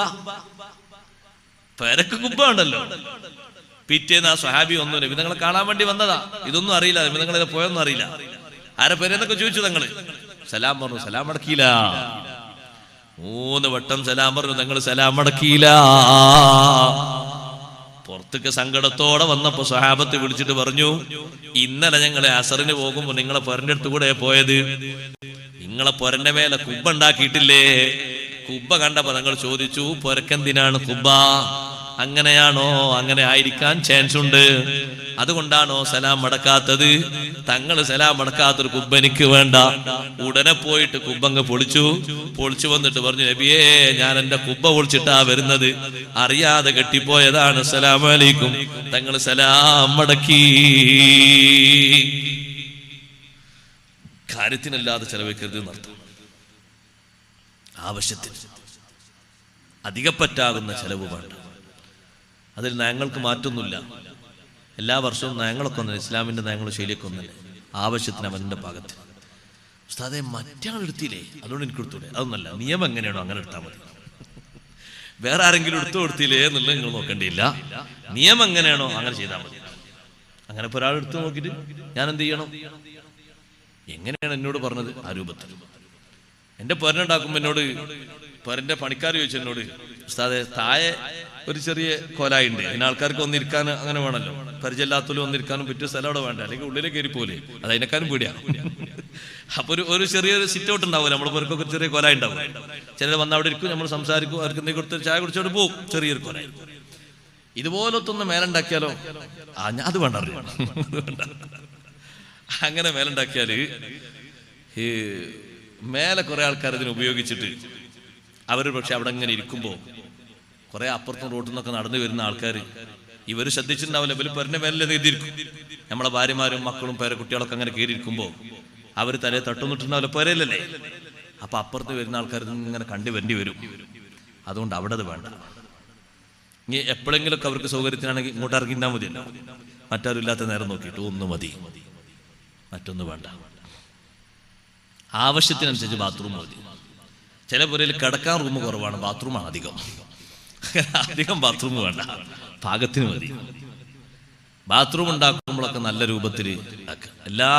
പെരക്ക് കുബ്ബ ഉണ്ടല്ലോ. പിറ്റേന്ന് ആ സ്വഹാബി ഒന്നും നബി നിങ്ങളെ കാണാൻ വേണ്ടി വന്നതാ, ഇതൊന്നും അറിയില്ല, നബി നിങ്ങളെ പോയൊന്നും അറിയില്ല. ആരെ പേരെന്നൊക്കെ ചോദിച്ചു തങ്ങള്. സലാം പറഞ്ഞു, സലാം മടക്കിയില്ല. 3 വട്ടം സലാം പറഞ്ഞു, നിങ്ങൾ സലാം മടക്കിയില്ല. പുറത്തേക്ക് സങ്കടത്തോടെ വന്നപ്പോ സ്വഹാബത്ത് വിളിച്ചിട്ട് പറഞ്ഞു, ഇന്നലെ ഞങ്ങളെ അസറിന് പോകുമ്പോ നിങ്ങളെ പൊരന്റെ അടുത്ത് കൂടെ പോയത്, നിങ്ങളെ പൊരന്റെ മേലെ കുബ്ബ ഉണ്ടാക്കിയിട്ടില്ലേ? കുബ്ബ കണ്ടപ്പോ ഞങ്ങൾ ചോദിച്ചു, പൊരക്കെന്തിനാണ് കുബ്ബ? അങ്ങനെയാണോ? അങ്ങനെ ആയിരിക്കാൻ ചാൻസ് ഉണ്ട്, അതുകൊണ്ടാണോ സലാം മടക്കാത്തത്? തങ്ങൾ സലാം മടക്കാത്തൊരു കുബ്ബ എനിക്ക് വേണ്ട. ഉടനെ പോയിട്ട് കുബ്ബങ്ങ് പൊളിച്ചു വന്നിട്ട് പറഞ്ഞു, നബിയേ ഞാൻ എന്റെ കുബ്ബ പൊളിച്ചിട്ടാ വരുന്നത്, അറിയാതെ കെട്ടിപ്പോയതാണ്, സലാം അലൈക്കും. തങ്ങൾ സലാം മടക്കി. കാര്യത്തിനല്ലാതെ ചെലവഴിക്കരുത് എന്നർത്ഥം. ആവശ്യത്തിന് അധികപ്പറ്റാകുന്ന ചെലവ് വേണ്ട. അതിൽ നയങ്ങൾക്ക് മാറ്റൊന്നുമില്ല. എല്ലാ വർഷവും നയങ്ങളൊക്കെ ഒന്നല്ലേ, ഇസ്ലാമിന്റെ നയങ്ങളും ശൈലിയൊക്കെ ഒന്നല്ലേ, ആവശ്യത്തിന് അവന്റെ പാകത്തിന്. ഉസ്താദെ മറ്റേ എടുത്തില്ലേ, അതുകൊണ്ട് എനിക്ക് എടുത്തൂടെ? അതൊന്നല്ല, നിയമം എങ്ങനെയാണോ അങ്ങനെ എടുത്താൽ മതി. വേറെ ആരെങ്കിലും എടുത്തു കൊടുത്തില്ലേ എന്നുള്ളത് നിങ്ങൾ നോക്കേണ്ടിയില്ല. നിയമം എങ്ങനെയാണോ അങ്ങനെ ചെയ്താൽ മതി. അങ്ങനെ ഇപ്പൊ ഒരാൾ എടുത്തു നോക്കിയിട്ട് ഞാൻ എന്ത് ചെയ്യണം? എങ്ങനെയാണ് എന്നോട് പറഞ്ഞത്? ആ രൂപത്തിൽ. എന്റെ പൊരനുണ്ടാക്കുമ്പോ എന്നോട് പൊരന്റെ പണിക്കാർ ചോദിച്ചു എന്നോട്, ഉസ്താദെ താഴെ ഒരു ചെറിയ കൊലായുണ്ട്, അതിന് ആൾക്കാർക്ക് ഒന്നിരിക്കാൻ അങ്ങനെ വേണമല്ലോ, പരിചയമില്ലാത്തലും ഒന്നിരിക്കാനും പറ്റിയ സ്ഥലം അവിടെ വേണ്ട, അല്ലെങ്കിൽ ഉള്ളിലേക്ക് കയറിപ്പോലെ, അത് അതിനേക്കാളും പേടിയാണ്. അപ്പൊ ഒരു ചെറിയൊരു സിറ്റ് ഔട്ട് ഉണ്ടാവില്ല, നമ്മുടെ പേർക്കൊക്കെ ചെറിയ കൊല ഉണ്ടാവും. ചിലർ വന്ന് അവിടെ ഇരിക്കും, നമ്മൾ സംസാരിക്കും, അവർക്ക് എന്തെങ്കിലും കൊടുത്ത് ചായ കുടിച്ചോട്ട് പോകും. ചെറിയൊരു കൊല ഇതുപോലത്തൊന്ന് മേലുണ്ടാക്കിയാലോ? അത് വേണ്ട, അങ്ങനെ മേലുണ്ടാക്കിയാല് ഈ മേലെ കുറെ ആൾക്കാർ ഇതിന് ഉപയോഗിച്ചിട്ട് അവർ പക്ഷെ അവിടെ ഇങ്ങനെ ഇരിക്കുമ്പോ കുറെ അപ്പുറത്തും റോട്ടിൽ നിന്നൊക്കെ നടന്നു വരുന്ന ആൾക്കാർ ഇവർ ശ്രദ്ധിച്ചിട്ടുണ്ടാവില്ല, ഇവര് പെരന്റെ മേലെ എഴുതിയിരിക്കും. നമ്മളെ ഭാര്യമാരും മക്കളും പേരക്കുട്ടികളൊക്കെ അങ്ങനെ കയറിയിരിക്കുമ്പോ അവർ തലയെ തട്ടുന്നിട്ടുണ്ടാവില്ല, പേരല്ലേ. അപ്പൊ അപ്പുറത്ത് വരുന്ന ആൾക്കാർ ഇങ്ങനെ കണ്ടുവരേണ്ടി വരും. അതുകൊണ്ട് അവിടെ അത് വേണ്ട. ഇനി എപ്പോഴെങ്കിലൊക്കെ അവർക്ക് സൗകര്യത്തിനാണെങ്കിൽ ഇങ്ങോട്ട് ഇറങ്ങിന്നാൽ മതിയല്ലോ, മറ്റാരും ഇല്ലാത്ത നേരം നോക്കിയിട്ട് ഒന്ന് മതി, മറ്റൊന്നും വേണ്ട. ആവശ്യത്തിനനുസരിച്ച് ബാത്റൂം മതി. ചില പുരയിൽ കിടക്കാൻ റൂം കുറവാണ്, ബാത്റൂമാണ് അധികം. അധികം ബാത്റൂം വേണ്ട, പാകത്തിന് മതി. ബാത്റൂം ഉണ്ടാക്കുമ്പോഴൊക്കെ നല്ല രൂപത്തിൽ എല്ലാ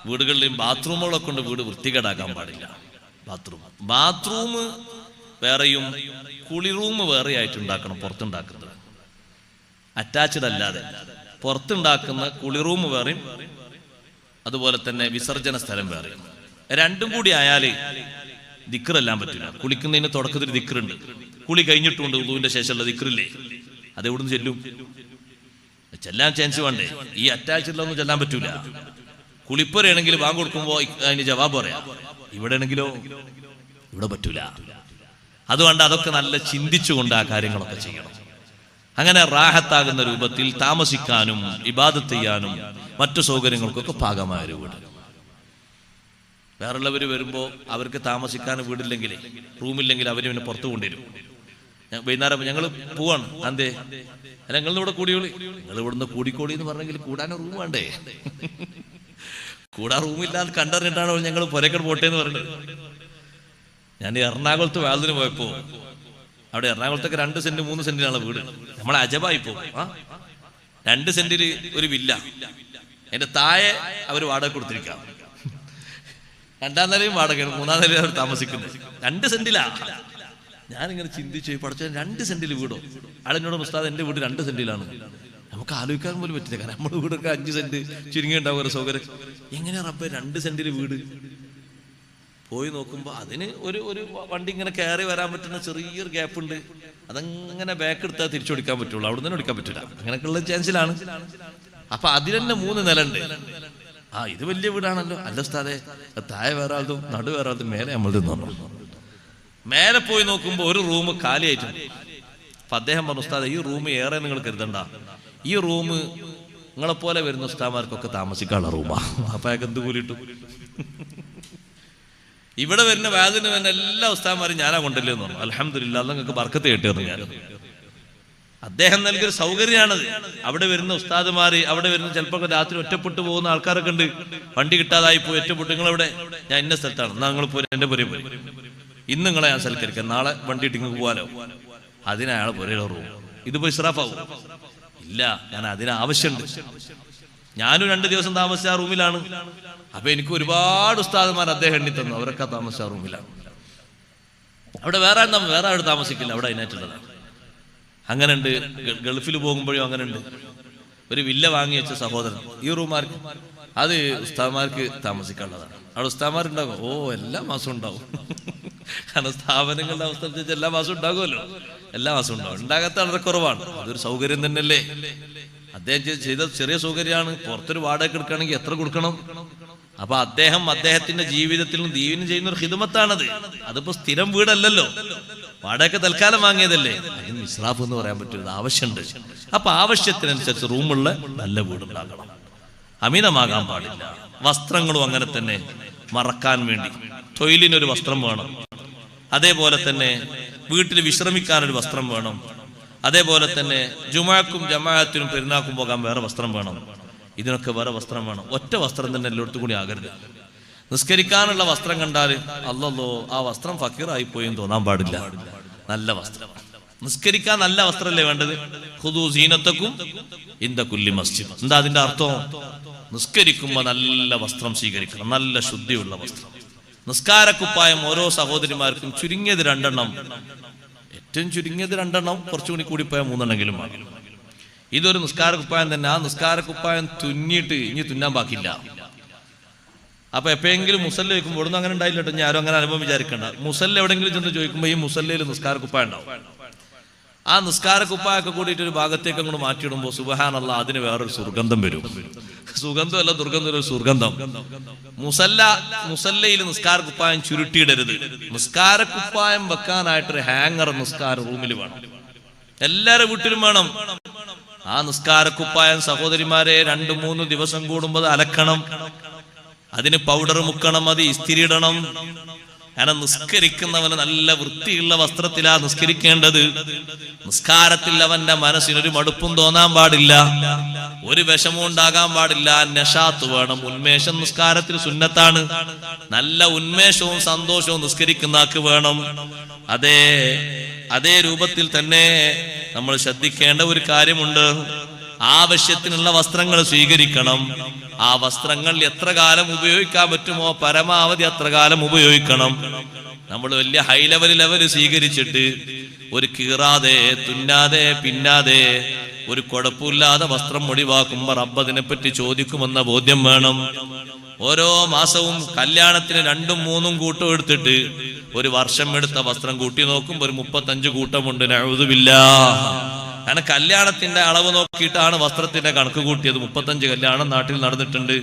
വീടുകളിലെയും ബാത്റൂമുകളൊക്കെ കൊണ്ട് വീട് വൃത്തികേടാക്കാൻ പാടില്ല. ബാത്റൂം വേറെയും കുളി റൂം വേറെ ആയിട്ട് ഉണ്ടാക്കണം. പുറത്തുണ്ടാക്കുന്നത് അറ്റാച്ച്ഡ് അല്ലാതെ പുറത്തുണ്ടാക്കുന്ന കുളി റൂം വേറെയും അതുപോലെ തന്നെ വിസർജന സ്ഥലം വേറെയും. രണ്ടും കൂടി ആയാല് ദിക്റെല്ലാം പറ്റില്ല. കുളിക്കുന്നതിന് തുടക്കത്തിൽ ദിക്റുണ്ട്, കുളി കഴിഞ്ഞിട്ടുണ്ട് ഉദുവിന്റെ ശേഷമുള്ള ദിക്റില്ലേ, അതെവിടുന്ന് ചെല്ലും? ചെല്ലാൻ ചാൻസ് വേണ്ടേ? ഈ അറ്റാച്ച്ഡിലൊന്നും ചെല്ലാൻ പറ്റൂല. കുളിപ്പുരയാണെങ്കിൽ ബാങ്ക് കൊടുക്കുമ്പോ അതിന് ജവാബ് പറയാം. ഇവിടെ ആണെങ്കിലോ ഇവിടെ പറ്റൂല. അതുകൊണ്ട് അതൊക്കെ നല്ല ചിന്തിച്ചുകൊണ്ട് ആ കാര്യങ്ങളൊക്കെ ചെയ്യണം. അങ്ങനെ റാഹത്താകുന്ന രൂപത്തിൽ താമസിക്കാനും ഇബാദത്ത് ചെയ്യാനും മറ്റു സൗകര്യങ്ങൾക്കൊക്കെ പാകമായ ഒരു വീട്. വേറുള്ളവർ വരുമ്പോൾ അവർക്ക് താമസിക്കാൻ വീടില്ലെങ്കിൽ, റൂമില്ലെങ്കിൽ അവർ പിന്നെ പുറത്തു കൊണ്ടുവരും. വൈകുന്നേരം ഞങ്ങൾ പോവാണ്, അന്തേ അല്ല നിങ്ങളിന്ന് ഇവിടെ കൂടിയോളി, നിങ്ങൾ ഇവിടുന്ന് കൂടിക്കോളി എന്ന് പറഞ്ഞെങ്കിൽ കൂടാൻ റൂം വേണ്ടേ? കൂടാൻ റൂമില്ലാന്ന് കണ്ടറിഞ്ഞിട്ടാണ് ഞങ്ങൾ പുരക്കട് പോട്ടെ എന്ന് പറയുന്നത്. ഞാൻ എറണാകുളത്ത് വാതിന് പോയപ്പോ അവിടെ എറണാകുളത്തൊക്കെ 2 സെന്റ് 3 സെന്റിനാണ് വീട്. നമ്മളെ അജബായി പോകും. 2 സെന്റിൽ ഒരു വില്ല, അതിന്റെ താഴെ അവർ വാടക കൊടുത്തിരിക്കാം. 2ാം നിലയും വാടകയാണ്, 3ാം നിലയിൽ അവർ താമസിക്കുന്നത്. 2 സെന്റിലാ. ഞാനിങ്ങനെ ചിന്തിച്ചു, പഠിച്ച 2 സെന്റിൽ വീടോ? ആളെന്നോട് ഉസ്താദ് എന്റെ വീട് 2 സെന്റിലാണ്. ഞാൻ നമുക്ക് ആലോചിക്കാൻ പോലും പറ്റില്ല. കാരണം നമ്മുടെ വീടൊക്കെ 5 സെന്റ് ചുരുങ്ങി ഉണ്ടാവും ഒരു സൗകര്യം. എങ്ങനെ റബ്ബേ 2 സെന്റിൽ വീട്? പോയി നോക്കുമ്പോൾ അതിന് ഒരു വണ്ടി ഇങ്ങനെ കയറി വരാൻ പറ്റുന്ന ചെറിയൊരു ഗ്യാപ്പ് ഉണ്ട്. അതങ്ങനെ ബാക്ക് എടുത്താൽ തിരിച്ചോടിക്കാൻ പറ്റുള്ളൂ, അവിടെ നിന്ന് ഓടിക്കാൻ പറ്റില്ല. അങ്ങനെയൊക്കെയുള്ള ചാൻസിലാണ്. അപ്പൊ അതിൽ തന്നെ 3 നില ഉണ്ട്. ഇത് വലിയ വീടാണല്ലോ. അല്ല ഉസ്താദേ, താഴെ വേറെ ആളും നടു വേറെ ആളും മേലെ നമ്മൾ തിന്നു. മേലെ പോയി നോക്കുമ്പോൾ ഒരു റൂം കാലിയായിട്ടുണ്ട്. അപ്പൊ അദ്ദേഹം പറഞ്ഞു, ഉസ്താദേ ഈ റൂം ഏറെ നിങ്ങൾ കരുതണ്ട, ഈ റൂം നിങ്ങളെപ്പോലെ വരുന്ന ഉസ്താദന്മാർക്കൊക്കെ താമസിക്കാനുള്ള റൂമാ. അപ്പൊ അയാൾക്ക് എന്ത് കൂലിട്ടു? ഇവിടെ വരുന്ന വാതിന് വരുന്ന എല്ലാ ഉസ്താദന്മാരും ഞാനാ കൊണ്ടല്ലേ എന്ന് പറഞ്ഞു. അൽഹംദുലില്ലാഹ്, നിങ്ങൾക്ക് ബർക്കത്ത് കിട്ടിയിരുന്നു. ഞാൻ അദ്ദേഹം നൽകിയൊരു സൗകര്യമാണത്. അവിടെ വരുന്ന ഉസ്താദുമാര്, അവിടെ വരുന്ന ചിലപ്പോൾ രാത്രി ഒറ്റപ്പെട്ടു പോകുന്ന ആൾക്കാരൊക്കെ ഉണ്ട്. വണ്ടി കിട്ടാതായി പോയി ഒറ്റപ്പെട്ടു. നിങ്ങളെവിടെ? ഞാൻ ഇന്ന സ്ഥലത്താണ്. എന്നാ നിങ്ങൾ പോയി എന്റെ പുരയിൽ പോയി. ഇന്ന് നിങ്ങളെ ഞാൻ സൽക്കരിക്കാം, നാളെ വണ്ടി ഇട്ടിങ്ങ് പോവാലോ. അതിനയാൾ പുരയിലെ റൂം. ഇതിപ്പോ ഇസ്രാഫാവും? ഇല്ല, ഞാൻ അതിന് ആവശ്യമുണ്ട്. ഞാനും 2 ദിവസം താമസിച്ച ആ റൂമിലാണ്. അപ്പൊ എനിക്ക് ഒരുപാട് ഉസ്താദുമാർ അദ്ദേഹം എണ്ണി തന്നു. അവരൊക്കെ താമസിച്ച റൂമിലാണ്. അവിടെ വേറെ ആരും താമസിക്കില്ല, അവിടെ അതിനായിട്ടുള്ളതാണ്. അങ്ങനെ ഉണ്ട്. ഗൾഫിൽ പോകുമ്പോഴും അങ്ങനെ ഉണ്ട്. ഒരു വില്ല വാങ്ങി വെച്ച സഹോദരൻ, ഈ റൂമാർക്ക് അത് ഉസ്താദന്മാർക്ക് താമസിക്കാനുള്ളതാണ്. അവിടെ ഉസ്താദന്മാരുണ്ടാകും. എല്ലാ മാസവും ഉണ്ടാവും. കാരണം സ്ഥാപനങ്ങളുടെ അവസ്ഥ അനുസരിച്ച് എല്ലാ മാസവും ഉണ്ടാകുമല്ലോ. എല്ലാ മാസവും ഉണ്ടാവും. ഉണ്ടാകാത്ത വളരെ കുറവാണ്. അതൊരു സൗകര്യം തന്നെയല്ലേ. അദ്ദേഹം ചെയ്ത ചെറിയ സൗകര്യമാണ്. പുറത്തൊരു വാടക എടുക്കുകയാണെങ്കിൽ എത്ര കൊടുക്കണം? അപ്പൊ അദ്ദേഹത്തിന്റെ ജീവിതത്തിലും ദീവിനും ചെയ്യുന്ന ഒരു ഹിദമത്താണത്. അതിപ്പോ സ്ഥിരം വീടല്ലല്ലോ, വാടക തൽക്കാലം വാങ്ങിയതല്ലേ. അതിന് ഇസ്രാഫ് എന്ന് പറയാൻ പറ്റില്ല. ആവശ്യമുണ്ട്. അപ്പൊ ആവശ്യത്തിനനുസരിച്ച് റൂമുള്ള നല്ല വീടുണ്ടാകണം. അമിതമാകാൻ പാടില്ല. വസ്ത്രങ്ങളും അങ്ങനെ തന്നെ. മറക്കാൻ വേണ്ടി തൊഴിലിനൊരു വസ്ത്രം വേണം. അതേപോലെ തന്നെ വീട്ടിൽ വിശ്രമിക്കാനൊരു വസ്ത്രം വേണം. അതേപോലെ തന്നെ ജുമാക്കും ജമാഅത്തിനും പെരുന്നാക്കും പോകാൻ വേറെ വസ്ത്രം വേണം. ഇതിനൊക്കെ വേറെ വസ്ത്രം വേണം. ഒറ്റ വസ്ത്രം തന്നെ എല്ലായിടത്തും കൂടി ആകരുത്. നിസ്കരിക്കാനുള്ള വസ്ത്രം കണ്ടാൽ അല്ലല്ലോ ആ വസ്ത്രം ഫക്കീറായി പോയെന്ന് തോന്നാൻ പാടില്ല. നല്ല വസ്ത്രം. നിസ്കരിക്കാൻ നല്ല വസ്ത്രമല്ലേ വേണ്ടത്? ഖുദൂ സീനത്തക്കും ഇൻദ കുല്ലി മസ്ജിദ്. എന്താ അതിന്റെ അർത്ഥം? നിസ്കരിക്കുമ്പോൾ നല്ല വസ്ത്രം സ്വീകരിക്കണം, നല്ല ശുദ്ധിയുള്ള വസ്ത്രം. നിസ്കാരക്കുപ്പായം ഓരോ സഹോദരിമാർക്കും ചുരുങ്ങിയത് 2 എണ്ണം, ഏറ്റവും ചുരുങ്ങിയത് 2 എണ്ണം, കുറച്ചുകൂടി കൂടിപ്പോയാൽ 3 എണ്ണെങ്കിലും വേണം. ഇതൊരു നിസ്കാരക്കുപ്പായം തന്നെ. ആ നിസ്കാരക്കുപ്പായം തുന്നിയിട്ട് ഇനി തുന്നാൻ ബാക്കിയില്ല. അപ്പൊ എപ്പോഴെങ്കിലും മുസല്ല ചോദിക്കുമ്പോൾ ഇവിടുന്ന് അങ്ങനെ ഉണ്ടായില്ല കേട്ടോ, ഞാൻ ആരും അങ്ങനെ അനുഭവം വിചാരിക്കണ്ട. മുസല്ല എവിടെയെങ്കിലും ചെന്ന് ചോദിക്കുമ്പോൾ ഈ മുസല്ലയിൽ നിസ്കാരക്കുപ്പായം ഉണ്ടാവും. ആ നിസ്കാരക്കുപ്പായൊക്കെ കൂടിയിട്ട് ഒരു ഭാഗത്തേക്ക് അങ്ങോട്ട് മാറ്റിയിടുമ്പോൾ സുബ്ഹാനല്ലാഹ്, അതിന് വേറൊരു സുഗന്ധം വരും. സുഗന്ധമല്ല, ദുർഗന്ധം, ഒരു സുഗന്ധം. മുസല്ലയിൽ നിസ്കാരക്കുപ്പായം ചുരുട്ടിയിടരുത്. നിസ്കാരക്കുപ്പായം വെക്കാനായിട്ടൊരു ഹാങ്ങർ നിസ്കാര റൂമിൽ വേണം. എല്ലാവരുടെ വീട്ടിലും വേണം. ആ നിസ്കാരക്കുപ്പായം സഹോദരിമാരെ 2-3 ദിവസം കൂടുമ്പോൾ അലക്കണം. അതിന് പൗഡർ മുക്കണം, അത് ഇസ്തിരി ഇടണം. കാരണം നിസ്കരിക്കുന്നവന് നല്ല വൃത്തിയുള്ള വസ്ത്രത്തിലാ നിസ്കരിക്കേണ്ടത്. നിസ്കാരത്തിൽ അവന്റെ മനസ്സിനൊരു മടുപ്പും തോന്നാൻ പാടില്ല, ഒരു വിഷമവും ഉണ്ടാകാൻ പാടില്ല. നശാത്ത് വേണം, ഉന്മേഷം നിസ്കാരത്തിൽ സുന്നത്താണ്. നല്ല ഉന്മേഷവും സന്തോഷവും നിസ്കരിക്കുന്ന ആൾക്ക് വേണം. അതേ രൂപത്തിൽ തന്നെ നമ്മൾ ശ്രദ്ധിക്കേണ്ട ഒരു കാര്യമുണ്ട്. ആവശ്യത്തിനുള്ള വസ്ത്രങ്ങൾ സ്വീകരിക്കണം. ആ വസ്ത്രങ്ങൾ എത്ര കാലം ഉപയോഗിക്കാൻ പറ്റുമോ പരമാവധി അത്ര കാലം ഉപയോഗിക്കണം. നമ്മൾ വലിയ ഹൈ ലെവൽ സ്വീകരിച്ചിട്ട് ഒരു കീറാതെ, തുന്നാതെ, പിന്നാതെ, ഒരു കുഴപ്പമില്ലാതെ വസ്ത്രം ഒഴിവാക്കുമ്പോൾ റബ്ബ് അതിനെപ്പറ്റി ചോദിക്കുമെന്ന ബോധ്യം വേണം. ഓരോ മാസവും കല്യാണത്തിന് 2-3 കൂട്ടം എടുത്തിട്ട് ഒരു വർഷം എടുത്ത വസ്ത്രം കൂട്ടി നോക്കുമ്പോൾ ഒരു 35 കൂട്ടമുണ്ട്. നഊദു ബില്ലാഹ്. കാരണം കല്യാണത്തിന്റെ അളവ് നോക്കിയിട്ടാണ് വസ്ത്രത്തിന്റെ കണക്ക് കൂട്ടിയത്. 35 കല്യാണം നാട്ടിൽ നടന്നിട്ടുണ്ട്.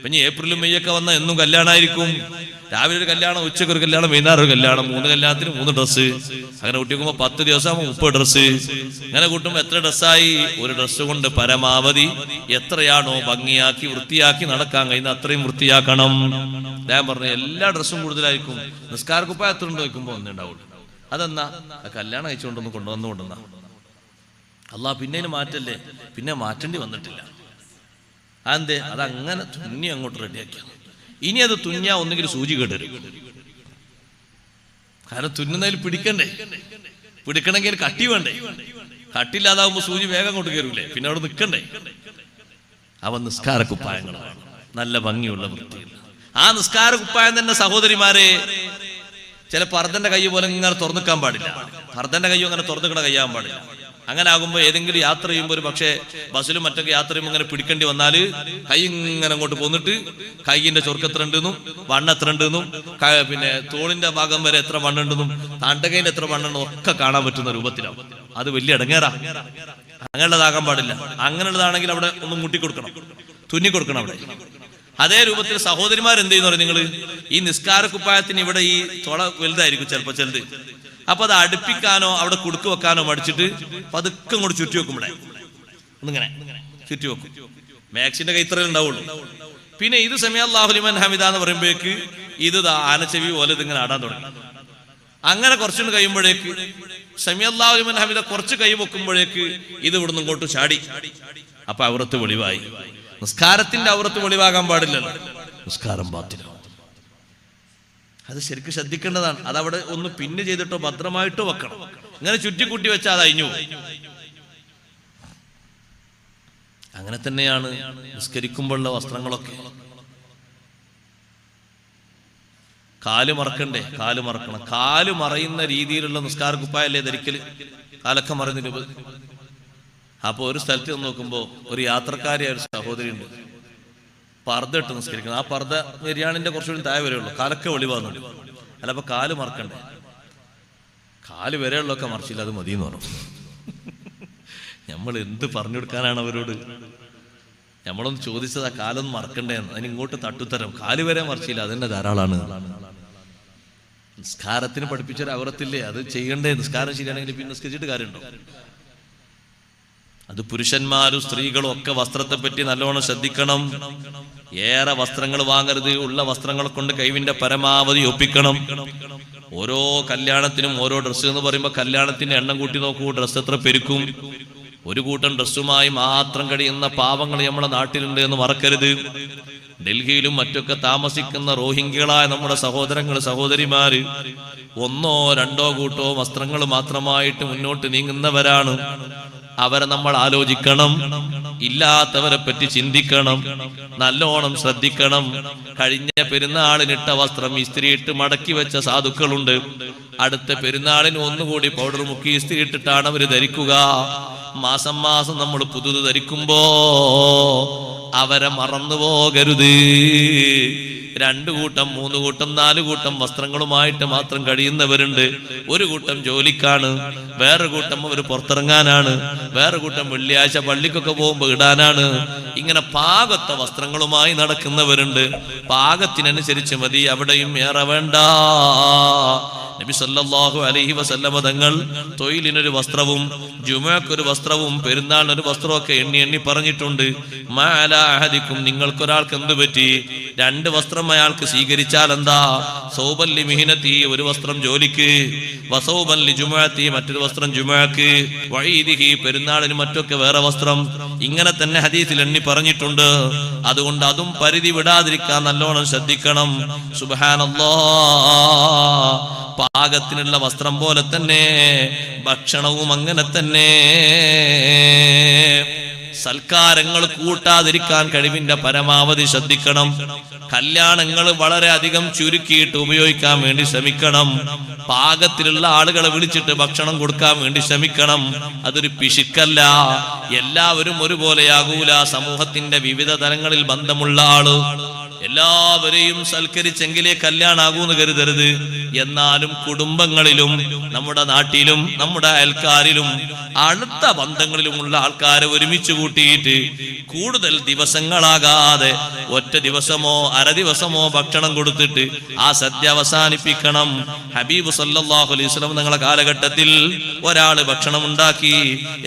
പിന്നെ ഏപ്രിലും മെയ്യൊക്കെ വന്ന എന്നും കല്യാണമായിരിക്കും. രാവിലെ ഒരു കല്യാണം, ഉച്ചക്ക് ഒരു കല്യാണം, വൈകുന്നേരം ഒരു കല്യാണം. 3 കല്യാണത്തിന് 3 ഡ്രസ്സ്. അങ്ങനെ കൂട്ടിക്കുമ്പോൾ 10 ദിവസം 30 ഡ്രസ്സ്. അങ്ങനെ കൂട്ടുമ്പോൾ എത്ര ഡ്രസ്സായി? ഒരു ഡ്രസ്സ് കൊണ്ട് പരമാവധി എത്രയാണോ ഭംഗിയാക്കി വൃത്തിയാക്കി നടക്കാൻ കഴിയുന്ന അത്രയും വൃത്തിയാക്കണം. ഞാൻ പറഞ്ഞു എല്ലാ ഡ്രസ്സും കൂടുതലായിരിക്കും. നിസ്കാരക്കുപ്പായം എത്ര ഉണ്ട് നോക്കുമ്പോൾ ഒന്നേ ഉണ്ടാവുള്ളൂ. അതെന്നാ കല്യാണം അയച്ചുകൊണ്ടൊന്ന് കൊണ്ടുവന്നുകൊണ്ടെന്നാ. അള്ളാഹ് പിന്നെ മാറ്റല്ലേ, പിന്നെ മാറ്റേണ്ടി വന്നിട്ടില്ല. അതെന്തേ? അതങ്ങനെ തുന്നി അങ്ങോട്ട് റെഡിയാക്കിയാണ്. ഇനി അത് തുന്നിയാ ഒന്നെങ്കിൽ സൂചി കേട്ടരും. കാരണം തുന്നുന്നതിൽ പിടിക്കണമെങ്കിൽ കട്ടി വേണ്ടേ? കട്ടില്ലാതാവുമ്പോ സൂചി വേഗം അങ്ങോട്ട് കയറൂലേ, പിന്നെ അവിടെ നിൽക്കണ്ടേ. അവ നിസ്കാരക്കുപ്പായങ്ങളാണ്, നല്ല ഭംഗിയുള്ള വൃത്തിയുള്ള. ആ നിസ്കാരക്കുപ്പായം തന്നെ സഹോദരിമാരെ ചില പർദ്ദന്റെ കൈ പോലെ ഇങ്ങനെ തുറന്നിക്കാൻ പാടില്ല. പർദ്ദന്റെ കൈ അങ്ങനെ തുറന്നിക്കണ കയ്യാൻ പാടില്ല. അങ്ങനെ ആകുമ്പോൾ ഏതെങ്കിലും യാത്ര ചെയ്യുമ്പോൾ ഒരു പക്ഷേ ബസ്സിലും മറ്റൊക്കെ യാത്ര ചെയ്യുമ്പോൾ ഇങ്ങനെ പിടിക്കേണ്ടി വന്നാൽ കൈ ഇങ്ങനെ അങ്ങോട്ട് പോന്നിട്ട് കൈയിന്റെ ചൊറുക്ക് എത്ര ഉണ്ടെന്നും വണ്ണം എത്ര ഉണ്ടെന്നും പിന്നെ തോളിന്റെ ഭാഗം വരെ എത്ര വണ്ണുണ്ടെന്നും തണ്ടകയിൽ എത്ര വണ്ണെന്നും ഒക്കെ കാണാൻ പറ്റുന്ന രൂപത്തിലാവും. അത് വലിയ ഇടങ്ങേറാ. അങ്ങനെയുള്ളതാകാൻ പാടില്ല. അങ്ങനെയുള്ളതാണെങ്കിൽ അവിടെ ഒന്ന് മുട്ടിക്കൊടുക്കണം, തുന്നിക്കൊടുക്കണം അവിടെ. അതേ രൂപത്തിൽ സഹോദരിമാർ എന്ത് ചെയ്യുന്നു? നിങ്ങൾ ഈ നിസ്കാര കുപ്പായത്തിന് ഇവിടെ ഈ തൊള വലുതായിരിക്കും ചിലപ്പോൾ ചെലുത്. അപ്പൊ അത് അടുപ്പിക്കാനോ അവിടെ കുടുക്ക് വെക്കാനോ മടിച്ചിട്ട് പതുക്കെ അങ്ങോട്ട് ചുറ്റി വെക്കും. ഇവിടെ ഒന്നിങ്ങനെ ചുറ്റി വെക്കും. മാക്സിന്റെ കൈത്തറയിൽ ഉണ്ടാവുള്ളൂ. പിന്നെ ഇത് സമയ അല്ലാഹു ലിമൻ ഹമിദ എന്ന് പറയുമ്പോഴേക്ക് ഇത് ആനച്ചെവി പോലെ ഇതിങ്ങനെ ആടാൻ തുടങ്ങി. അങ്ങനെ കുറച്ചുകൂടി കഴിയുമ്പോഴേക്ക് സമയ അല്ലാഹു ലിമൻ ഹമിദ കുറച്ച് കൈ വെക്കുമ്പോഴേക്ക് ഇത് ഇവിടുന്ന് ഇങ്ങോട്ട് ചാടി. അപ്പൊ ഔറത്ത് വെളിവായി. നിസ്കാരത്തിന്റെ ഔറത്ത് വെളിവാകാൻ പാടില്ലല്ലോ. നിസ്കാരം ബാത്തിലാവും. അത് ശരിക്കും ശ്രദ്ധിക്കേണ്ടതാണ്. അതവിടെ ഒന്ന് പിന്ന് ചെയ്തിട്ടോ ഭദ്രമായിട്ടോ വെക്കണം. ഇങ്ങനെ ചുറ്റിക്കുട്ടി വെച്ചാൽ അത് അഴിഞ്ഞു. അങ്ങനെ തന്നെയാണ് നിസ്കരിക്കുമ്പോഴുള്ള വസ്ത്രങ്ങളൊക്കെ. കാല് മറക്കണ്ടേ? കാല് മറക്കണം. കാല് മറയുന്ന രീതിയിലുള്ള നിസ്കാര കുപ്പായല്ലേ ധരിക്കല്? കാലൊക്കെ മറയുന്ന രൂപ. അപ്പൊ ഒരു സ്ഥലത്ത് നോക്കുമ്പോ ഒരു യാത്രക്കാരിയായ ഒരു സഹോദരി ഉണ്ട്, പർദ്ദ ഇട്ട് നിസ്കരിക്കണം. ആ പർദ്ദ ബിരിയാണിന്റെ കുറച്ചുകൂടി താഴെ വരെയുള്ളൂ. കാലൊക്കെ വെളിവാകുന്നുണ്ട്. അല്ല, അപ്പൊ കാല് മറക്കണ്ടേ? കാല് വരെയുള്ളൊക്കെ മറിച്ചില്ല, അത് മതി എന്ന് പറഞ്ഞു. നമ്മൾ എന്ത് പറഞ്ഞു കൊടുക്കാനാണ് അവരോട്? നമ്മളൊന്ന് ചോദിച്ചതാ കാലൊന്നും മറക്കണ്ടേന്ന്. അതിന് ഇങ്ങോട്ട് തട്ടുത്തരം. കാല് വരെ മറിച്ചില്ല, അതന്നെ ധാരാളാണ്. നിസ്കാരത്തിന് പഠിപ്പിച്ചൊരു ഔറത്തില്ലേ, അത് ചെയ്യണ്ടേ? നിസ്കാരം ശരിയാണെങ്കിൽ പിന്നെ നിസ്കരിച്ചിട്ട് കാര്യമുണ്ടോ? അത് പുരുഷന്മാരും സ്ത്രീകളും ഒക്കെ വസ്ത്രത്തെ പറ്റി നല്ലോണം ശ്രദ്ധിക്കണം. ഏറെ വസ്ത്രങ്ങൾ വാങ്ങരുത്. ഉള്ള വസ്ത്രങ്ങൾ കൊണ്ട് കഴിവിന്റെ പരമാവധി ഒപ്പിക്കണം. ഓരോ കല്യാണത്തിനും ഓരോ ഡ്രസ്സ് എന്ന് പറയുമ്പോൾ കല്യാണത്തിന്റെ എണ്ണം കൂട്ടി നോക്കൂ, ഡ്രസ്സ് എത്ര പെരുക്കും. ഒരു കൂട്ടം ഡ്രസ്സുമായി മാത്രം കഴിയുന്ന പാവങ്ങൾ നമ്മുടെ നാട്ടിലുണ്ട് എന്ന് മറക്കരുത്. ഡൽഹിയിലും മറ്റൊക്കെ താമസിക്കുന്ന റോഹിംഗ്യകളായ നമ്മുടെ സഹോദരങ്ങൾ സഹോദരിമാര് ഒന്നോ രണ്ടോ കൂട്ടോ വസ്ത്രങ്ങൾ മാത്രമായിട്ട് മുന്നോട്ട് നീങ്ങുന്നവരാണ്. അവരെ നമ്മൾ ആലോചിക്കണം. ഇല്ലാത്തവരെ പറ്റി ചിന്തിക്കണം. നല്ലോണം ശ്രദ്ധിക്കണം. കഴിഞ്ഞ പെരുന്നാളിനിട്ട വസ്ത്രം ഇസ്തിരിയിട്ട് മടക്കി വെച്ച സാധുക്കളുണ്ട്. അടുത്ത പെരുന്നാളിന് ഒന്നുകൂടി പൗഡർ മുക്കി ഇസ്തിരിയിട്ടിട്ടാണ് അവര് ധരിക്കുക. മാസം മാസം നമ്മൾ പുതുത് ധരിക്കുമ്പോ അവരെ മറന്നുപോകരുത്. 2 കൂട്ടം 3 കൂട്ടം 4 കൂട്ടം വസ്ത്രങ്ങളുമായിട്ട് മാത്രം കഴിയുന്നവരുണ്ട്. ഒരു കൂട്ടം ജോലിക്കാണ്, വേറെ കൂട്ടം അവർ പുറത്തിറങ്ങാനാണ്, വേറെ കൂട്ടം വെള്ളിയാഴ്ച പള്ളിക്കൊക്കെ പോകുമ്പോൾ ഇടാനാണ്. ഇങ്ങനെ പാകത്തെ വസ്ത്രങ്ങളുമായി നടക്കുന്നവരുണ്ട്. പാകത്തിനനുസരിച്ച് മതി, അവിടെയും ഏറെ വേണ്ട. നബി സല്ലല്ലാഹു അലൈഹി വസല്ലമ തങ്ങൾ തൊഴിലിനൊരു വസ്ത്രവും ജുമുഅക്കൊരു വസ്ത്രവും പെരുന്നാളിനൊരു വസ്ത്രവും ഒക്കെ എണ്ണി പറഞ്ഞിട്ടുണ്ട്. മാ അലാ അഹദിക്കും, നിങ്ങൾക്കൊരാൾക്ക് എന്ത് പറ്റി? 2 വസ്ത്രം അയാൾക്ക് സ്വീകരിച്ചാൽ എന്താ? സൗബൻ ലി മിഹ്നതി, ഒരു വസ്ത്രം ജോലിക്ക്, വസൗബൻ ലി ജുമുഅതി, മറ്റൊരു വസ്ത്രം ജുമുഅക്ക്, വഈദിഹി, പെരുന്നാളിന് മറ്റൊക്കെ വേറെ വസ്ത്രം. ഇങ്ങനെ തന്നെ ഹദീസിൽ എണ്ണി പറഞ്ഞിട്ടുണ്ട്. അതുകൊണ്ട് അതും പരിധി വിടാതിരിക്കാൻ നല്ലോണം ശ്രദ്ധിക്കണം. സുബ്ഹാനല്ലാഹ്. പാകത്തിനുള്ള വസ്ത്രം പോലെ തന്നെ ഭക്ഷണവും അങ്ങനെ തന്നെ. സൽക്കാരങ്ങൾ കൂട്ടാതിരിക്കാൻ കഴിവിന്റെ പരമാവധി ശ്രദ്ധിക്കണം. കല്യാണങ്ങൾ വളരെ അധികം ചുരുക്കിയിട്ട് ഉപയോഗിക്കാൻ വേണ്ടി ശ്രമിക്കണം. പാകത്തിലുള്ള ആളുകളെ വിളിച്ചിട്ട് ഭക്ഷണം കൊടുക്കാൻ വേണ്ടി ശ്രമിക്കണം. അതൊരു പിശുക്കല്ല. എല്ലാവരും ഒരുപോലെയാകൂല. സമൂഹത്തിന്റെ വിവിധ തലങ്ങളിൽ ബന്ധമുള്ള ആള് എല്ലാവരെയും സൽക്കരിച്ചെങ്കിലേ കല്യാണാകൂന്ന് കരുതരുത്. എന്നാലും കുടുംബങ്ങളിലും നമ്മുടെ നാട്ടിലും നമ്മുടെ അയൽക്കാരിലും അടുത്ത ബന്ധങ്ങളിലുമുള്ള ആൾക്കാരെ ഒരുമിച്ച് കൂട്ടിയിട്ട് കൂടുതൽ ദിവസങ്ങളാകാതെ ഒറ്റ ദിവസമോ അര ദിവസമോ ഭക്ഷണം കൊടുത്തിട്ട് ആ സദ്യ അവസാനിപ്പിക്കണം. ഹബീബ് സല്ലല്ലാഹു അലൈഹി വസല്ലം തങ്ങളുടെ കാലഘട്ടത്തിൽ ഒരാള് ഭക്ഷണം ഉണ്ടാക്കി.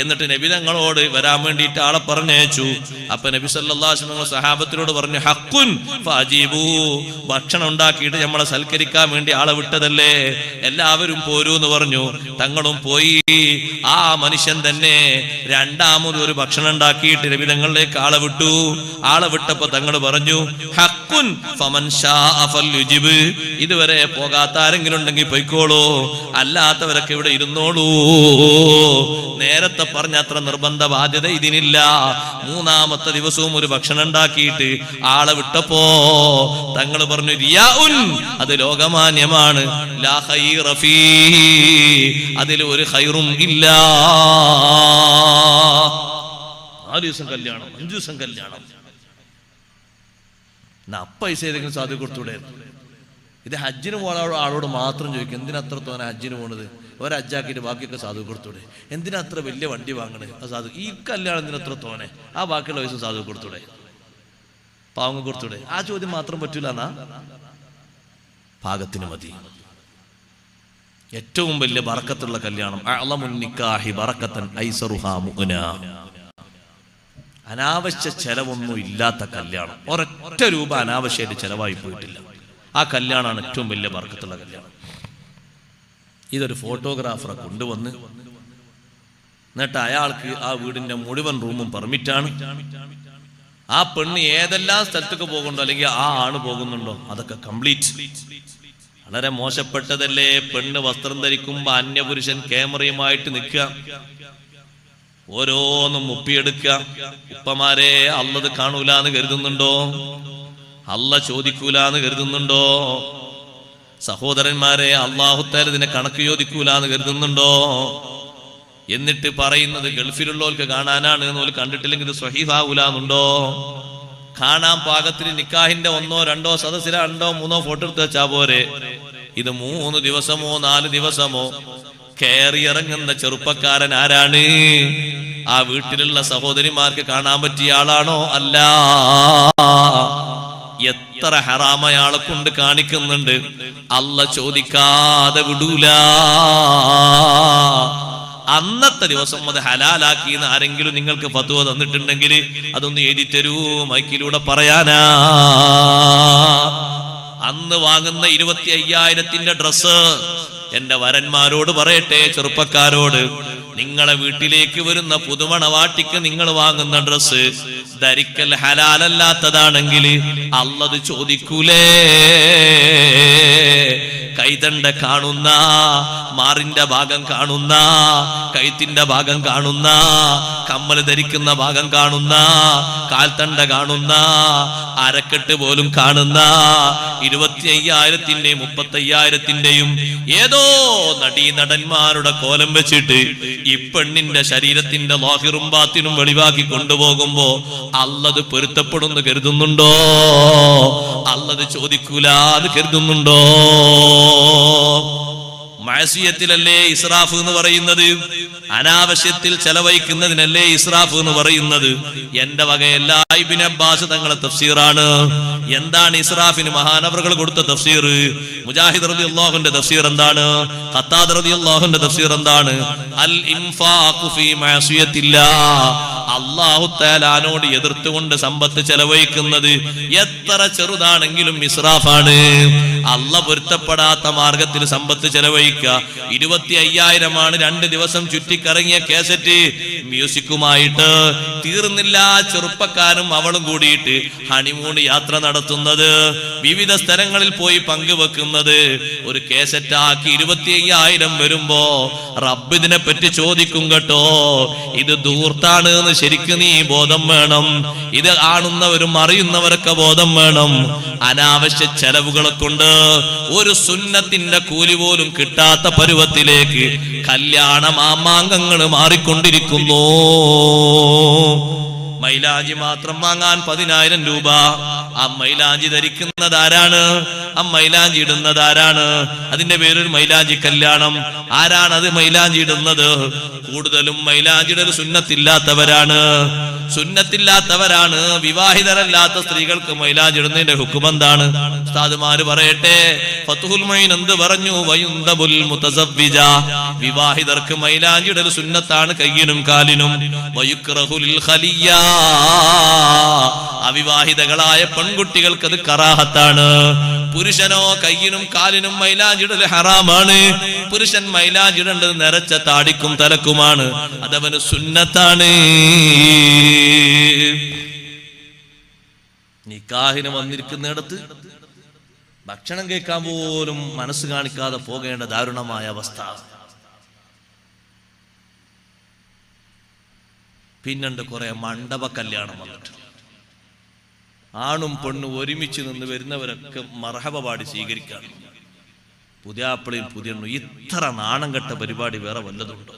എന്നിട്ട് നബി തങ്ങളോട് വരാൻ വേണ്ടിയിട്ട് ആളെ പറഞ്ഞയച്ചു. അപ്പൊ നബി സല്ലല്ലാഹു അലൈഹി വസല്ലം സഹാബത്തിനോട് പറഞ്ഞു, ഹഖുൻ ഫഅജീബു, ഭക്ഷണം ഉണ്ടാക്കിയിട്ട് നമ്മളെ സൽക്കരിക്കാൻ വേണ്ടി ആളെ വിട്ടതല്ലേ, എല്ലാവരും പോരൂ എന്ന് പറഞ്ഞു. തങ്ങളും പോയി. ആ മനുഷ്യൻ തന്നെ രണ്ടാമത് ഒരു ഭക്ഷണം ഉണ്ടാക്കി ഉണ്ടാക്കിയിട്ട് നബി തങ്ങളിലേക്ക് ആളെ വിട്ടു. ആളെ വിട്ടപ്പോ തങ്ങൾ പറഞ്ഞു, ഹഖ്കുൻ ഫമൻ ശാഅ ഫൽയുജിബ്, ഇതുവരെ പോകാത്ത ആരെങ്കിലും ഉണ്ടെങ്കിൽ പൊയ്ക്കോളൂ, അല്ലാത്തവരൊക്കെ ഇവിടെ ഇരുന്നോളൂ. നേരത്തെ പറഞ്ഞ അത്ര നിർബന്ധ ബാധ്യത ഇതിനില്ല. മൂന്നാമത്തെ ദിവസവും ഒരു ഭക്ഷണം ഉണ്ടാക്കിയിട്ട് ആളെ വിട്ടപ്പോ തങ്ങൾ പറഞ്ഞു, റിയാഉൻ, അത് ലോകമാന്യമാണ്, ലാ ഖൈറ ഫീ, അതിൽ ഒരു ഖൈറും ഇല്ല. 4 ദിവസം കല്യാണം, 5 ദിവസം കല്യാണം, പൈസ ഏതെങ്കിലും സാധു കൊടുത്തൂടെ? ഇത് ഹജ്ജിന് പോകാനുള്ള ആളോട് മാത്രം ചോദിക്കും, എന്തിനാ അത്ര തോന്നെ ഹജ്ജിന് പോണത്? ഒരജ്ജാക്കിയിട്ട് ബാക്കിയൊക്കെ സാധു കൊടുത്തൂടെ? എന്തിനാ അത്ര വലിയ വണ്ടി വാങ്ങണേ? ആ സാധു ഈ കല്യാണത്തിന് അത്ര തോന്നെ, ആ ബാക്കിയുള്ള പൈസ സാധു കൊടുത്തൂടെ, പാവങ്ങൾ കൊടുത്തൂടെ? ആ ചോദ്യം മാത്രം പറ്റൂല എന്നാ? പാകത്തിന് മതി. ഏറ്റവും വലിയ ബറക്കത്തുള്ള കല്യാണം, അഅ്ളമുൻ നിക്കാഹി ബറക്കത്തൻ ഐസറുഹാ മുഅ്നാ, അനാവശ്യ ചെലവൊന്നും ഇല്ലാത്ത കല്യാണം. ഒരൊറ്റ രൂപ അനാവശ്യമായിട്ട് ചെലവായി പോയിട്ടില്ല. ആ കല്യാണമാണ് ഏറ്റവും വലിയ ബറക്കത്തുള്ള കല്യാണം. ഇതൊരു ഫോട്ടോഗ്രാഫറെ കൊണ്ടുവന്ന് എന്നിട്ട് അയാൾക്ക് ആ വീടിന്റെ മുഴുവൻ റൂമും പെർമിറ്റാണ്. ആ പെണ്ണ് ഏതെല്ലാം സ്ഥലത്തേക്ക് പോകുന്നുണ്ടോ അല്ലെങ്കിൽ ആ ആണ് പോകുന്നുണ്ടോ അതൊക്കെ കംപ്ലീറ്റ്. വളരെ മോശപ്പെട്ടതല്ലേ പെണ്ണ് വസ്ത്രം ധരിക്കുമ്പോ അന്യപുരുഷൻ ക്യാമറയുമായിട്ട് നിൽക്കുക, ഓരോന്നും മുപ്പിയെടുക്കുക. ഉപ്പമാരെ, അള്ളത് കാണൂലെന്ന് കരുതുന്നുണ്ടോ? അല്ല ചോദിക്കൂലെന്ന് കരുതുന്നുണ്ടോ? സഹോദരന്മാരെ, അല്ലാഹു തആല ഇതിനെ കണക്ക് ചോദിക്കൂലെന്ന് കരുതുന്നുണ്ടോ? എന്നിട്ട് പറയുന്നത് ഗൾഫിലുള്ളവർക്ക് കാണാനാണ് എന്ന് കണ്ടിട്ടില്ലെങ്കിൽ ഇത് സ്വഹീഹാവൂലെന്നുണ്ടോ? കാണാൻ പാകത്തിന് നിക്കാഹിന്റെ 1 2 സദസ്സില 2 3 ഫോട്ടോ എടുത്ത് വെച്ചാ പോരെ. ഇത് 3 ദിവസമോ 4 ദിവസമോ കയറി ഇറങ്ങുന്ന ചെറുപ്പക്കാരൻ ആരാണ്? ആ വീട്ടിലുള്ള സഹോദരിമാർക്ക് കാണാൻ പറ്റിയ ആളാണോ? അല്ല. എത്ര ഹറാമ അയാളെ കൊണ്ട് കാണിക്കുന്നുണ്ട്, അല്ല ചോദിക്കാതെ വിടൂല. അന്നത്തെ ദിവസം അത് ഹലാലാക്കിന്ന് ആരെങ്കിലും നിങ്ങൾക്ക് ഫത്വ തന്നിട്ടുണ്ടെങ്കിൽ അതൊന്ന് എഴുതി തരൂ, മൈക്കിലൂടെ പറയാനാ. അന്ന് വാങ്ങുന്ന 25,000-ന്റെ ഡ്രസ്സ് എന്റെ വരന്മാരോട് പറയട്ടെ, ചെറുപ്പക്കാരോട്, നിങ്ങളെ വീട്ടിലേക്ക് വരുന്ന പുതുമണവാട്ടിക്ക് നിങ്ങൾ വാങ്ങുന്ന ഡ്രസ്സ് ധരിക്കൽ ഹലാലല്ലാത്തതാണെങ്കിൽ അല്ലത് ചോദിക്കൂലേ? കൈതണ്ട കാണുന്ന, മാറിന്റെ ഭാഗം കാണുന്ന, കൈത്തിന്റെ ഭാഗം കാണുന്ന, കമ്മൽ ധരിക്കുന്ന ഭാഗം കാണുന്ന, കാൽത്തണ്ട കാണുന്ന, അരക്കെട്ട് പോലും കാണുന്ന 25,000-ന്റെയും 35,000-ന്റെയും ഏതോ നടീനടന്മാരുടെ കോലം വെച്ചിട്ട് ഈ പെണ്ണിന്റെ ശരീരത്തിന്റെ ലാഹിറും ബാത്തിനും വെളിവാക്കി കൊണ്ടുപോകുമ്പോ അല്ലത് പൊരുത്തപ്പെടുന്നു കരുതുന്നുണ്ടോ? അല്ലത് ചോദിക്കൂലാന്ന് കരുതുന്നുണ്ടോ? മഅസിയത്തിലല്ലേ ഇസ്രാഫ് എന്ന് പറയുന്നത്? അനാവശ്യത്തിൽ ചെലവഴിക്കുന്നതിനല്ലേ ഇസ്രാഫ് എന്ന് പറയുന്നത്? എന്റെ വകയല്ല, ഇബ്നു അബ്ബാസ് തങ്ങളുടെ തഫ്സീറാണ്. എന്താണ് ഇസ്രാഫിന് മഹാനവറുകൾ കൊടുത്ത തഫ്സീർ? മുജാഹിദ് റളിയല്ലാഹുവിന്റെ തഫ്സീർ എന്താണ്? ഖത്താദ റളിയല്ലാഹുവിന്റെ തഫ്സീർ എന്താണ്? അൽ ഇൻഫാഖു ഫീ മഅസിയത്തില്ലാഹ്, അല്ലാഹു തആലാനോട് എതിർത്തുകൊണ്ട് സമ്പത്ത് ചെലവഴിക്കുന്നത് എത്ര ചെറുതാണെങ്കിലും ഇസ്രാഫാണ്. അല്ലാഹ് പൊരുത്തപ്പെടാത്ത മാർഗത്തിൽ സമ്പത്ത് ചെലവഴിക്കുക. 25,000-ആണ് 2 ദിവസം ചുറ്റിക്കറങ്ങിയ കാസറ്റ് മ്യൂസിക്കുമായിട്ട് തീർന്നില്ല. ചെറുപ്പക്കാരും അവളും കൂടിയിട്ട് ഹണിമൂൺ യാത്ര നടത്തുന്നത്, വിവിധ സ്ഥലങ്ങളിൽ പോയി പങ്കുവെക്കുന്നത്. ഒരു കേസറ്റാക്കി 25,000 വരുമ്പോ റബ്ബ് ഇതിനെ പറ്റി ചോദിക്കും കേട്ടോ. ഇത് ദൂർത്താണ് എന്ന് ശരിക്കും നീ ബോധം വേണം. ഇത് കാണുന്നവരും അറിയുന്നവരൊക്കെ ബോധം വേണം. അനാവശ്യ ചെലവുകളെ കൊണ്ട് ഒരു സുന്നത്തിന്റെ കൂലി പോലും കിട്ടാത്ത പരുവത്തിലേക്ക് കല്യാണ മാമാങ്കങ്ങൾ മാറിക്കൊണ്ടിരിക്കുന്നു. മൈലാഞ്ചി മാത്രം വാങ്ങാൻ 10,000 രൂപ. ആ മൈലാഞ്ചി ധരിക്കുന്നത് ആരാണ്? ആ മൈലാഞ്ചി ഇടുന്നത് ആരാണ്? അതിന്റെ പേരൊരു മൈലാഞ്ചി കല്യാണം. ആരാണ് അത് മൈലാഞ്ചി ഇടുന്നത്? കൂടുതലും മൈലാഞ്ചിയുടെ ഒരു സുന്നത്തില്ലാത്തവരാണ്. സുന്നത്തില്ലാത്തവരാണ്. വിവാഹിതരല്ലാത്ത സ്ത്രീകൾക്ക് മൈലാഞ്ചി ഇടുന്നതിന്റെ ഹുക്കം എന്താണ്? ഉസ്താദുമാര് പറയട്ടെ. ഫത്ഹുൽ മുഈൻ എന്ത് പറഞ്ഞു? വയുന്തബുൽ മുതസവ്വിജ, വിവാഹിതർക്ക് മൈലാഞ്ചി ഇടൽ സുന്നത്താണ് കയ്യിനും കാലിനും. വയുക്റഹുൽ ഖലിയ, അവിവാഹിതകളായ പെൺകുട്ടികൾക്ക് അത് കറാഹത്താണ്. പുരുഷനോ കയ്യിനും കാലിനും മൈലാഞ്ചിടൽ ഹറാമാണ്. പുരുഷൻ മൈലാഞ്ചിടേണ്ടത് നരച്ച താടിക്കും തലക്കുമാണ്. അതവന് സുന്നത്താണ്. നിക്കാഹിന് വന്നിരിക്കുന്നിടത്ത് ഭക്ഷണം കഴിക്കാൻ പോലും മനസ്സ് കാണിക്കാതെ പോകേണ്ട ദാരുണമായ അവസ്ഥ. പിന്നുണ്ട് കുറെ മണ്ഡപ കല്യാണം വന്നിട്ട് ആണും പെണ്ണും ഒരുമിച്ച് നിന്ന് വരുന്നവരൊക്കെ മർഹബ പാടി സ്വീകരിക്കാണ്. പുതിയാപ്പിളയും പുതിയണ്ണും. ഇത്ര നാണം കെട്ട പരിപാടി വേറെ വല്ലതുണ്ടോ?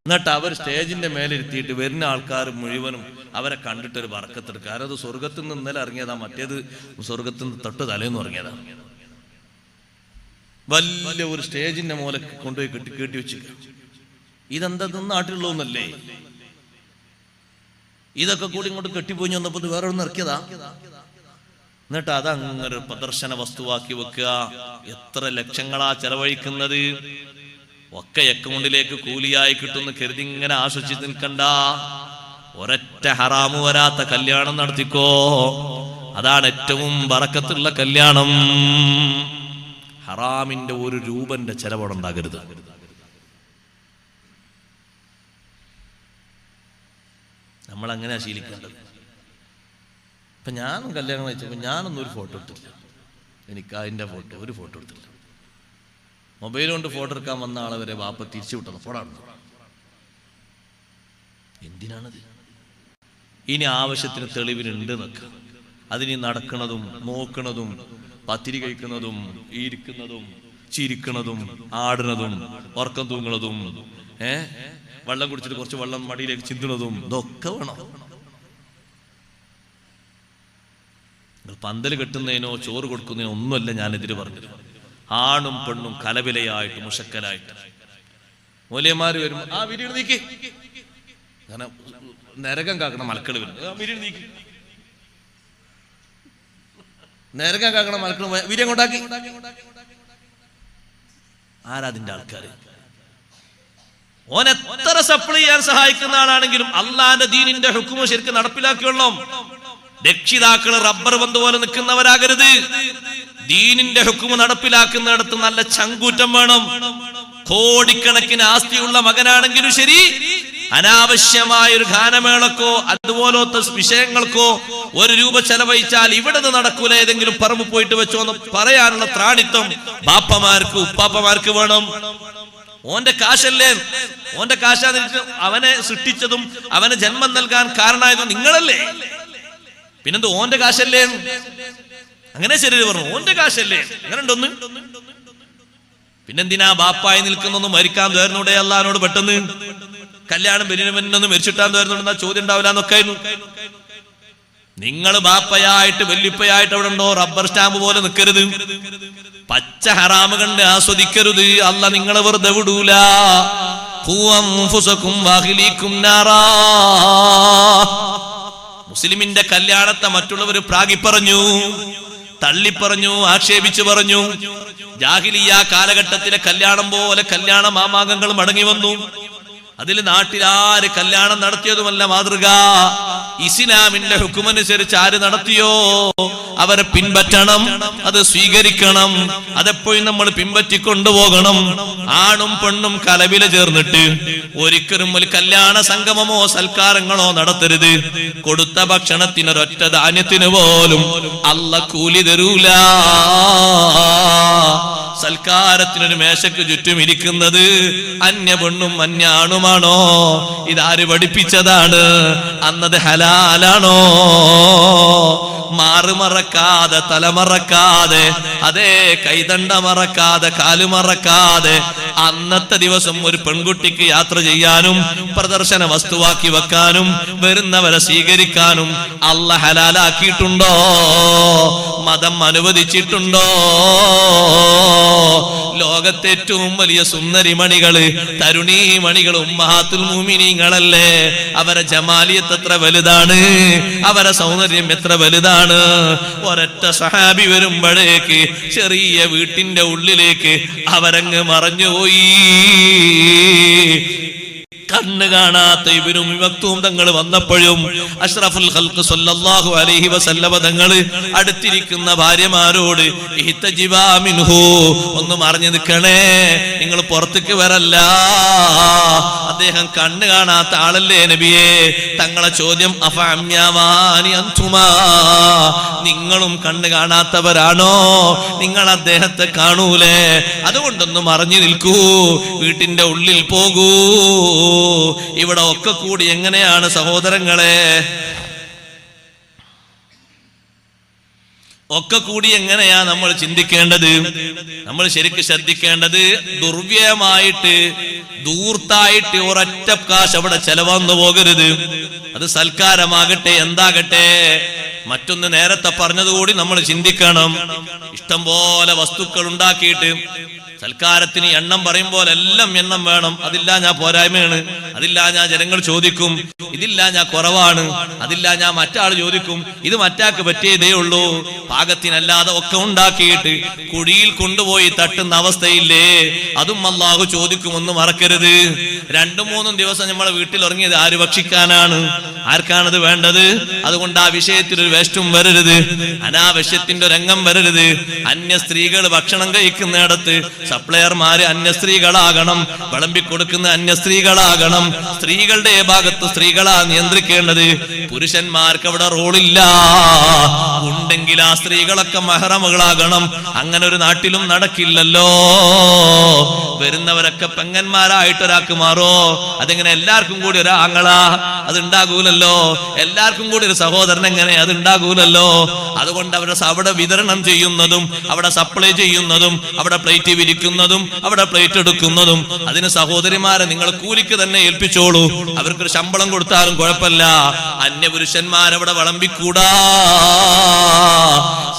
എന്നിട്ട് അവർ സ്റ്റേജിന്റെ മേലിരുത്തിയിട്ട് വരുന്ന ആൾക്കാർ മുഴുവനും അവരെ കണ്ടിട്ടൊരു ബർക്കത്തെടുക്കുക. ആരത് സ്വർഗത്തിൽ നിന്ന് ഇന്നലെ ഇറങ്ങിയതാ, മറ്റേത് സ്വർഗത്തിൽ നിന്ന് തൊട്ട് തലേന്ന് ഇറങ്ങിയതാ. വലിയ ഒരു സ്റ്റേജിന്റെ മൂല കൊണ്ടുപോയി കെട്ടി വെച്ചു. ഇതെന്താ നാട്ടിലുള്ളൂന്നല്ലേ? ഇതൊക്കെ കൂടി ഇങ്ങോട്ട് കെട്ടിപ്പോയി വന്നപ്പോൾ വേറെ ഒന്ന് ഇറക്കിയതാ. എന്നിട്ട് അതങ്ങനെ പ്രദർശന വസ്തുവാക്കി വെക്കുക. എത്ര ലക്ഷങ്ങളാ ചെലവഴിക്കുന്നത്. ഒക്കെ അക്കൗണ്ടിലേക്ക് കൂലിയായി കിട്ടുന്ന കരുതി ഇങ്ങനെ ആശ്വസിച്ച് നിൽക്കണ്ട. ഒരൊറ്റ ഹറാമു വരാത്ത കല്യാണം നടത്തിക്കോ. അതാണ് ഏറ്റവും ബറക്കത്തുള്ള കല്യാണം. ഹറാമിന്റെ ഒരു രൂപന്റെ ചെലവുണ്ടാകരുത്. നമ്മൾ അങ്ങനെയാ ശീലിക്കേണ്ടത്. ഇപ്പൊ ഞാനും കല്യാണം കഴിച്ചപ്പോൾ ഞാനൊന്നും ഒരു ഫോട്ടോ എടുത്തില്ല. എനിക്ക് അതിൻ്റെ ഒരു ഫോട്ടോ എടുത്തില്ല. മൊബൈൽ കൊണ്ട് ഫോട്ടോ എടുക്കാൻ വന്ന ആളെ വരെ വാപ്പ തിരിച്ചു വിട്ടത് ഫോട്ടോ. എന്തിനാണത്? ഇനി ആവശ്യത്തിന് തെളിവിനുണ്ട് എന്നൊക്കെ അതിന് നടക്കുന്നതും നോക്കുന്നതും പത്തിരി കഴിക്കുന്നതും ഇരിക്കുന്നതും ചിരിക്കുന്നതും ആടുന്നതും ഉറക്കം തൂങ്ങുന്നതും വെള്ളം കുടിച്ചിട്ട് കുറച്ച് വെള്ളം മടിയിലേക്ക് ചിന്തുന്നതും ഇതൊക്കെ വേണം. പന്തൽ കെട്ടുന്നതിനോ ചോറ് കൊടുക്കുന്നതിനോ ഒന്നുമല്ല ഞാനെതിര് പറഞ്ഞത്. ആണും പെണ്ണും കലവിലയായിട്ട് മുഷക്കലായിട്ട് മൂല്യന്മാര് വരും. ആ വിരിയണ് നീക്കി, അങ്ങനെ നരകം കാക്കണ മലക്കൾ വരും. വിരിയണ് നീക്കി, നരകം കാക്കണ മലക്കൾ വിരിയം കൊണ്ടാക്കി. ആരാതിന്റെ ആൾക്കാര്? ഓൻ എത്ര സപ്ലൈ ചെയ്യാൻ സഹായിക്കുന്ന ആളാണെങ്കിലും അള്ളാന്റെ ദീനിന്റെ ഹുക്കുമ ശരിക്കും നടപ്പിലാക്കിയോളണം. രക്ഷിതാക്കള് റബ്ബർ ബന്ധു പോലെ നിൽക്കുന്നവരാകരുത്. ദീനിന്റെ ഹുക്കുമ നടപ്പിലാക്കുന്നിടത്ത് നല്ല ചങ്കൂറ്റം വേണം. കോടിക്കണക്കിന് ആസ്തിയുള്ള മകനാണെങ്കിലും ശരി, അനാവശ്യമായ ഒരു ഗാനമേളക്കോ അതുപോലത്തെ വിഷയങ്ങൾക്കോ ഒരു രൂപ ചെലവഴിച്ചാൽ ഇവിടെ നിന്ന് നടക്കൂല, ഏതെങ്കിലും പറമ്പ് പോയിട്ട് വെച്ചോ എന്ന് പറയാനുള്ള ത്രാണിത്വം ബാപ്പമാർക്ക് ഉപ്പാപ്പമാർക്ക് വേണം. ഓന്റെ കാശല്ലേ, ഓന്റെ കാശാന്നിട്ട് അവനെ സൃഷ്ടിച്ചതും അവന് ജന്മം നൽകാൻ കാരണമായതും നിങ്ങളല്ലേ. പിന്നെന്ത് ഓന്റെ കാശല്ലേ? അങ്ങനെ ശരി പറഞ്ഞു, ഓന്റെ കാശല്ലേ. അങ്ങനെ ഉണ്ടോന്ന്? പിന്നെന്തിനാ ബാപ്പായി നിൽക്കുന്നൊന്നും മരിക്കാൻ തോരുന്നൂടെ അള്ളാനോട്? പെട്ടെന്ന് കല്യാണം പെരിനൊന്ന് മരിച്ചിട്ടാൻ തോരുന്നുണ്ടെന്നാ ചോദ്യം ഉണ്ടാവില്ല എന്നൊക്കെ. നിങ്ങൾ ബാപ്പയായിട്ട് വല്യപ്പയായിട്ട് അവിടെ ഉണ്ടോ? റബ്ബർ സ്റ്റാമ്പ് പോലെ നിൽക്കരുത്. പച്ച ഹറാമ് കണ്ട് ആസ്വദിക്കരുത്. അല്ല നിങ്ങളെ വെറുതെ വിടൂല. മുസ്ലിമിന്റെ കല്യാണത്തെ മറ്റുള്ളവർ പ്രാഗി പറഞ്ഞു, തള്ളിപ്പറഞ്ഞു, ആക്ഷേപിച്ചു പറഞ്ഞു. ജാഹിലിയ്യ കാലഘട്ടത്തിലെ കല്യാണം പോലെ കല്യാണ മാമാങ്കങ്ങൾ മടങ്ങി വന്നു. അതിൽ നാട്ടിലാര് കല്യാണം നടത്തിയതുമല്ല മാതൃക. ഇസ്ലാമിന്റെ ഹുക്കുമനുസരിച്ച് ആര് നടത്തിയോ അവരെ പിൻപറ്റണം, അത് സ്വീകരിക്കണം. അതെപ്പോഴും നമ്മൾ പിൻപറ്റി കൊണ്ടുപോകണം. ആണും പെണ്ണും കലവില ചേർന്നിട്ട് ഒരിക്കലും ഒരു കല്യാണ സംഗമമോ സൽക്കാരങ്ങളോ നടത്തരുത്. കൊടുത്ത ഭക്ഷണത്തിനൊരൊറ്റ ധാന്യത്തിന് പോലും അല്ല കൂലി തരൂല. സൽക്കാരത്തിനൊരു മേശക്ക് ചുറ്റും ഇരിക്കുന്നത് അന്യ പെണ്ണും അന്യ ആണുമാണോ? ഇതാര് പഠിപ്പിച്ചതാണ്? അന്നത് ഹലാലാണോ? മാറുമറക്കാതെ, തലമറക്കാതെ, അതേ കൈതണ്ട മറക്കാതെ, കാലുമറക്കാതെ അന്നത്തെ ദിവസം ഒരു പെൺകുട്ടിക്ക് യാത്ര ചെയ്യാനും പ്രദർശന വസ്തുവാക്കി വെക്കാനും വരുന്നവരെ സ്വീകരിക്കാനും അല്ല ഹലാലാക്കിയിട്ടുണ്ടോ? മതം അനുവദിച്ചിട്ടുണ്ടോ? ലോകത്തെ ഏറ്റവും വലിയ സുന്ദരിമണികള്, തരുണീമണികൾ ഉമ്മഹാത്തുൽ മുഅ്മിനീങ്ങളല്ലേ? അവരെ ജമാലിയത്ത് എത്ര വലുതാണ്, അവരെ സൗന്ദര്യം എത്ര വലുതാണ്. ഒരൊറ്റ സഹാബി വരുമ്പോഴേക്ക് ചെറിയ വീട്ടിന്റെ ഉള്ളിലേക്ക് അവരങ്ങ് മറഞ്ഞുപോയി. കണ്ണ് കാണാത്ത ഇബ്നു ഉമ്മി മക്തൂം തങ്ങൾ വന്നപ്പോഴും അഷ്റഫുൽ ഖൽഖ് സല്ലല്ലാഹു അലൈഹി വസല്ലമ തങ്ങൾ അടുത്തിരിക്കുന്ന ഭാര്യമാരോട് ഇഹ്തജിബാ മിൻഹു, ഒന്ന് മറിഞ്ഞു നിൽക്കണേ, നിങ്ങൾ പുറത്തേക്ക് വരല്ല, അദ്ദേഹം കണ്ണ് കാണാത്ത ആളല്ലേ നബിയേ. തങ്ങളെ ചോദ്യം അഫഅമ്യാമാനി അൻതുമാ, നിങ്ങളും കണ്ണ് കാണാത്തവരാണോ? നിങ്ങൾ അദ്ദേഹത്തെ കാണൂലേ? അതുകൊണ്ടൊന്ന് മറിഞ്ഞു നിൽക്കൂ, വീട്ടിന്റെ ഉള്ളിൽ പോകൂ. ഇവിടെ ഒക്കെ കൂടി എങ്ങനെയാണ് സഹോദരങ്ങളെ, ഒക്കെ കൂടി എങ്ങനെയാ നമ്മൾ ചിന്തിക്കേണ്ടത്? നമ്മൾ ശരിക്കും ശ്രദ്ധിക്കേണ്ടത്, ദുർവ്യയമായിട്ട് ദൂർത്തായിട്ട് ഒരൊറ്റ കാശ് അവിടെ ചെലവന്നു പോകരുത്. അത് സൽക്കാരമാകട്ടെ എന്താകട്ടെ. മറ്റൊന്ന് നേരത്തെ പറഞ്ഞതുകൂടി നമ്മൾ ചിന്തിക്കണം. ഇഷ്ടം പോലെ വസ്തുക്കൾ ഉണ്ടാക്കിയിട്ട് സൽക്കാരത്തിന് എണ്ണം പറയുമ്പോൾ എല്ലാം എണ്ണം വേണം. അതില്ല ഞാൻ പോരായ്മയാണ്, അതില്ല ഞാൻ ജനങ്ങൾ ചോദിക്കും, ഇതില്ല ഞാൻ കുറവാണ്, അതില്ല ഞാൻ മറ്റാൾ ചോദിക്കും, ഇത് മറ്റാക്ക് പറ്റിയതേ ഉള്ളൂ. പാകത്തിനല്ലാതെ ഒക്കെ ഉണ്ടാക്കിയിട്ട് കുഴിയിൽ കൊണ്ടുപോയി തട്ടുന്ന അവസ്ഥയില്ലേ, അതും അല്ലാഹു ചോദിക്കുമെന്ന് മറക്കരുത്. 2-3 ദിവസം നമ്മളെ വീട്ടിൽ ഇറങ്ങിയത് ആര് ഭക്ഷിക്കാനാണ്? ആർക്കാണത് വേണ്ടത്? അതുകൊണ്ട് ആ വിഷയത്തിൽ ഒരു വേസ്റ്റും വരരുത്, അനാവശ്യത്തിന്റെ രംഗം വരരുത്. അന്യ സ്ത്രീകൾ ഭക്ഷണം കഴിക്കുന്നിടത്ത് സപ്ലയർമാര് അന്യ സ്ത്രീകളാകണം, വിളമ്പിക്കൊടുക്കുന്ന അന്യ സ്ത്രീകളാകണം. സ്ത്രീകളുടെ ഭാഗത്ത് സ്ത്രീകളാ നിയന്ത്രിക്കേണ്ടത്, പുരുഷന്മാർക്ക് അവിടെ റോളില്ല. ഉണ്ടെങ്കിൽ ആ സ്ത്രീകളൊക്കെ മഹറമുകളാകണം. അങ്ങനെ ഒരു നാട്ടിലും നടക്കില്ലല്ലോ. വരുന്നവരൊക്കെ പെങ്ങന്മാരായിട്ട് ഒരാൾക്ക് മാറോ? അതെങ്ങനെ എല്ലാവർക്കും കൂടി ഒരാങ്ങളാ? അതുണ്ടാകൂലല്ലോ. എല്ലാവർക്കും കൂടി ഒരു സഹോദരൻ എങ്ങനെ? അതുണ്ടാകൂലല്ലോ. അതുകൊണ്ട് അവിടെ വിതരണം ചെയ്യുന്നതും അവിടെ സപ്ലൈ ചെയ്യുന്നതും അവിടെ പ്ലേറ്റ് വിരിക്കുന്നതും അവിടെ പ്ലേറ്റ് എടുക്കുന്നതും അതിന് സഹോദരിമാരെ നിങ്ങൾ കൂലിക്ക് തന്നെ ഏൽപ്പിച്ചോളൂ. അവർക്കൊരു ശമ്പളം കൊടുത്താലും കുഴപ്പമില്ല. അന്യപുരുഷന്മാരവിടെ വിളമ്പിക്കൂടാ.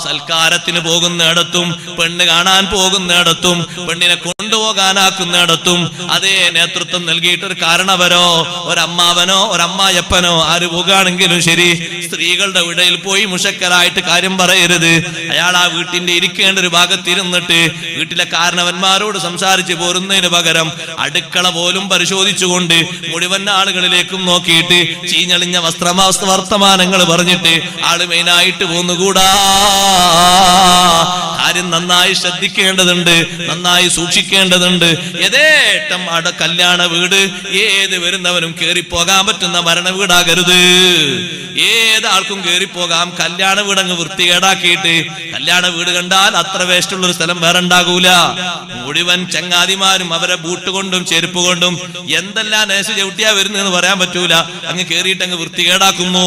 സൽക്കാരത്തിന് പോകുന്നിടത്തും പെണ്ണ് കാണാൻ പോകുന്നിടത്തും പെണ്ണിനെ കൊണ്ടുപോകാനാക്കുന്നിടത്തും അതേ നേതൃത്വം നൽകിയിട്ട് ഒരു കാരണവരോ ഒരമ്മാവനോ ഒരമ്മായപ്പനോ ആര് പോകുകയാണെങ്കിലും ശരി, സ്ത്രീകളുടെ ഇടയിൽ പോയി മുഷക്കരായിട്ട് കാര്യം പറയരുത്. അയാൾ ആ വീട്ടിന്റെ ഇരിക്കേണ്ട ഒരു ഭാഗത്തിരുന്നിട്ട് വീട്ടിലെ കാരണവന്മാരോട് സംസാരിച്ച് പോരുന്നതിന് പകരം അടുക്കള പോലും പരിശോധിച്ചുകൊണ്ട് മുഴുവൻ ആളുകളിലേക്കും നോക്കിയിട്ട് ചീഞ്ഞളിഞ്ഞ വർത്തമാനങ്ങൾ പറഞ്ഞിട്ട് ആള് മെയിനായിട്ട് പോന്നുകൂടാ. കാര്യം നന്നായി ശ്രദ്ധിക്കേണ്ടതുണ്ട്, നന്നായി സൂക്ഷിക്കേണ്ടതുണ്ട്. യഥേഷ്ടം കല്യാണ വീട് ഏത് വരുന്നവനും കേറിപ്പോകാൻ പറ്റുന്ന മരണ വീടാകരുത്. ഏതാൾക്കും കേറിപ്പോകാം. കല്യാണ വീടങ്ങ് വൃത്തികേടാക്കിയിട്ട് കല്യാണ വീട് കണ്ടാൽ അത്ര വേസ്റ്റുള്ളൊരു സ്ഥലം വേറെ ഉണ്ടാകൂല. മുഴുവൻ ചങ്ങാതിമാരും അവരെ ബൂട്ട് കൊണ്ടും ചെരുപ്പ് കൊണ്ടും എന്തെല്ലാം നേശ ചവിട്ടിയാ വരുന്നതെന്ന് പറയാൻ പറ്റൂല. അങ്ങ് കേറിയിട്ട് അങ്ങ് വൃത്തികേടാക്കുന്നു.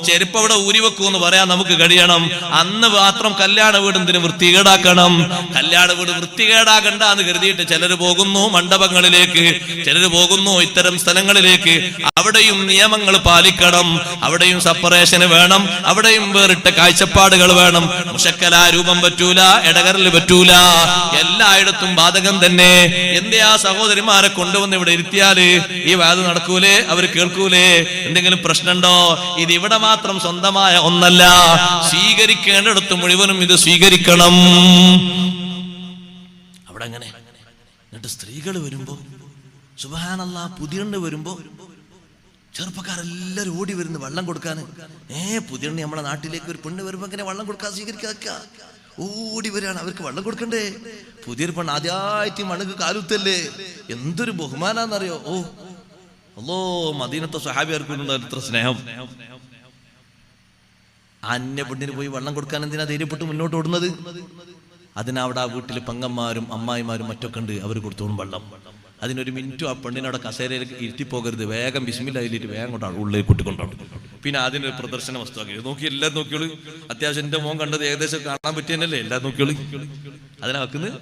ചെരുപ്പ് അവിടെ ഊരി വെക്കൂന്ന് പറയാൻ നമുക്ക് കഴിയണം. അന്ന് മാത്രം കല്യാണ വീട് എന്തിന് വൃത്തികേടാക്കണം? കല്യാണ വീട് വൃത്തികേടാകണ്ട എന്ന് കരുതിയിട്ട് ചിലര് പോകുന്നു മണ്ഡപങ്ങളിലേക്ക്, ചിലര് പോകുന്നു ഇത്തരം സ്ഥലങ്ങളിലേക്ക്. അവിടെയും നിയമങ്ങൾ പാലിക്കണം, അവിടെയും സെപ്പറേഷന് വേണം, അവിടെയും വേറിട്ട കാഴ്ചപ്പാടുകൾ വേണം. മുഷക്കലാ രൂപം പറ്റൂല, ഇടകരല് പറ്റൂല, എല്ലായിടത്തും ബാധകം തന്നെ. എന്തേ ആ സഹോദരിമാരെ കൊണ്ടുവന്ന് ഇവിടെ ഇരുത്തിയാല് ഈ വാത് നടക്കൂലേ? അവർ കേൾക്കൂലേ? എന്തെങ്കിലും പ്രശ്നമുണ്ടോ? ഇത് ഇവിടെ മാത്രം സ്വന്തമായ ഒന്നല്ല, സ്വീകരിക്കേണ്ടിടത്ത് മുഴുവനും ഇത് സ്വീകരിക്കണം. അവിടെ അങ്ങനെ എന്നിട്ട് സ്ത്രീകൾ വരുമ്പോ സുബ്ഹാനല്ലാഹ്, പുതിയണ്ണ് വരുമ്പോ ചെറുപ്പക്കാരെല്ലാരും ഓടി വരുന്നു വെള്ളം കൊടുക്കാൻ. പുതിയണ്ണി നമ്മുടെ നാട്ടിലേക്ക് ഒരു പെണ്ണ് വരുമ്പോ എങ്ങനെ വെള്ളം കൊടുക്കാൻ സ്വീകരിക്കാക്ക? ഓടി വരികയാണ്. അവർക്ക് വെള്ളം കൊടുക്കണ്ടേ? പുതിയൊരു പെണ്ണ് ആദ്യമായിട്ട് മണക്ക് കാലുത്തല്ലേ, എന്തൊരു ബഹുമാനാന്നറിയോ? അല്ലോ, മദീനത്തെ സ്വഹാബിയാർക്കുണ്ടോ ഇത്ര സ്നേഹം? അന്യ പെണ്ണിന് പോയി വെള്ളം കൊടുക്കാൻ എന്തിനാ ധൈര്യപ്പെട്ട് മുന്നോട്ട് ഓടുന്നത്? അതിനവിടെ ആ വീട്ടിൽ പെങ്ങന്മാരും അമ്മായിമാരും മറ്റൊക്കെ ഉണ്ട്, അവർ കൊടുത്തോളും വെള്ളം. അതിനൊരു മിനിറ്റും ആ പെണ്ണിനവിടെ കസേരയിലേക്ക് ഇരുത്തിപ്പോകരുത്. വേഗം ബിസ്മില്ലായിട്ട് വേഗം കൊണ്ടാണ് ഉള്ളിൽ കൂട്ടിക്കൊണ്ടാണ്. പിന്നെ അതിനൊരു പ്രദർശന വസ്തുവാക്കി നോക്കി എല്ലാം നോക്കിയോളൂ. അത്യാവശ്യം എന്റെ മോൻ കണ്ടത് ഏകദേശം കാണാൻ പറ്റിയല്ലേ, എല്ലാം നോക്കിയോളൂ. അതിനെ വെക്കുന്നത്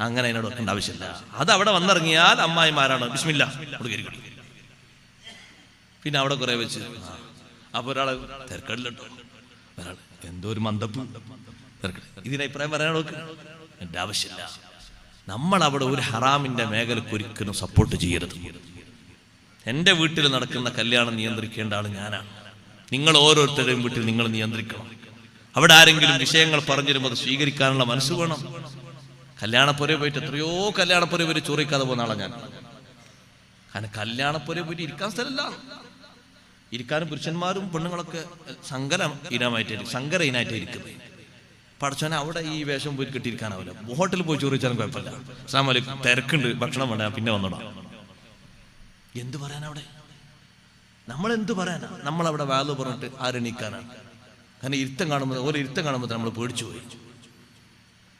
അങ്ങനെ അതിനോട് വെക്കേണ്ട ആവശ്യമില്ല. അത് അവിടെ വന്നിറങ്ങിയാൽ അമ്മായിമാരാണ് ബിസ്മില്ല പിന്നെ അവിടെ കുറെ വെച്ച് അപ്പൊ ഒരാളെ തിരക്കടില്ലട്ടോ, ഒരാൾ എന്തോ ഒരു മന്ദപ്പ് ഇതിന് അഭിപ്രായം പറയാനോ എന്റെ ആവശ്യമില്ല. നമ്മൾ അവിടെ ഒരു ഹറാമിന്റെ മേഖലക്ക് ഒരിക്കലും സപ്പോർട്ട് ചെയ്യരുത്. എൻ്റെ വീട്ടിൽ നടക്കുന്ന കല്യാണം നിയന്ത്രിക്കേണ്ട ആൾ ഞാനാണ്. നിങ്ങൾ ഓരോരുത്തരുടെയും വീട്ടിൽ നിങ്ങൾ നിയന്ത്രിക്കണം. അവിടെ ആരെങ്കിലും വിഷയങ്ങൾ പറഞ്ഞിരുമ്പോൾ അത് സ്വീകരിക്കാനുള്ള മനസ്സ് വേണം. കല്യാണപ്പുര പോയിട്ട് എത്രയോ കല്യാണപ്പുര ഇവർ ചോറിക്കാതെ പോകുന്ന ആളാണ് ഞാൻ. അങ്ങനെ കല്യാണപ്പുരയെ പോയിട്ട് ഇരിക്കാൻ സ്ഥലമല്ല. ഇരിക്കാനും പുരുഷന്മാരും പെണ്ണുങ്ങളൊക്കെ സങ്കര ഇനായിട്ട് ഇരിക്കുന്നത്. പഠിച്ചോനെ അവിടെ ഈ വേഷം പോയി കെട്ടിയിരിക്കാനാവില്ല. ഹോട്ടലിൽ പോയി ചോദിച്ചാലും കുഴപ്പമില്ല. അസ്സലാമു അലൈക്കും, തിരക്കുണ്ട്, ഭക്ഷണം വേണ്ട, പിന്നെ വന്നോടാ. എന്ത് പറയാനാ അവിടെ? നമ്മളെന്ത് പറയാനാ? നമ്മളവിടെ വാല് പറഞ്ഞിട്ട് ആരെണീക്കാനാണ്? കാരണം ഇരുത്തം കാണുമ്പോൾ നമ്മൾ പേടിച്ചു പോയി.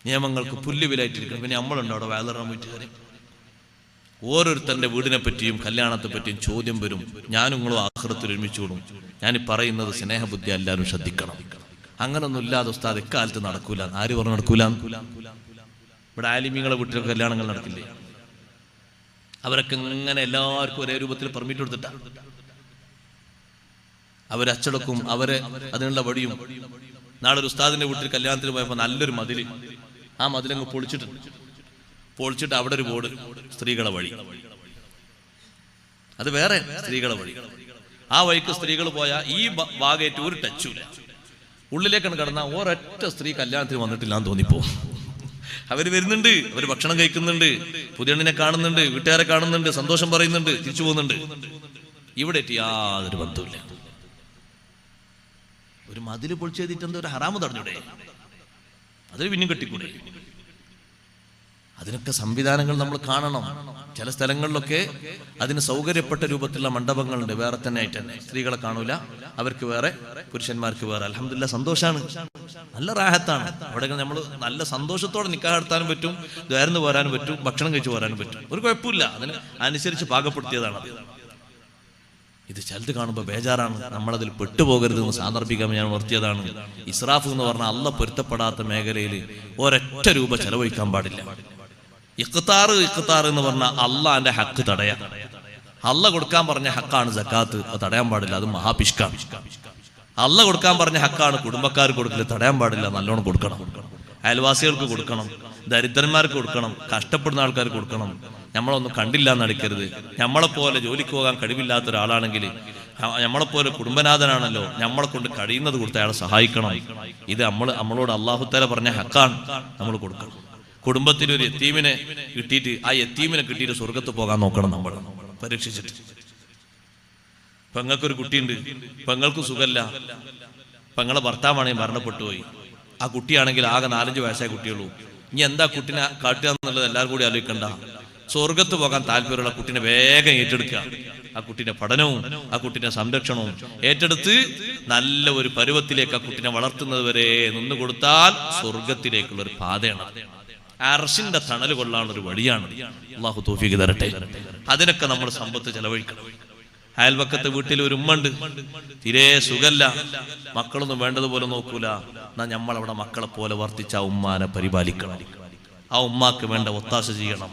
നിയമങ്ങൾക്ക് പുല്ലുവിലായിട്ടിരിക്കണം. പിന്നെ നമ്മളുണ്ടോ അവിടെ വാലറാൻ പോയിട്ട് കാര്യം? ഓരോരുത്തരുടെ വീടിനെ പറ്റിയും കല്യാണത്തെ പറ്റിയും ചോദ്യം വരും. ഞാനും നിങ്ങളും ആഖിറത്തിൽ ഒരുമിച്ചോടും. ഞാനീ പറയുന്നത് സ്നേഹബുദ്ധി എല്ലാവരും ശ്രദ്ധിക്കണം. അങ്ങനൊന്നും ഇല്ലാതെ ഉസ്താദ് എക്കാലത്ത് നടക്കൂല. ആര് പറഞ്ഞു നടക്കൂല? ഇവിടെ ആലിമീങ്ങളെ വീട്ടിലൊക്കെ കല്യാണങ്ങൾ നടക്കില്ലേ? അവരൊക്കെ ഇങ്ങനെ എല്ലാവർക്കും ഒരേ രൂപത്തിൽ പെർമിറ്റ് കൊടുത്തിട്ടാ അവരച്ചടക്കും, അവരെ അതിനുള്ള വടിയും. നാളെ ഒരു ഉസ്താദിന്റെ വീട്ടിൽ കല്യാണത്തിന് പോയപ്പോൾ നല്ലൊരു മതില്, ആ മതിലങ്ങ് പൊളിച്ചിട്ട് അവിടെ ഒരു ബോർഡ്, സ്ത്രീകളെ വഴി. അത് വേറെ സ്ത്രീകളെ വഴി. ആ വഴിക്ക് സ്ത്രീകൾ പോയാൽ ഈ ഭാഗമായിട്ട് ഒരു ടച്ചുമില്ല. ഉള്ളിലേക്കാണ് കടന്ന ഒരൊറ്റ സ്ത്രീ കല്യാണത്തിന് വന്നിട്ടില്ല എന്ന് തോന്നിപ്പോ. അവര് വരുന്നുണ്ട്, അവര് ഭക്ഷണം കഴിക്കുന്നുണ്ട്, പുതിയണ്ണിനെ കാണുന്നുണ്ട്, വീട്ടുകാരെ കാണുന്നുണ്ട്, സന്തോഷം പറയുന്നുണ്ട്, തിരിച്ചു പോകുന്നുണ്ട്. ഇവിടെ യാതൊരു ബന്ധമില്ല. ഒരു മതില് പൊളിച്ചു ചെയ്തിട്ട് എന്താ ഒരു ഹറാമ് തടഞ്ഞൂടെ? അതിൽ പിന്നെയും കെട്ടിക്കൂടെ? അതിനൊക്കെ സംവിധാനങ്ങൾ നമ്മൾ കാണണം. ചില സ്ഥലങ്ങളിലൊക്കെ അതിന് സൗകര്യപ്പെട്ട രൂപത്തിലുള്ള മണ്ഡപങ്ങളുണ്ട്. വേറെ തന്നെ ആയിട്ട് തന്നെ സ്ത്രീകളെ കാണൂല, അവർക്ക് വേറെ, പുരുഷന്മാർക്ക് വേറെ. അൽഹംദുലില്ലാഹ്, സന്തോഷാണ്, നല്ല റാഹത്താണ്. അവിടെ നമ്മൾ നല്ല സന്തോഷത്തോടെ നിക്കാഹ് നടത്താനും പറ്റും, ദ്വാരന്ന് പോരാനും പറ്റും, ഭക്ഷണം കഴിച്ചു പോരാനും പറ്റും. ഒരു കുഴപ്പമില്ല. അതിന് അനുസരിച്ച് പാകപ്പെടുത്തിയതാണ്. ഇത് ചിലത് കാണുമ്പോൾ ബേജാറാണ്. നമ്മളതിൽ പെട്ടുപോകരുതെന്ന് സാന്ദർഭികം ഞാൻ ഉണർത്തിയതാണ്. ഇസ്രാഫ് എന്ന് പറഞ്ഞാൽ അള്ള പൊരുത്തപ്പെടാത്ത മേഖലയിൽ ഒരൊറ്റ രൂപ ചെലവഴിക്കാൻ പാടില്ല. ഇഖ്താർ എന്ന് പറഞ്ഞാൽ അള്ളാന്റെ ഹക്ക് തടയാം. അള്ള കൊടുക്കാൻ പറഞ്ഞ ഹക്കാണ് സക്കാത്ത്, അത് തടയാൻ പാടില്ല. അത് മഹാപിഷ്കാണ്. അള്ള കൊടുക്കാൻ പറഞ്ഞ ഹക്കാണ് കുടുംബക്കാർ കൊടുക്കല്, തടയാൻ പാടില്ല. നല്ലോണം കൊടുക്കണം. അയൽവാസികൾക്ക് കൊടുക്കണം, ദരിദ്രന്മാർക്ക് കൊടുക്കണം, കഷ്ടപ്പെടുന്ന ആൾക്കാർക്ക് കൊടുക്കണം. നമ്മളൊന്നും കണ്ടില്ല എന്നടിക്കരുത്. നമ്മളെപ്പോലെ ജോലിക്ക് പോകാൻ കഴിവില്ലാത്ത ഒരാളാണെങ്കിൽ, നമ്മളെപ്പോലെ കുടുംബനാഥനാണല്ലോ, നമ്മളെ കൊണ്ട് കഴിയുന്നത് കൊടുത്ത് അയാളെ സഹായിക്കണം. ഇത് നമ്മളോട് അല്ലാഹു തആല പറഞ്ഞ ഹക്കാണ്, നമ്മൾ കൊടുക്കണം. കുടുംബത്തിൽ ഒരു യത്തീമിനെ കിട്ടിയിട്ട് ആ യത്തീമിനെ കിട്ടിയിട്ട് സ്വർഗത്ത് പോകാൻ നോക്കണം. നമ്മൾ പരീക്ഷിച്ചിട്ട്. പെങ്ങൾക്കൊരു കുട്ടിയുണ്ട്, പെങ്ങൾക്ക് സുഖമില്ല, പെങ്ങളെ ഭർത്താവാണെങ്കിൽ മരണപ്പെട്ടു പോയി. ആ കുട്ടിയാണെങ്കിൽ ആകെ 4-5 വയസ്സായ കുട്ടിയുള്ളൂ. ഇനി എന്താ കുട്ടിനെ കാട്ടുക എന്നുള്ളത് എല്ലാവരും കൂടി ആലോചിക്കണ്ട. സ്വർഗത്ത് പോകാൻ താല്പര്യമുള്ള കുട്ടിനെ വേഗം ഏറ്റെടുക്കുക. ആ കുട്ടിന്റെ പഠനവും ആ കുട്ടിന്റെ സംരക്ഷണവും ഏറ്റെടുത്ത് നല്ല ഒരു പരുവത്തിലേക്ക് ആ കുട്ടിനെ വളർത്തുന്നത് വരെ നിന്ന് കൊടുത്താൽ സ്വർഗത്തിലേക്കുള്ള ഒരു പാതയാണ്. അർശിന്റെ തണല് കൊള്ളാനുള്ള ഒരു വഴിയാണ്. അല്ലാഹു തൗഫീഖ് തരട്ടെ. അതിനൊക്കെ നമ്മൾ സമ്പത്ത് ചെലവഴിക്കണം. അയൽവക്കത്തെ വീട്ടിൽ ഒരു ഉമ്മണ്ട്, തീരെ സുഖല്ല, മക്കളൊന്നും വേണ്ടതുപോലെ നോക്കൂല. എന്നാ നമ്മളവിടെ മക്കളെ പോലെ വർത്തിച്ച ആ ഉമ്മാനെ പരിപാലിക്കണം. ആ ഉമ്മാക്ക് വേണ്ട ഒത്താശ ചെയ്യണം.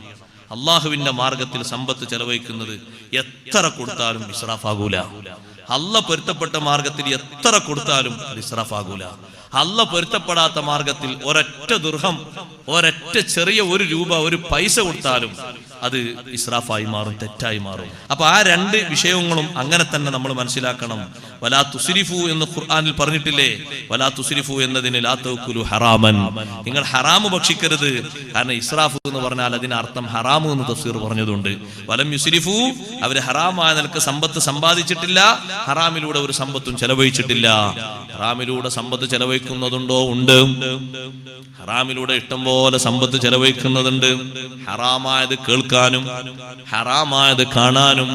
അള്ളാഹുവിന്റെ മാർഗത്തിൽ സമ്പത്ത് ചെലവഴിക്കുന്നത് എത്ര കൊടുത്താലും ഇസ്രാഫാകൂല. അള്ള പൊരുത്തപ്പെട്ട മാർഗത്തിൽ എത്ര കൊടുത്താലും ഇസ്രാഫാകൂല. അള്ള പൊരുത്തപ്പെടാത്ത മാർഗത്തിൽ ഒരൊറ്റ ദിർഹം, ഒരൊറ്റ ചെറിയ ഒരു രൂപ, ഒരു പൈസ കൊടുത്താലും അത് ഇസ്രാഫായി മാറും, തെറ്റായി മാറും. അപ്പൊ ആ രണ്ട് വിഷയങ്ങളും അങ്ങനെ തന്നെ നമ്മൾ മനസ്സിലാക്കണം. വലാ തുസ്രിഫു എന്ന് ഖുർആനിൽ പറഞ്ഞിട്ടില്ലേ? വലാ തുസ്രിഫു എന്നതിന് ലാ തഅകുലു ഹറാമൻ, നിങ്ങൾ ഹറാമ് ഭക്ഷിക്കരുത്. കാരണം ഇസ്രാഫ് എന്ന് പറഞ്ഞാൽ അതിന് അർത്ഥം ഹറാമു എന്ന് തഫ്സീർ പറഞ്ഞതുണ്ട്. വലം യുസ്രിഫു, അവര് ഹറാമായ നിലക്ക് സമ്പത്ത് സമ്പാദിച്ചിട്ടില്ല, ഹറാമിലൂടെ ഒരു സമ്പത്തും ചെലവഴിച്ചിട്ടില്ല. ഹറാമിലൂടെ സമ്പത്ത് ചെലവഴിക്കുന്നതുണ്ടോ? ഉണ്ട്. ഹറാമിലൂടെ ഇഷ്ടം പോലെ സമ്പത്ത് ചെലവഴിക്കുന്നതുണ്ട്. ഹറാമായത് കേൾക്കാനും ഹറാമായത് കാണാനും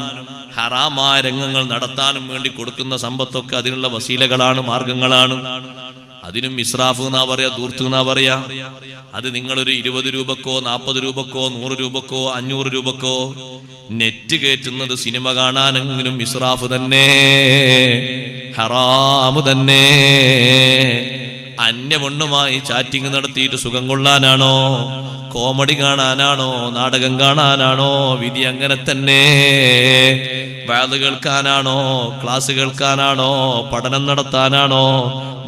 ഹറാമായ രംഗങ്ങൾ നടത്താനും വേണ്ടി കൊടുക്കുന്ന സമ്പത്തൊക്കെ അതിനുള്ള വസീലകളാണ്, മാർഗങ്ങളാണ്. അതിനും ഇസ്രാഫ് എന്നാ പറയാ, ദൂർത്ത് എന്നാ പറയാ. അത് നിങ്ങളൊരു 20 രൂപക്കോ 40 രൂപക്കോ 100 രൂപക്കോ 500 രൂപക്കോ നെറ്റ് കയറ്റുന്നത് സിനിമ കാണാനെങ്കിലും ഇസ്രാഫ് തന്നെ, ഹറാമ് തന്നെ. അന്യപെണ്ണുമായി ചാറ്റിംഗ് നടത്തിയിട്ട് സുഖം കൊള്ളാനാണോ? കോമഡി കാണാനാണോ? നാടകം കാണാനാണോ? വിധി അങ്ങനെ തന്നെ. വഅദ് കേൾക്കാനാണോ? ക്ലാസ് കേൾക്കാനാണോ? പഠനം നടത്താനാണോ?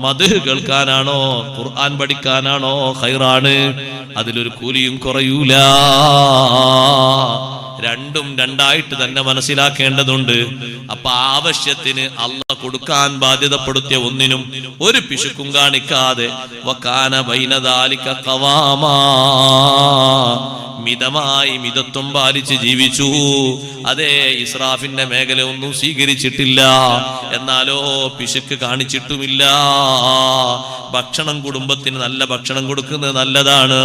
മദ്ഹ് കേൾക്കാനാണോ? ഖുർആൻ പഠിക്കാനാണോ? ഖൈറാണ്. അതിലൊരു കൂലിയും കുറയൂല. രണ്ടും രണ്ടായിട്ട് തന്നെ മനസ്സിലാക്കേണ്ടതുണ്ട്. അപ്പൊ ആവശ്യത്തിന് അള്ളാഹ് കൊടുക്കാൻ ബാധ്യതപ്പെടുത്തിയ ഒന്നിനും ഒരു പിശുക്കും കാണിക്കാതെ വകാന ബൈന ദാലിക ഖവാമാ, മിതമായി മിതത്വം പാലിച്ച് ജീവിച്ചു. അതേ ഇസ്രാഫിന്റെ മേഖല ഒന്നും സ്വീകരിച്ചിട്ടില്ല. എന്നാലോ പിശുക്ക് കാണിച്ചിട്ടുമില്ല. ഭക്ഷണം കുടുംബത്തിന് നല്ല ഭക്ഷണം കൊടുക്കുന്നത് നല്ലതാണ്.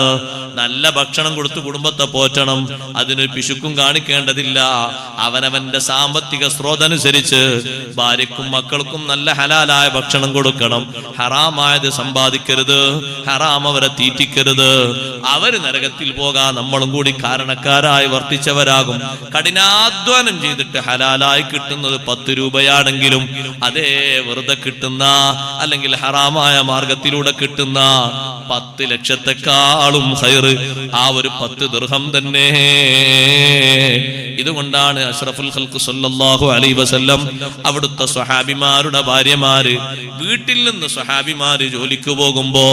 നല്ല ഭക്ഷണം കൊടുത്ത് കുടുംബത്തെ പോറ്റണം. അതിനൊരു പിശുക്കും കാണിക്കേണ്ടതില്ല. അവനവന്റെ സാമ്പത്തിക സ്രോതനുസരിച്ച് ഭാര്യക്കും മക്കൾക്കും നല്ല ഹലാലായ ഭക്ഷണം കൊടുക്കണം. ഹറാമായത് സമ്പാദിക്കരുത്, ഹറാം അവരെ തീറ്റിക്കരുത്. അവര് നരകത്തിൽ പോകാൻ നമ്മളും കൂടി കാരണക്കാരായി വർത്തിച്ചവരാകും. കഠിനാധ്വാനം ചെയ്തിട്ട് ഹലാലായി കിട്ടുന്നത് 10 രൂപയാണെങ്കിലും അതേ വെറുതെ കിട്ടുന്ന അല്ലെങ്കിൽ ഹറാമായ മാർഗത്തിലൂടെ കിട്ടുന്ന 10 ലക്ഷത്തെക്കാളും ഖൈറ് ആ ഒരു 10 ദിർഹം തന്നെ. ഇതുകൊണ്ടാണ് അഷ്റഫുൽ ഖൽഖ് സല്ലല്ലാഹു അലൈഹി വസല്ലം അവിടുത്തെ സ്വഹാബിമാരുടെ ഭാര്യമാര് വീട്ടിൽ നിന്ന് സ്വഹാബിമാര് ജോലിക്ക് പോകുമ്പോ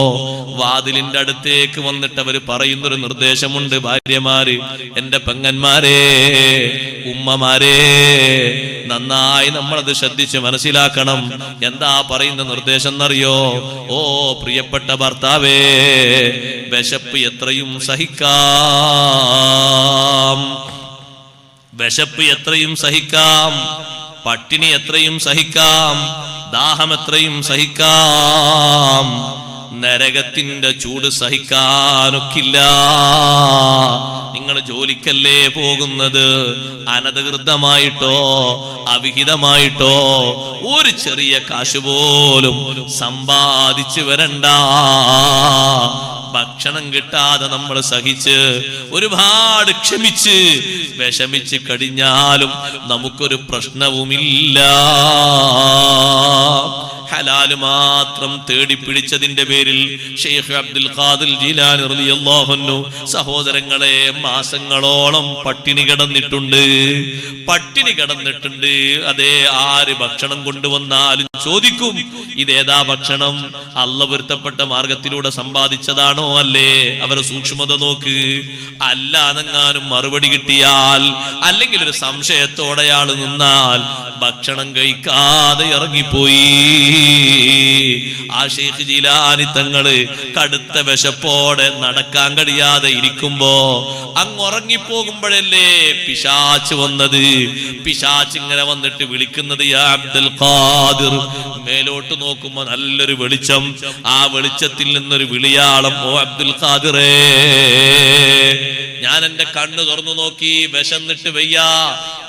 വാതിലിന്റെ അടുത്തേക്ക് വന്നിട്ട് അവര് പറയുന്നൊരു നിർദ്ദേശമുണ്ട്. ഭാര്യമാര്, എന്റെ പെങ്ങന്മാരെ, ഉമ്മമാരെ, നന്നായി നമ്മളത് ശ്രദ്ധിച്ച് മനസ്സിലാക്കണം. എന്താ പറയുന്ന നിർദ്ദേശം എന്നറിയോ? ഓ പ്രിയപ്പെട്ട ഭർത്താവേ, വിശപ്പ് എത്രയും സഹിക്കാം, വിശപ്പ് എത്രയും സഹിക്കാം, പട്ടിണി എത്രയും സഹിക്കാം, ദാഹം എത്രയും സഹിക്കാം, നരകത്തിന്റെ ചൂട് സഹിക്കാനൊക്കില്ല. നിങ്ങൾ ജോലിക്കല്ലേ പോകുന്നത്, അനധികൃതമായിട്ടോ അവിഹിതമായിട്ടോ ഒരു ചെറിയ കാശ് പോലും സമ്പാദിച്ചു വരണ്ട. ഭക്ഷണം കിട്ടാതെ നമ്മൾ സഹിച്ച് ഒരുപാട് ക്ഷമിച്ച് വിഷമിച്ച് കഴിഞ്ഞാലും നമുക്കൊരു പ്രശ്നവുമില്ല. ഹലാല് മാത്രം തേടി പിടിച്ചതിന്റെ പേരിൽ ഷെയ്ഖ് അബ്ദുൽ ഖാദിർ ജീലാനി റളിയല്ലാഹു അൻഹു സഹോദരങ്ങളെ മാസങ്ങളോളം പട്ടിണി കിടന്നിട്ടുണ്ട്. അതേ, ആര് ഭക്ഷണം കൊണ്ടുവന്നാലും ചോദിക്കും, ഇതേതാ ഭക്ഷണം? അല്ലാഹു പൊരുത്തപ്പെട്ട മാർഗത്തിലൂടെ സമ്പാദിച്ചതാണോ അല്ലേ? അവരെ സൂക്ഷ്മത നോക്ക്. അല്ലാതെങ്ങാനും മറുപടി കിട്ടിയാൽ അല്ലെങ്കിൽ ഒരു സംശയത്തോടെ ആള് നിന്നാൽ ഭക്ഷണം കഴിക്കാതെ ഇറങ്ങിപ്പോയി. ആ ഷെയ്ഖ് ജീലാനി തങ്ങള് കടുത്ത വിശപ്പോടെ നടക്കാൻ കഴിയാതെ ഇരിക്കുമ്പോ അങ്ങ് ഉറങ്ങിപ്പോകുമ്പോഴല്ലേ പിശാച്ച് വന്നത്. പിശാച്ച് ഇങ്ങനെ വന്നിട്ട് വിളിക്കുന്നത്, യാ അബ്ദുൽ ഖാദിർ. മേലോട്ട് നോക്കുമ്പോ നല്ലൊരു വെളിച്ചം. ആ വെളിച്ചത്തിൽ നിന്നൊരു വിളിയാളം, ഓ അബ്ദുൽ ഖാദിറേ. ഞാൻ എന്റെ കണ്ണ് തുറന്നു നോക്കി, വിശന്നിട്ട് വയ്യാ.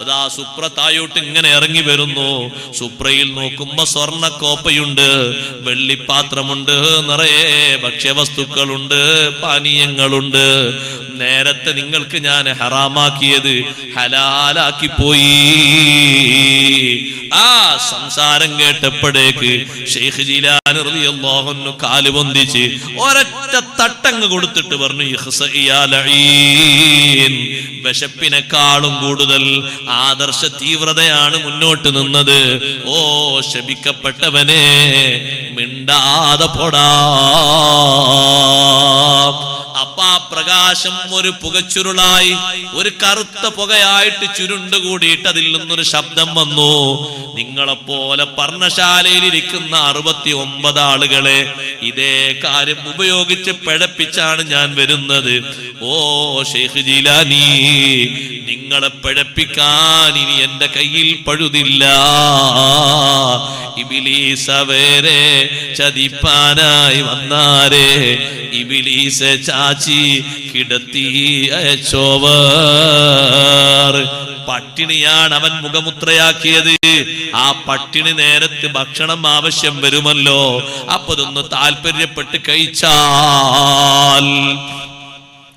അതാ സുപ്ര തായോട്ട് ഇങ്ങനെ ഇറങ്ങി വരുന്നു. സുപ്രയിൽ നോക്കുമ്പോ സ്വർണ്ണ കോപ്പയുണ്ട്, വെള്ളിപ്പാത്രമുണ്ട്, നിറയെ ഭക്ഷ്യവസ്തുക്കളുണ്ട്, പാനീയങ്ങളുണ്ട്. നേരത്തെ നിങ്ങൾക്ക് ഞാൻ ഹറാമാക്കിയത് ഹലാലാക്കി പോയി. ആ സംസാരം കേട്ടപ്പോഴേക്ക് ഷെയ്ഖ് ജീലാനി റളിയല്ലാഹു അൻഹു കാല് പൊന്തിച്ച് ഒരൊറ്റ തട്ടങ്ങ് കൊടുത്തിട്ട് പറഞ്ഞു, ഇഖ്സഇയാ ലഈൻ. വിശപ്പിനെക്കാളും കൂടുതൽ ആദർശ തീവ്രതയാണ് മുന്നോട്ട് നിന്നത്. ഓ ശപിക്കപ്പെട്ടവനെ, മിണ്ടാതെ പോടാ. അപ്പാ പ്രകാശം ഒരു പുകച്ചുരുളായി, ഒരു കറുത്ത പുകയായിട്ട് ചുരുണ്ടുകൂടിയിട്ട് അതിൽ നിന്നൊരു ശബ്ദം വന്നു. നിങ്ങളെപ്പോലെ പർണശാലയിലിരിക്കുന്ന 69 ആളുകളെ ഇതേ കാര്യം ഉപയോഗിച്ച് പിഴപ്പിച്ചാണ് ഞാൻ വരുന്നത്. ഓ ഷെയ്ഖ് ജീലാനി, നിങ്ങളെ പിഴപ്പിക്കാൻ ഇനി എന്റെ കയ്യിൽ പഴുതില്ല. ഇബ്ലീസ് അവരെ ചതിപ്പാനായി വന്നാരേ, ഇബ്ലീസ് ചാച്ചി കിടത്തി അയച്ചോവർ. പട്ടിണിയാണ് അവൻ മുഖമുദ്രയാക്കിയത്. ആ പട്ടിണി നേരത്ത് ഭക്ഷണം ആവശ്യം വരുമല്ലോ, അപ്പൊ ഇതൊന്ന് താല്പര്യപ്പെട്ട് കഴിച്ചാൽ.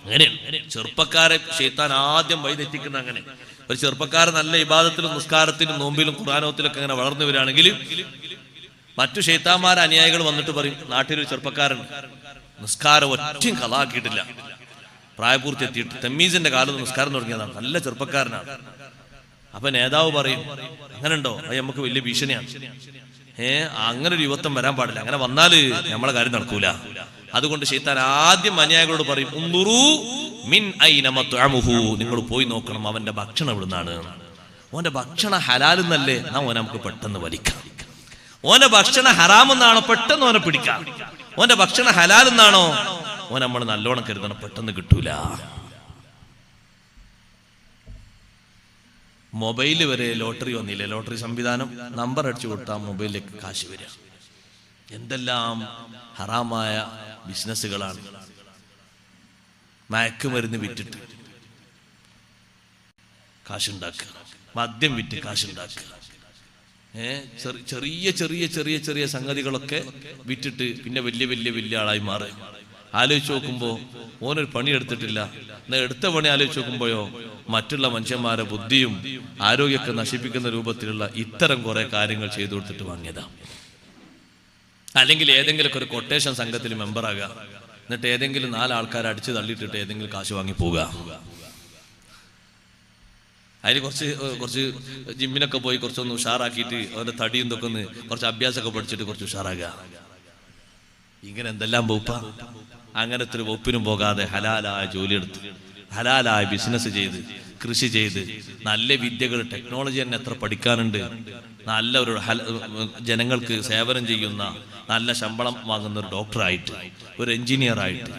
അങ്ങനെ ചെറുപ്പക്കാരെ ശൈത്താൻ ആദ്യം വഴിതെറ്റിക്കുന്ന. അങ്ങനെ ഒരു ചെറുപ്പക്കാരൻ നല്ല ഇബാദത്തിലും നിസ്കാരത്തിലും നോമ്പിലും ഖുർആനോത്തിലൊക്കെ അങ്ങനെ വളർന്നു വരികയാണെങ്കിൽ മറ്റു ശൈത്താന്മാരെ അനുയായികൾ വന്നിട്ട് പറയും, നാട്ടിലൊരു ചെറുപ്പക്കാരൻ നിസ്കാരം ഒറ്റയും കളാക്കിയിട്ടില്ല, പ്രായപൂർത്തി എത്തിയിട്ട് തമ്മീസിന്റെ കാലത്ത് നിസ്കാരം തുടങ്ങിയതാണ്, നല്ല ചെറുപ്പക്കാരനാണ്. അപ്പൊ നേതാവ് പറയും, അങ്ങനെ ഉണ്ടോ? അത് നമുക്ക് വലിയ ഭീഷണിയാണ്. അങ്ങനെ ഒരു യുവത്വം വരാൻ പാടില്ല, അങ്ങനെ വന്നാല് നമ്മളെ കാര്യം നടക്കൂല. അതുകൊണ്ട് ശൈത്താൻ ആദ്യം അനുയായികളോട് പറയും, നിങ്ങൾ പോയി നോക്കണം അവന്റെ ഭക്ഷണം എവിടുന്നാണ്. ഓന്റെ ഭക്ഷണം ഹലാലെന്നല്ലേ, എന്നാ ഓനെ നമുക്ക് പെട്ടെന്ന് വലിക്കാം. ഓന്റെ ഭക്ഷണം ഹറാമെന്നാണോ, പെട്ടെന്ന് ഓനെ പിടിക്കാം. ഓന്റെ ഭക്ഷണം ഹലാലെന്നാണോ, ഓൻ നമ്മൾ നല്ലോണം കരുതണം, പെട്ടെന്ന് കിട്ടൂല. മൊബൈൽ വരെ ലോട്ടറി വന്നില്ലേ, ലോട്ടറി സംവിധാനം. നമ്പർ അടിച്ചു കൊടുത്താൽ മൊബൈലിലേക്ക് കാശ് വരിക. എന്തെല്ലാം ഹറാമായ ബിസിനസ്സുകളാണ്. മയക്കുമരുന്ന് വിറ്റിട്ട് കാശുണ്ടാക്കുക, മദ്യം വിറ്റ് കാശുണ്ടാക്കുക, ചെറിയ ചെറിയ ചെറിയ ചെറിയ സംഗതികളൊക്കെ വിറ്റിട്ട് പിന്നെ വലിയ വലിയ വലിയ ആളായി മാറുക. ആലോചിച്ച് നോക്കുമ്പോൾ ഓനൊരു പണി എടുത്തിട്ടില്ല, എന്നാൽ എടുത്ത പണി ആലോചിച്ച് നോക്കുമ്പോഴോ മറ്റുള്ള മനുഷ്യന്മാരെ ബുദ്ധിയും ആരോഗ്യമൊക്കെ നശിപ്പിക്കുന്ന രൂപത്തിലുള്ള ഇത്തരം കുറെ കാര്യങ്ങൾ ചെയ്തു കൊടുത്തിട്ട് വാങ്ങിയതാ. അല്ലെങ്കിൽ ഏതെങ്കിലും ഒരു കൊട്ടേഷൻ സംഘത്തിൽ മെമ്പറാകുക, എന്നിട്ട് ഏതെങ്കിലും 4 ആൾക്കാരെ അടിച്ച് തള്ളിയിട്ടിട്ട് ഏതെങ്കിലും കാശ് വാങ്ങി പോവുക. അതിന് കുറച്ച് ജിമ്മിനൊക്കെ പോയി കുറച്ചൊന്ന് ഉഷാറാക്കിയിട്ട് അവന്റെ തടിയും തൊക്കെ ഒന്ന് കുറച്ച് അഭ്യാസമൊക്കെ പഠിച്ചിട്ട് കുറച്ച് ഉഷാറാകുക. ഇങ്ങനെ എന്തെല്ലാം വകുപ്പ. അങ്ങനത്തെ ഒരു വകുപ്പിനും പോകാതെ ഹലാലായ ജോലിയെടുത്ത് ഹലാലായ ബിസിനസ് ചെയ്ത് കൃഷി ചെയ്ത് നല്ല വിദ്യകൾ, ടെക്നോളജി തന്നെ എത്ര പഠിക്കാനുണ്ട്. നല്ല ഒരു ജനങ്ങൾക്ക് സേവനം ചെയ്യുന്ന, നല്ല ശമ്പളം വാങ്ങുന്ന ഒരു ഡോക്ടറായിട്ട്, ഒരു എഞ്ചിനീയർ ആയിട്ട്,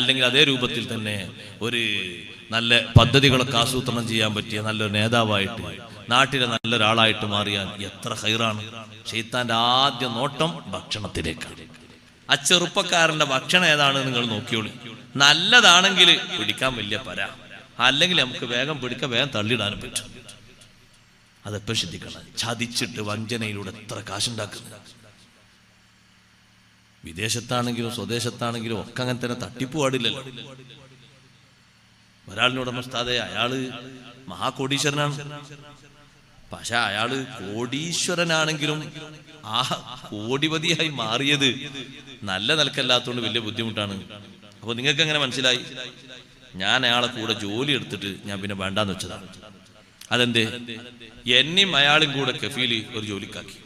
അല്ലെങ്കിൽ അതേ രൂപത്തിൽ തന്നെ ഒരു നല്ല പദ്ധതികളൊക്കെ ആസൂത്രണം ചെയ്യാൻ പറ്റിയ നല്ലൊരു നേതാവായിട്ട്, നാട്ടിലെ നല്ലൊരാളായിട്ട് മാറിയാൽ എത്ര ഹൈറാണ്. ശൈത്താന്റെ ആദ്യ നോട്ടം ഭക്ഷണത്തിലേക്കാണ്. ആ ചെറുപ്പക്കാരന്റെ ഭക്ഷണം ഏതാണ് നിങ്ങൾ നോക്കിയോളൂ. നല്ലതാണെങ്കിൽ പിടിക്കാൻ വലിയ പരാ, അല്ലെങ്കിൽ നമുക്ക് വേഗം പിടിക്കാൻ വേഗം തള്ളിയിടാനും പറ്റും. അതെപ്പോ ശ്രദ്ധിക്കണം. ചതിച്ചിട്ട് വഞ്ചനയിലൂടെ എത്ര കാശുണ്ടാക്കുന്നത്. വിദേശത്താണെങ്കിലും സ്വദേശത്താണെങ്കിലും ഒക്കെ അങ്ങനെ തന്നെ തട്ടിപ്പ് പാടില്ലല്ലോ. ഒരാളിനോട് ഉസ്താദേ അയാള് മഹാകോടീശ്വരനാണ്, പക്ഷെ അയാള് കോടീശ്വരനാണെങ്കിലും ആ കോടിപതിയായി മാറിയത് നല്ല നിലക്കല്ലാത്തതുകൊണ്ട് വലിയ ബുദ്ധിമുട്ടാണ്. അപ്പൊ നിങ്ങൾക്ക് എങ്ങനെ മനസ്സിലായി? ഞാൻ അയാളെ കൂടെ ജോലി എടുത്തിട്ട് ഞാൻ പിന്നെ വേണ്ടാന്ന് വെച്ചതാണ്. അതെന്തേ? എന്നെയും അയാളും കൂടെ കഫീല് ഒരു ജോലിക്കാക്കി.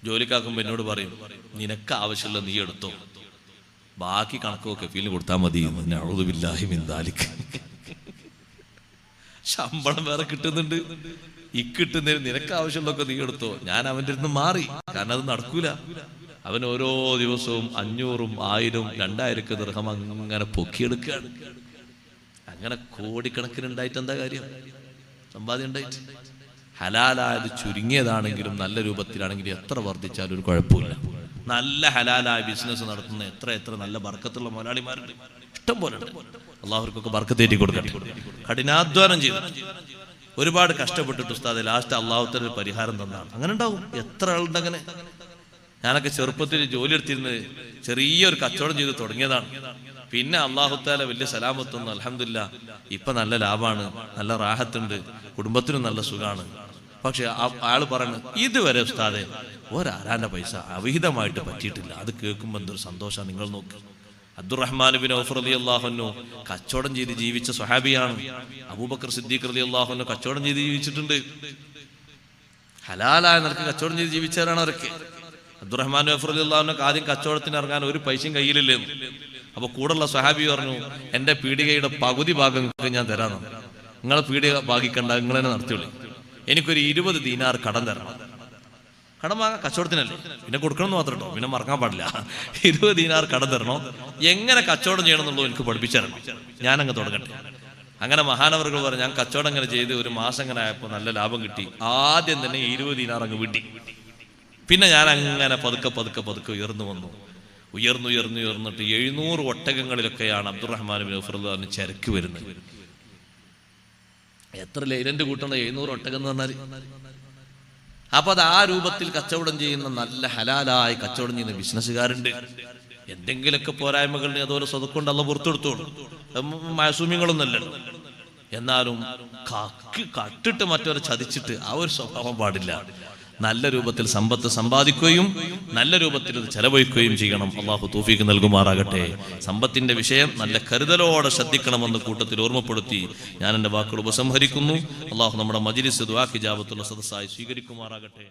ജോലിക്കാക്കുമ്പോ എന്നോട് പറയും, നിനക്ക് ആവശ്യമുള്ള നീ എടുത്തോ, ബാക്കി കണക്കോ കഫീലിന് കൊടുത്താൽ മതി. ശമ്പളം വേറെ കിട്ടുന്നുണ്ട്, ഇക്കിട്ടുന്നതിന് നിനക്ക് ആവശ്യമുള്ളതൊക്കെ നീ എടുത്തോ. ഞാൻ അവന്റെ അടുത്ത് മാറി, കാരണം അത് നടക്കൂല. അവൻ ഓരോ ദിവസവും 500, 1000, 2000 ദിർഹം അങ്ങനെ പൊക്കിയെടുക്കുകയാണ്. അങ്ങനെ കോടിക്കണക്കിന് ഉണ്ടായിട്ട് എന്താ കാര്യം? സമ്പാദ്യം ഉണ്ടായിട്ട്. ഹലാലായത് ചുരുങ്ങിയതാണെങ്കിലും നല്ല രൂപത്തിലാണെങ്കിലും എത്ര വർദ്ധിച്ചാലും ഒരു കുഴപ്പമില്ല. നല്ല ഹലാലായ ബിസിനസ് നടത്തുന്ന എത്ര നല്ല ബർക്കത്തുള്ള മുതലാളിമാരുണ്ട്, ഇഷ്ടം പോലെ ഉണ്ട്. അള്ളാഹുർക്കൊക്കെ ബർക്കത്തേറ്റി കൊടുക്കട്ടെ. കഠിനാധ്വാനം ചെയ്തു ഒരുപാട് കഷ്ടപ്പെട്ടിട്ട് ഉസ്താദെ ലാസ്റ്റ് അള്ളാഹുത്തര ഒരു പരിഹാരം തന്നാണ്. അങ്ങനെ ഉണ്ടാവും, എത്ര ആളുണ്ട് അങ്ങനെ. ഞാനൊക്കെ ചെറുപ്പത്തിൽ ജോലി എടുത്തിരുന്നത് ചെറിയൊരു കച്ചവടം ചെയ്ത് തുടങ്ങിയതാണ്. പിന്നെ അള്ളാഹുത്താല വലിയ സലാമത്തൊന്നും അൽഹംദുലില്ലാ ഇപ്പൊ നല്ല ലാഭമാണ്, നല്ല റാഹത്തുണ്ട്, കുടുംബത്തിനും നല്ല സുഖാണ്. പക്ഷെ ആള് പറയുന്നത് ഇതുവരെ ഉസ്താദെ ഒരാരാന്റെ പൈസ അവിഹിതമായിട്ട് പറ്റിയിട്ടില്ല. അത് കേൾക്കുമ്പോൾ എന്തൊരു സന്തോഷമാണ്. നിങ്ങൾ നോക്ക്, അബ്ദുറഹ്മാൻ ബിൻ ഔഫ് റളിയല്ലാഹു അൻഹു കച്ചവടം ചെയ്ത് ജീവിച്ച സ്വഹാബിയാണ്. അബൂബക്കർ സിദ്ദീഖ് റളിയല്ലാഹു അൻഹു കച്ചവടം ചെയ്ത് ജീവിച്ചിട്ടുണ്ട്. ഹലാലായ നിനക്ക് കച്ചവടം ചെയ്ത് ജീവിച്ചവരാണ് അവരൊക്കെ. അബ്ദുറഹ്മാൻ ബിൻ ഔഫ് റളിയല്ലാഹു അൻഹു ആദ്യം കച്ചവടത്തിന് ഇറങ്ങാൻ ഒരു പൈസയും കയ്യിലില്ലെന്ന്. അപ്പൊ കൂടുള്ള സ്വഹാബി പറഞ്ഞു, എന്റെ പീടികയുടെ പകുതി ഭാഗം ഞാൻ തരാന്ന്. നിങ്ങളെ പീടിക ഭാഗിക്കണ്ട, നിങ്ങൾ തന്നെ നടത്തിയുള്ളൂ. എനിക്കൊരു 20 ദീനാർ കടം തരണം. കടം വാങ്ങാൻ കച്ചവടത്തിനല്ലേ, പിന്നെ കൊടുക്കണമെന്ന് മാത്രം കേട്ടോ, പിന്നെ മറക്കാൻ പാടില്ല. 20 ദീനാർ കടം തരണോ, എങ്ങനെ കച്ചവടം ചെയ്യണം എന്നുള്ളത് എനിക്ക് പഠിപ്പിച്ചു തരണം, ഞാനങ്ങ് തുടങ്ങട്ടെ. അങ്ങനെ മഹാനവറുകൾ പറഞ്ഞു, ഞാൻ കച്ചവടം അങ്ങനെ ചെയ്ത് ഒരു മാസം അങ്ങനെ ആയപ്പോൾ നല്ല ലാഭം കിട്ടി. ആദ്യം തന്നെ 20 ദീനാർ അങ്ങ് വിട്ടി. പിന്നെ ഞാൻ അങ്ങനെ പതുക്കെ ഉയർന്നിട്ട് 700 ഒട്ടകങ്ങളിലൊക്കെയാണ് അബ്ദുറഹ്മാൻ ബിൻ ഔഫ് റളിയല്ലാഹു അൻഹു ചരക്ക് വരുന്നത്. എത്ര ലൈലന്റ് കൂട്ടണ 700 ഒട്ടകം എന്ന് പറഞ്ഞാൽ. അപ്പൊ അത് ആ രൂപത്തിൽ കച്ചവടം ചെയ്യുന്ന നല്ല ഹലാലായി കച്ചവടം ചെയ്യുന്ന ബിസിനസ്സുകാരുണ്ട്. എന്തെങ്കിലുമൊക്കെ പോരായ്മകളിന് അതുപോലെ സ്വതക്കൊണ്ട് അള്ളാഹു പുറത്തെടുത്തോളൂ, മാസൂമ്യങ്ങളൊന്നുമല്ലല്ലോ. എന്നാലും കട്ടിട്ട് മറ്റവരെ ചതിച്ചിട്ട് ആ ഒരു സ്വഭാവം പാടില്ല. നല്ല രൂപത്തിൽ സമ്പത്ത് സമ്പാദിക്കുകയും നല്ല രൂപത്തിൽ അത് ചെലവഴിക്കുകയും ചെയ്യണം. അള്ളാഹു തൗഫീഖ് നൽകുമാറാകട്ടെ. സമ്പത്തിന്റെ വിഷയം നല്ല കരുതലോടെ ശ്രദ്ധിക്കണമെന്ന് കൂട്ടത്തിൽ ഓർമ്മപ്പെടുത്തി ഞാൻ എൻ്റെ വാക്കുകൾ ഉപസംഹരിക്കുന്നു. അള്ളാഹു നമ്മുടെ മജ്‌ലിസ് ദുആ ഇജാബത്തുള്ള സദസ്സായി സ്വീകരിക്കുമാറാകട്ടെ.